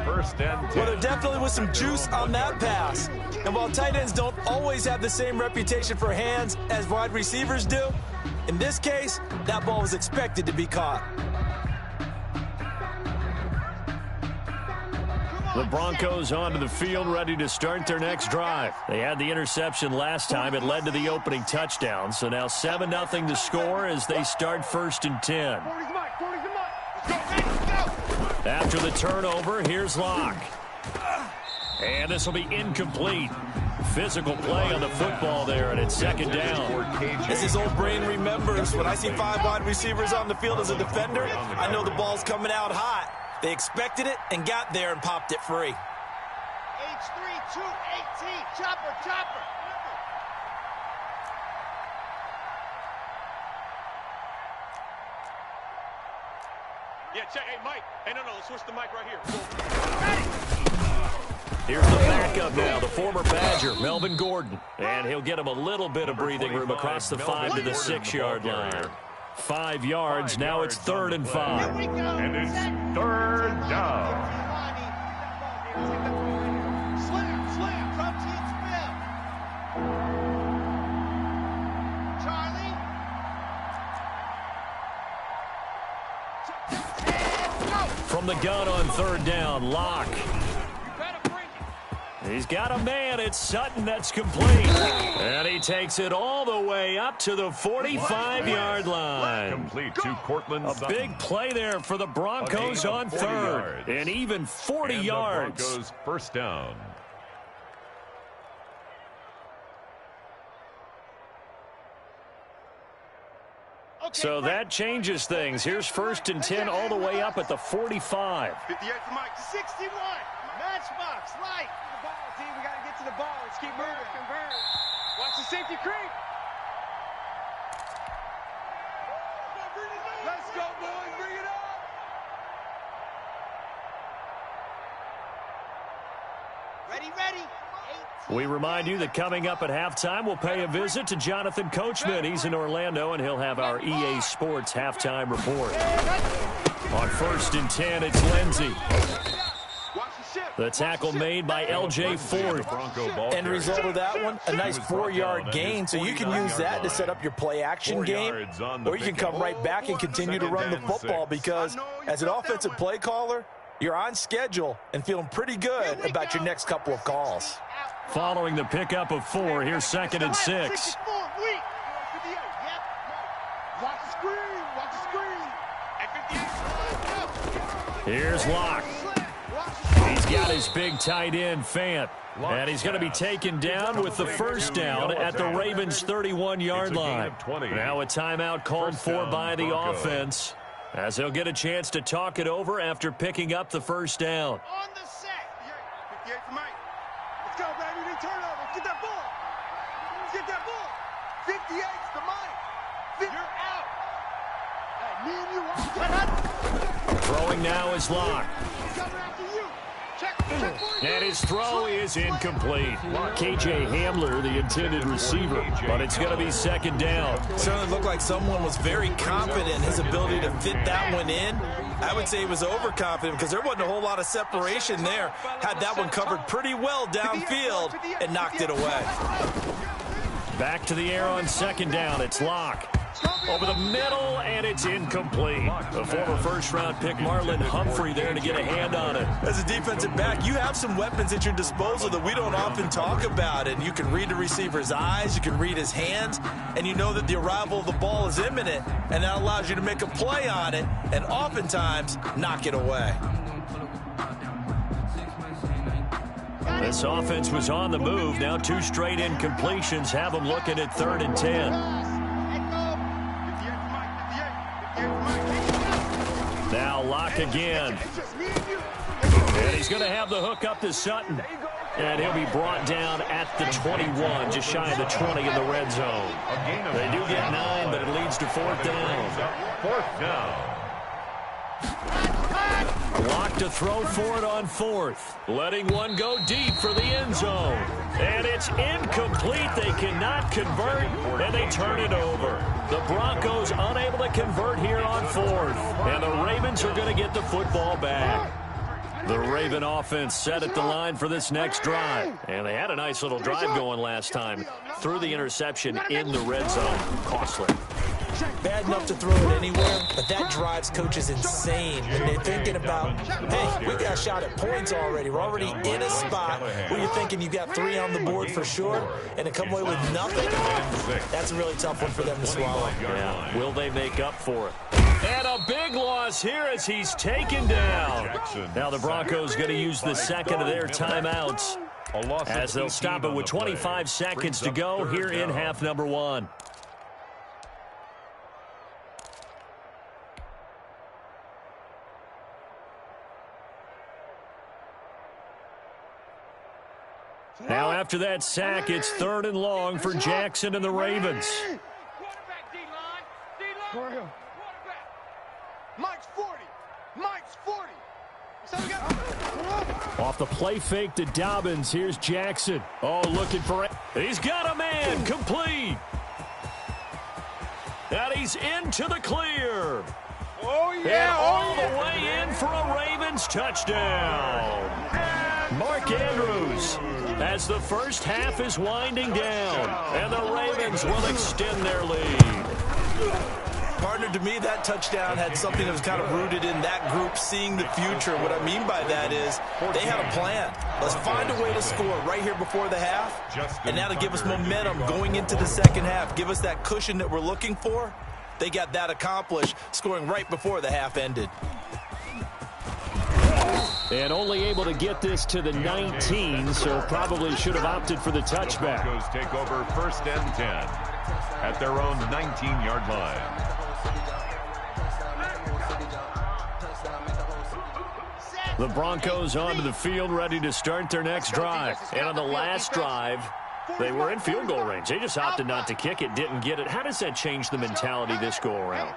First and 10.
Well, there definitely was some juice on that pass. And while tight ends don't always have the same reputation for hands as wide receivers do, in this case, that ball was expected to be caught.
The Broncos onto the field, ready to start their next drive. They had the interception last time. It led to the opening touchdown. So now 7-0 to score as they start first and 10. After the turnover, here's Locke. And this will be incomplete. Physical play on the football there, and it's second down.
As his old brain remembers, when I see 5 wide receivers on the field as a defender, I know the ball's coming out hot. They expected it and got there and popped it free.
H3218, chopper. Yeah, check. Hey, Mike. Hey, no, let's switch the mic right here.
Here's the backup now, the former Badger, Melvin Gordon. And he'll get him a little bit of breathing room across the 5 to the 6-yard line. 5 yards, now it's third and 5.
And it's third down.
Slam, protein spell. Charlie.
From the gun on third down, Locke.
You better bring it.
He's got a man. It's Sutton that's complete. And he takes it all the way up to the 45-yard line.
Complete to Cortland
A
Sutton.
big play there for the Broncos on
40
third.
yards.
And even 40
And
yards.
The Broncos first down.
So that changes things. Here's 1st and 10 all the way up at the 45.
58 for Mike. 61. Matchbox. Light. The ball, team. We got to get to the ball. Let's keep moving. Convert. Watch the safety creep. Let's go, boys. Bring it up. Ready, ready.
We remind you that coming up at halftime, we'll pay a visit to Jonathan Coachman. He's in Orlando, and he'll have our EA Sports halftime report. On 1st and 10, it's Lindsey. The tackle made by L.J. Ford.
End result of that one, a nice 4-yard gain, so you can use that to set up your play-action game, or you can come right back and continue to run the football because as an offensive play caller, you're on schedule and feeling pretty good about your next couple of calls.
Following the pickup of 4, here's 2nd and 6.
Watch the screen. Watch the screen.
Here's Locke. He's got his big tight end, Fant. And he's going to be taken down with the first down at the Ravens' 31-yard line. Now a timeout called for by the offense, as they'll get a chance to talk it over after picking up the first down.
On the set. 58 for Mike. Let's go, baby. Big turnover. Let's get that ball. Let's get that ball. 58's the Mike. You're out. Hey, me and you are.
Throwing now is Locke.
Coming after you. Check.
And his throw is incomplete. K.J. Hamler, the intended receiver, but it's going to be 2nd down.
Certainly looked like someone was very confident in his ability to fit that one in. I would say he was overconfident because there wasn't a whole lot of separation there. Had that one covered pretty well downfield and knocked it away.
Back to the air on 2nd down. It's Locke. Over the middle, and it's incomplete. The former first-round pick, Marlon Humphrey, there to get a hand on it.
As a defensive back, you have some weapons at your disposal that we don't often talk about. And you can read the receiver's eyes, you can read his hands, and you know that the arrival of the ball is imminent, and that allows you to make a play on it and oftentimes knock it away.
This offense was on the move. Now 2 straight incompletions have them looking at 3rd and 10. Now Locke again. And he's going to have the hook up to Sutton. And he'll be brought down at the 21, just shy of the 20 in the red zone. They do get 9, but it leads to 4th down.
4th down.
Locke to throw for it on 4th. Letting one go deep for the end zone. And it's incomplete. They cannot convert, and they turn it over. The Broncos unable to convert here on 4th. And the Ravens are going to get the football back. The Raven offense set at the line for this next drive. And they had a nice little drive going last time. Threw the interception in the red zone. Costly.
Bad enough to throw it anywhere, but that drives coaches insane when they're thinking about, hey, we got a shot at points already. We're already in a spot where you're thinking you got 3 on the board for sure, and to come away with nothing, that's a really tough one for them to swallow.
Yeah. Will they make up for it? And a big loss here as he's taken down. Now the Broncos going to use the second of their timeouts as they'll stop it with 25 seconds to go here in half number 1. Now after that sack, it's 3rd and long for Jackson and the Ravens.
Quarterback. Mike's 40. Mike's 40.
Off the play fake to Dobbins, here's Jackson. Oh, looking for it. He's got a man, complete. And he's into the clear.
Oh,
And all the way in for a Ravens touchdown. Mark Andrews, as the first half is winding down, and the Ravens will extend their lead.
Partner, to me, that touchdown had something that was kind of rooted in that group seeing the future. What I mean by that is they had a plan. Let's find a way to score right here before the half, and now to give us momentum going into the second half, give us that cushion that we're looking for. They got that accomplished, scoring right before the half ended.
And only able to get this to the 19, so probably should have opted for the touchback.
Broncos take over 1st and 10 at their own 19-yard line.
The Broncos onto the field, ready to start their next drive. And on the last drive, they were in field goal range. They just opted not to kick it, didn't get it. How does that change the mentality this go-around?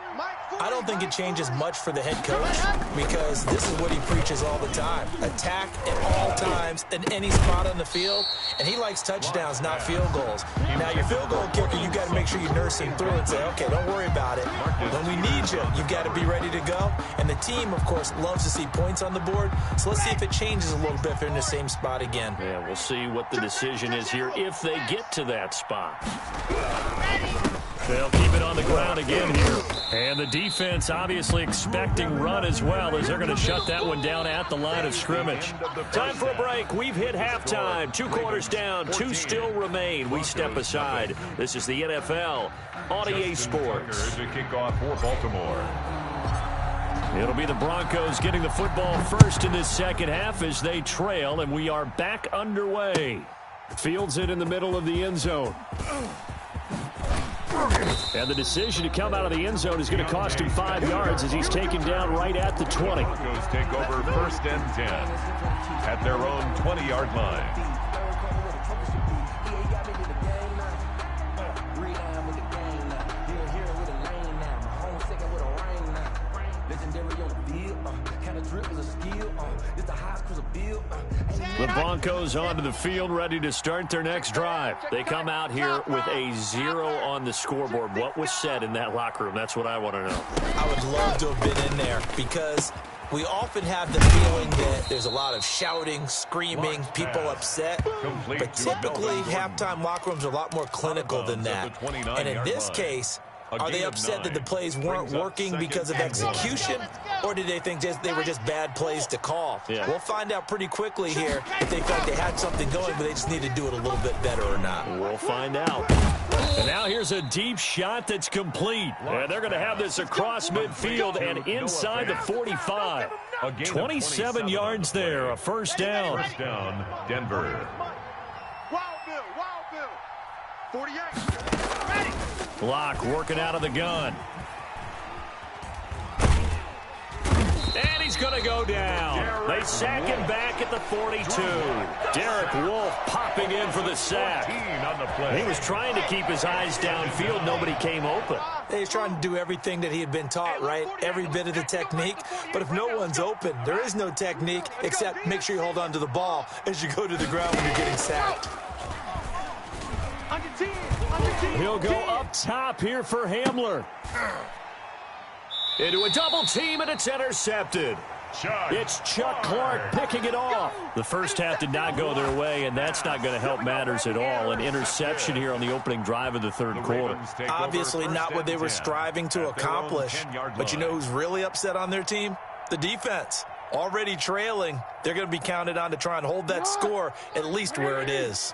I don't think it changes much for the head coach because this is what he preaches all the time. Attack at all times in any spot on the field, and he likes touchdowns, not field goals. Now, your field goal kicker, you got to make sure you nurse him through and say, okay, don't worry about it. When we need you, you've got to be ready to go. And the team, of course, loves to see points on the board, so let's see if it changes a little bit if they're in the same spot again.
Yeah, we'll see what the decision is here if they get to that spot. They'll keep it on the ground again here. And the defense obviously expecting run as well as they're going to shut that one down at the line of scrimmage. Time for a break. We've hit halftime. 2 quarters down. 2 still remain. We step aside. This is the NFL on EA Sports.
To kick off for Baltimore.
It'll be the Broncos getting the football first in this second half as they trail, and we are back underway. Fields it in the middle of the end zone. And the decision to come out of the end zone is going to cost him 5 yards as he's taken down right at the 20.
Broncos take over 1st and 10 at their own 20-yard line.
The Broncos onto the field, ready to start their next drive. They come out here with a 0 on the scoreboard. What was said in that locker room? That's what I want to know.
I would love to have been in there because we often have the feeling that there's a lot of shouting, screaming, people upset. But typically, halftime locker rooms are a lot more clinical than that. And in this case, are they upset that the plays weren't working because of execution, or did they think they were just bad plays to call?
Yeah.
We'll find out pretty quickly here if they felt they had something going, but they just need to do it a little bit better or not.
We'll find out. And now here's a deep shot that's complete. And they're going to have this across midfield and inside the 45. 27 yards there, a first down.
First down, Denver.
Wild Bill. 48. Ready.
Block working out of the gun. And he's going to go down. They sack him back at the 42. Derek Wolfe popping in for the sack. He was trying to keep his eyes downfield. Nobody came open.
He's trying to do everything that he had been taught, right? Every bit of the technique. But if no one's open, there is no technique except make sure you hold on to the ball as you go to the ground when you're getting sacked.
He'll go up top here for Hamler. Into a double team, and it's intercepted. It's Chuck Clark picking it off. The first half did not go their way, and that's not going to help matters at all. An interception here on the opening drive of the third quarter.
Obviously not what they were striving to accomplish. But you know who's really upset on their team? The defense. Already trailing. They're going to be counted on to try and hold that score at least where it is.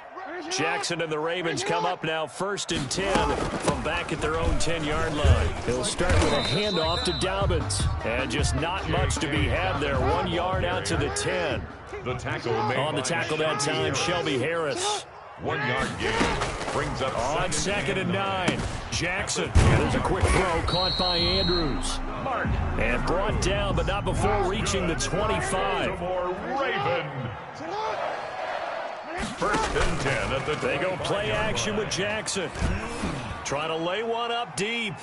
Jackson and the Ravens come up now 1st and 10 from back at their own 10-yard line. He'll start with a handoff to Dobbins. And just not much to be had there. 1 yard out to the 10.
The tackle
on the tackle that time, Shelby Harris.
1 yard gain brings up
on 2nd and 9. Jackson. And there's a quick throw caught by Andrews. And brought down, but not before reaching the 25.
Raven. 1st and 10 at the
They go play action with Jackson. Trying to lay one up deep.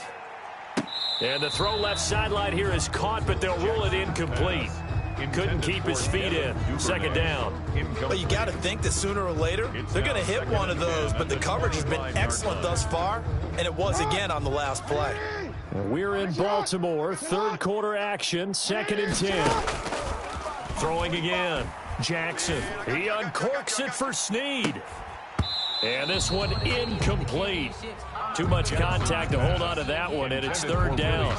And the throw left sideline here is caught, but they'll rule it incomplete. Couldn't keep his feet in. 2nd down.
But you got to think that sooner or later, they're going to hit one of those. But the coverage has been excellent thus far, and it was again on the last play.
We're in Baltimore. 3rd quarter action. 2nd and 10. Throwing again. Jackson. He uncorks it for Snead. And this one incomplete. Too much contact to hold on to that one, and it's third down.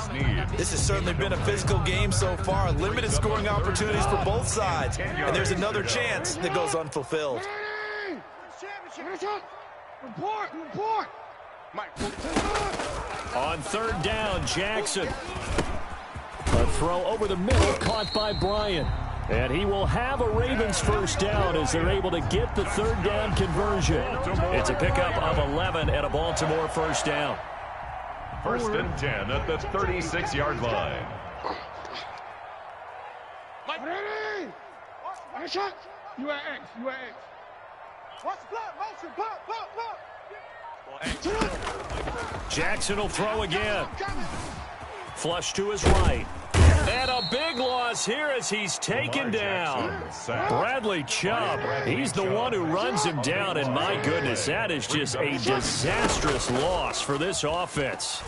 This has certainly been a physical game so far. Limited scoring opportunities for both sides. And there's another chance that goes unfulfilled.
Report.
On third down, Jackson. A throw over the middle, caught by Bryant. And he will have a Ravens first down as they're able to get the third down conversion. It's a pickup of 11 and a Baltimore first down.
First and 10 at the 36-yard line.
You at X. Watch the block, motion, block.
Jackson will throw again. Flush to his right. And a big loss here as he's taken down. Bradley Chubb, he's the one who runs him down, and my goodness, that is just a disastrous loss for this offense.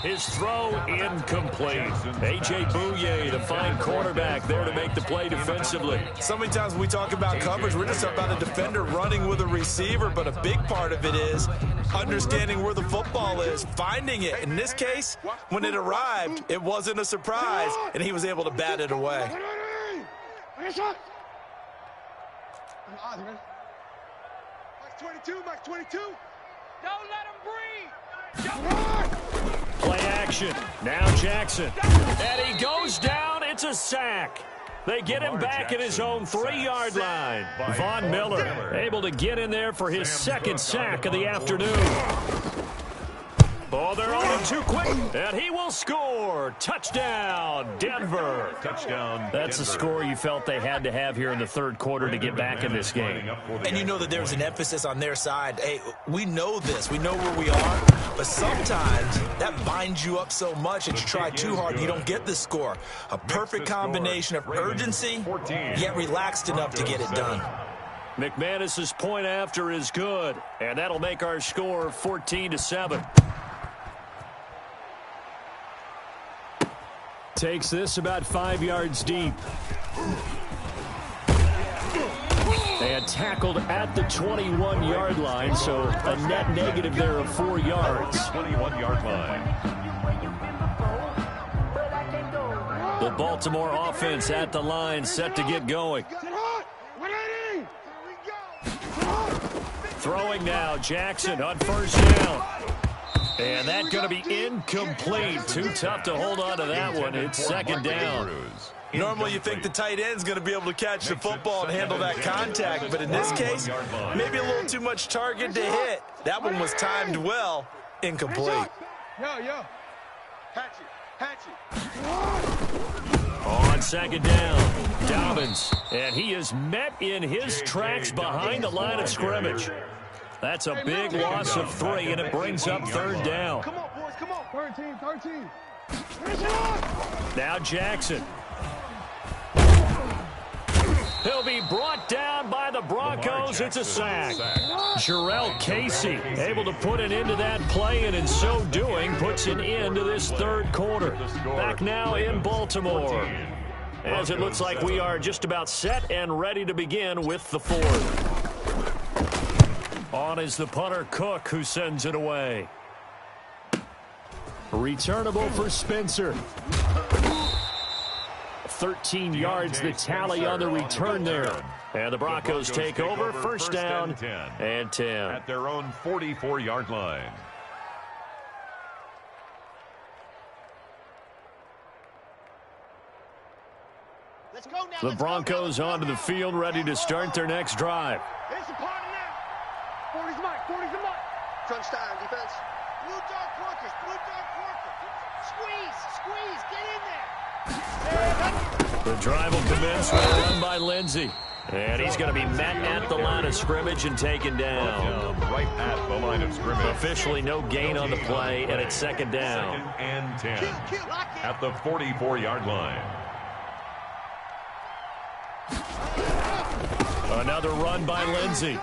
His throw incomplete. A.J. Bouye, the fine cornerback, there to make the play defensively.
So many times when we talk about coverage, we're just about a defender running with a receiver, but a big part of it is understanding where the football is, finding it. In this case, when it arrived, it wasn't a surprise, and he was able to bat it away.
Max 22. Don't let him breathe.
Play action. Now Jackson. And he goes down. It's a sack. They get him back at his own 3-yard line. Von Miller able to get in there for his second sack of the afternoon. Oh, they're on him too quick. And he will score. Touchdown, Denver.
Touchdown.
That's the score you felt they had to have here in the third quarter to get back in this game.
And you know that there's an emphasis on their side. Hey, we know this. We know where we are. But sometimes that binds you up so much that you try too hard and you don't get the score. A perfect combination of urgency, yet relaxed enough to get it done.
McManus's point after is good. And that'll make our score 14-7. Takes this about 5 yards deep. And tackled at the 21-yard line, so a net negative there of 4 yards.
21-yard line.
The Baltimore offense at the line, set to get going. Throwing now, Jackson on first down. And that's going to be incomplete. Too tough to hold on to that one. It's second down.
Normally you think the tight end's going to be able to catch the football and handle that contact, but in this case, maybe a little too much target to hit. That one was timed well, incomplete.
Yo. Hatch it.
On second down, Dobbins. And he is met in his tracks behind the line of scrimmage. That's a big loss of 3, and it brings up third down.
Come on, boys, come on. 13.
Now Jackson. He'll be brought down by the Broncos. It's a sack. Jarrell Casey able to put an end to that play, and in so doing puts an end to this third quarter. Back now in Baltimore, as it looks like we are just about set and ready to begin with the fourth. On is the punter, Cook, who sends it away. Returnable for Spencer. 13 yards the tally on the return there. And the Broncos take over, first down and 10.
At their own 44-yard line.
The Broncos onto the field, ready to start their next drive.
It's a party now. 40's the mic.
Crunch time, defense.
Blue dog workers. Squeeze, get in there.
The drive will commence with a run by Lindsey. And he's going to be met at the line of scrimmage and taken down.
Right at the line of scrimmage.
Officially no gain on the play, and it's second down.
Second and 10 at the 44-yard line. Another
run by Lindsey.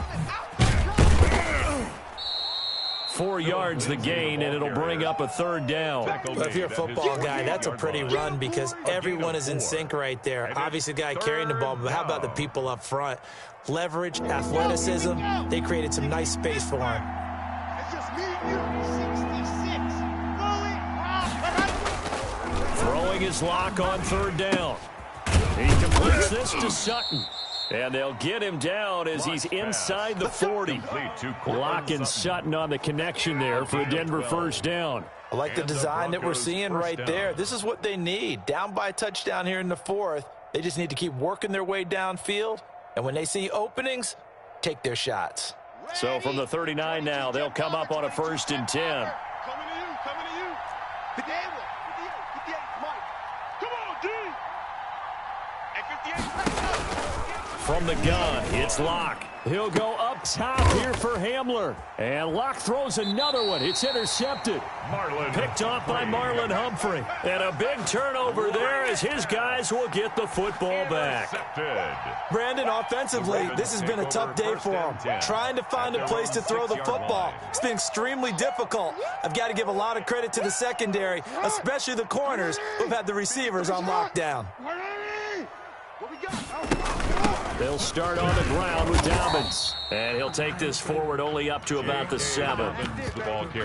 4 yards the gain, and it'll bring up a 3rd down.
But if you're a football guy, that's a pretty run because everyone is in sync right there. Obviously, the guy carrying the ball, but how about the people up front? Leverage, athleticism, they created some nice space for him.
It's just me and you. 66.
Throwing his lock on 3rd down. He completes this to Sutton. And they'll get him down as he's inside the 40. Lock and Sutton on the connection there for a Denver 1st down.
I like the design that we're seeing right there. This is what they need. Down by a touchdown here in the 4th. They just need to keep working their way downfield. And when they see openings, take their shots.
So from the 39 now, they'll come up on a 1st and 10.
Coming to you, coming to you. 58, 58, Mike. Come on, D. And 58.
From the gun, it's Locke. He'll go up top here for Hamler. And Locke throws another one. It's intercepted. Picked off by Marlon Humphrey. And a big turnover there as his guys will get the football back.
Brandon, offensively, this has been a tough day for him. Trying to find a place to throw the football. It's been extremely difficult. I've got to give a lot of credit to the secondary, especially the corners who've had the receivers on lockdown.
What we got?
They'll start on the ground with Dobbins. And he'll take this forward only up to about the 7.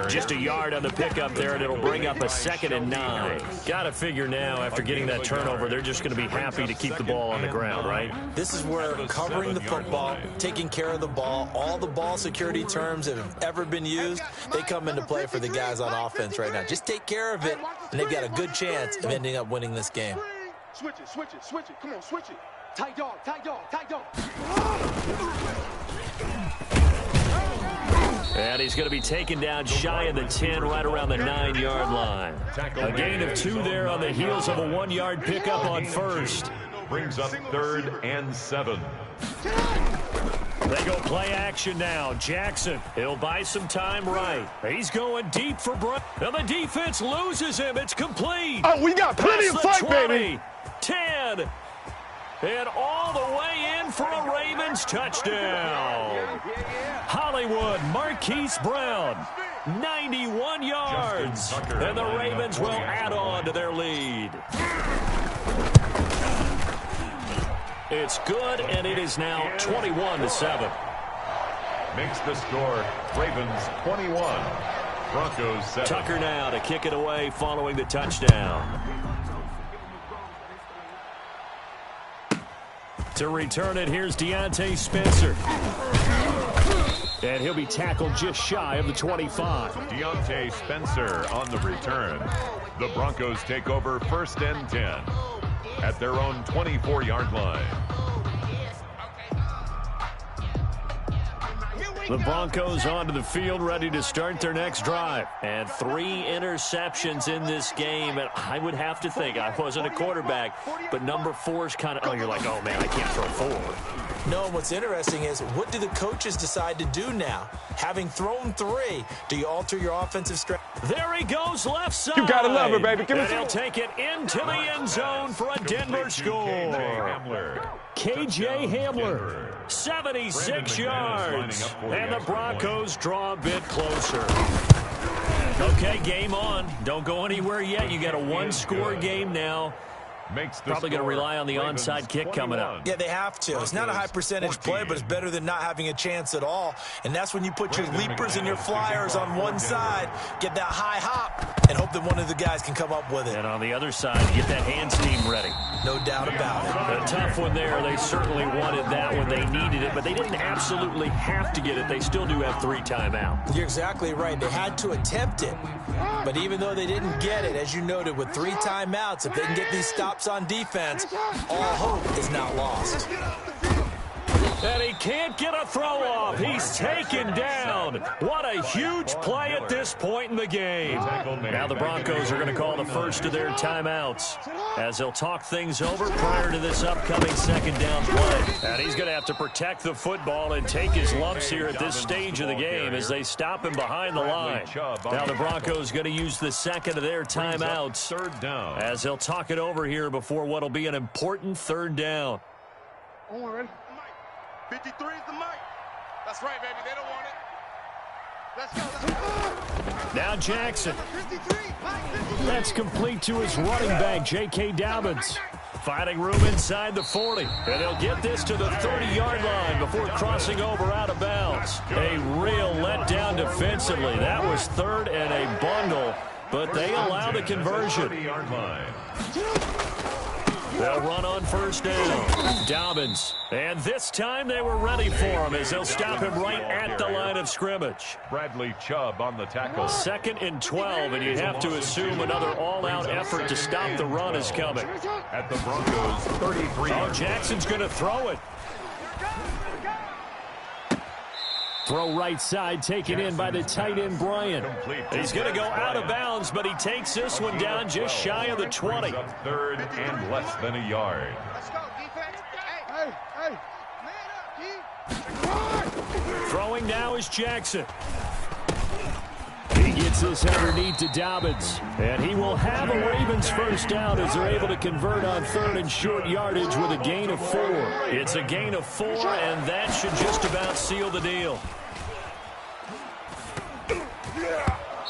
Just a yard on the pickup there, and it'll bring up a 2nd and 9. Got to figure now, after getting that turnover, they're just going to be happy to keep the ball on the ground, right?
This is where covering the football, taking care of the ball, all the ball security terms that have ever been used, they come into play for the guys on offense right now. Just take care of it, and they've got a good chance of ending up winning this game.
Switch it, switch it, switch it. Come on, switch it. Tight dog, tight dog, tight dog.
And he's going to be taken down shy of the 10, right around the 9-yard line. A gain of 2 there on the heels of a 1-yard pickup on 1st.
Brings up 3rd and 7.
They go play action now. Jackson, he'll buy some time right. He's going deep for Bryant. And the defense loses him. It's complete.
Oh, we got plenty of fight,
20,
baby.
10. And all the way in for a Ravens touchdown. Hollywood, Marquise Brown, 91 yards. And the Ravens will add on to their lead. It's good, and it is now 21-7.
Makes the score Ravens 21, Broncos 7.
Tucker now to kick it away following the touchdown. To return it, here's Deontay Spencer. And he'll be tackled just shy of the 25.
Deontay Spencer on the return. The Broncos take over 1st and 10 at their own 24-yard line.
The Broncos onto the field, ready to start their next drive. And 3 interceptions in this game. And I would have to think, I wasn't a quarterback, but number 4 is kind of, oh, you're like, oh, man, I can't throw 4.
No, what's interesting is, what do the coaches decide to do now? Having thrown 3, do you alter your offensive strategy?
There he goes, left side.
You gotta love it, baby. Give me
and he'll take it into the end zone for a Denver score. KJ Hamler, 76 yards. And the Broncos draw a bit closer. Okay, game on. Don't go anywhere yet. You got a 1-score game now. Probably going to rely on the onside kick coming up.
Yeah, they have to. It's not a high percentage play, but it's better than not having a chance at all. And that's when you put your leapers and your flyers on one side, get that high hop, and hope that one of the guys can come up with it.
And on the other side, get that hands team ready.
No doubt about it.
A tough one there. They certainly wanted that when they needed it, but they didn't absolutely have to get it. They still do have 3 timeouts.
You're exactly right. They had to attempt it. But even though they didn't get it, as you noted, with 3 timeouts, if they can get these stops on defense, all hope is not lost.
And he can't get a throw off. He's taken down. What a huge play at this point in the game. Now the Broncos are going to call the first of their timeouts as they'll talk things over prior to this upcoming 2nd down play. And he's going to have to protect the football and take his lumps here at this stage of the game as they stop him behind the line. Now the Broncos going to use the 2nd of their timeouts
3rd down
as they'll talk it over here before what will be an important 3rd down.
Oh, ready? 53 is the mic. That's right, baby. They don't want it.
Now Jackson. That's complete to his running back, J.K. Dobbins. Finding room inside the 40. And they'll get this to the 30-yard line before crossing over out of bounds. A real letdown defensively. That was third and a bundle, but they allow the conversion. They'll run on first down. Dobbins. And this time they were ready for him as they'll stop him right at the line of scrimmage.
Bradley Chubb on the tackle.
2nd and 12, and you have to assume another all-out effort to stop the run is coming.
At the Broncos' 33.
Oh, Jackson's going to throw it. Throw right side, taken in by the tight end, Bryant. He's going to go out of bounds, but he takes this one down just shy of the 20.
Third and less than a yard.
Let's go, defense. Hey.
Throwing now is Jackson. He gets this underneath to Dobbins. And he will have a Ravens first down as they're able to convert on third and short yardage with a gain of 4. It's a gain of 4, and that should just about seal the deal.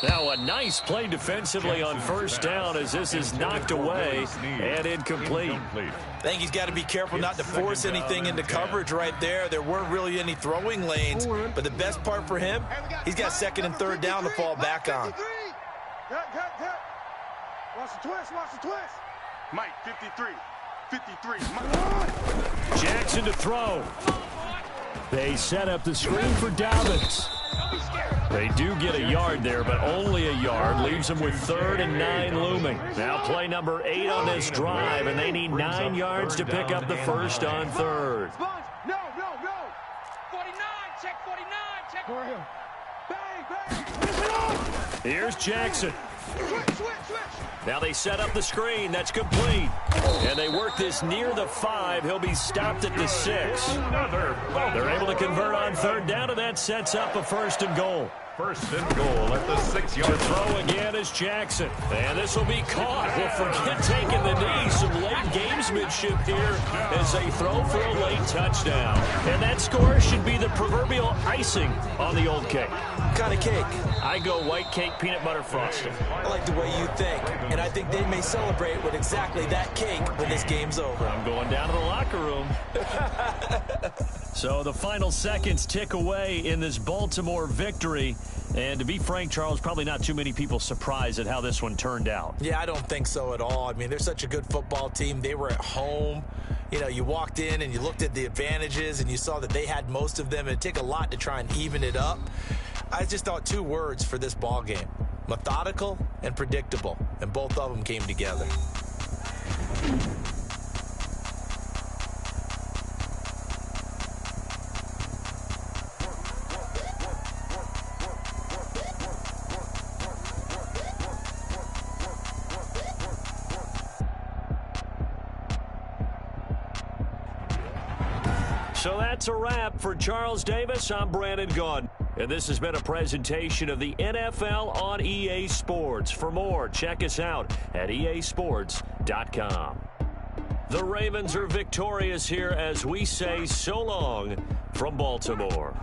Now a nice play defensively on first down as this is knocked away and incomplete.
I think he's got to be careful not to force anything into coverage right there. There weren't really any throwing lanes, but the best part for him, he's got 2nd and 3rd down to fall back on.
Watch the twist.
Mike, 53.
Jackson to throw. They set up the screen for Dobbins. They do get a yard there, but only a yard. Leaves them with 3rd and 9 looming. Now play number 8 on this drive, and they need 9 yards to pick up the first on 3rd.
No. 49, check 49, check.
Bang.
Here's Jackson.
Switch.
Now they set up the screen. That's complete. And they work this near the 5. He'll be stopped at the 6. They're able to convert on 3rd down, and that sets up a 1st and goal.
1st and goal at the 6-yard line.
To throw again is Jackson. And this will be caught. Well, forget taking the knee. Some late gamesmanship here as they throw for a late touchdown. And that score should be the proverbial icing on the old cake.
What kind of cake?
I go white cake, peanut butter frosting.
I like the way you think, and I think they may celebrate with exactly that cake when this game's over.
I'm going down to the locker room. So the final seconds tick away in this Baltimore victory. And to be frank, Charles, probably not too many people surprised at how this one turned out.
Yeah, I don't think so at all. I mean, they're such a good football team. They were at home. You know, you walked in and you looked at the advantages and you saw that they had most of them. It'd take a lot to try and even it up. I just thought 2 words for this ball game: methodical and predictable, and both of them came together.
So that's a wrap for Charles Davis. I'm Brandon Gaudin. And this has been a presentation of the NFL on EA Sports. For more, check us out at easports.com. The Ravens are victorious here as we say so long from Baltimore.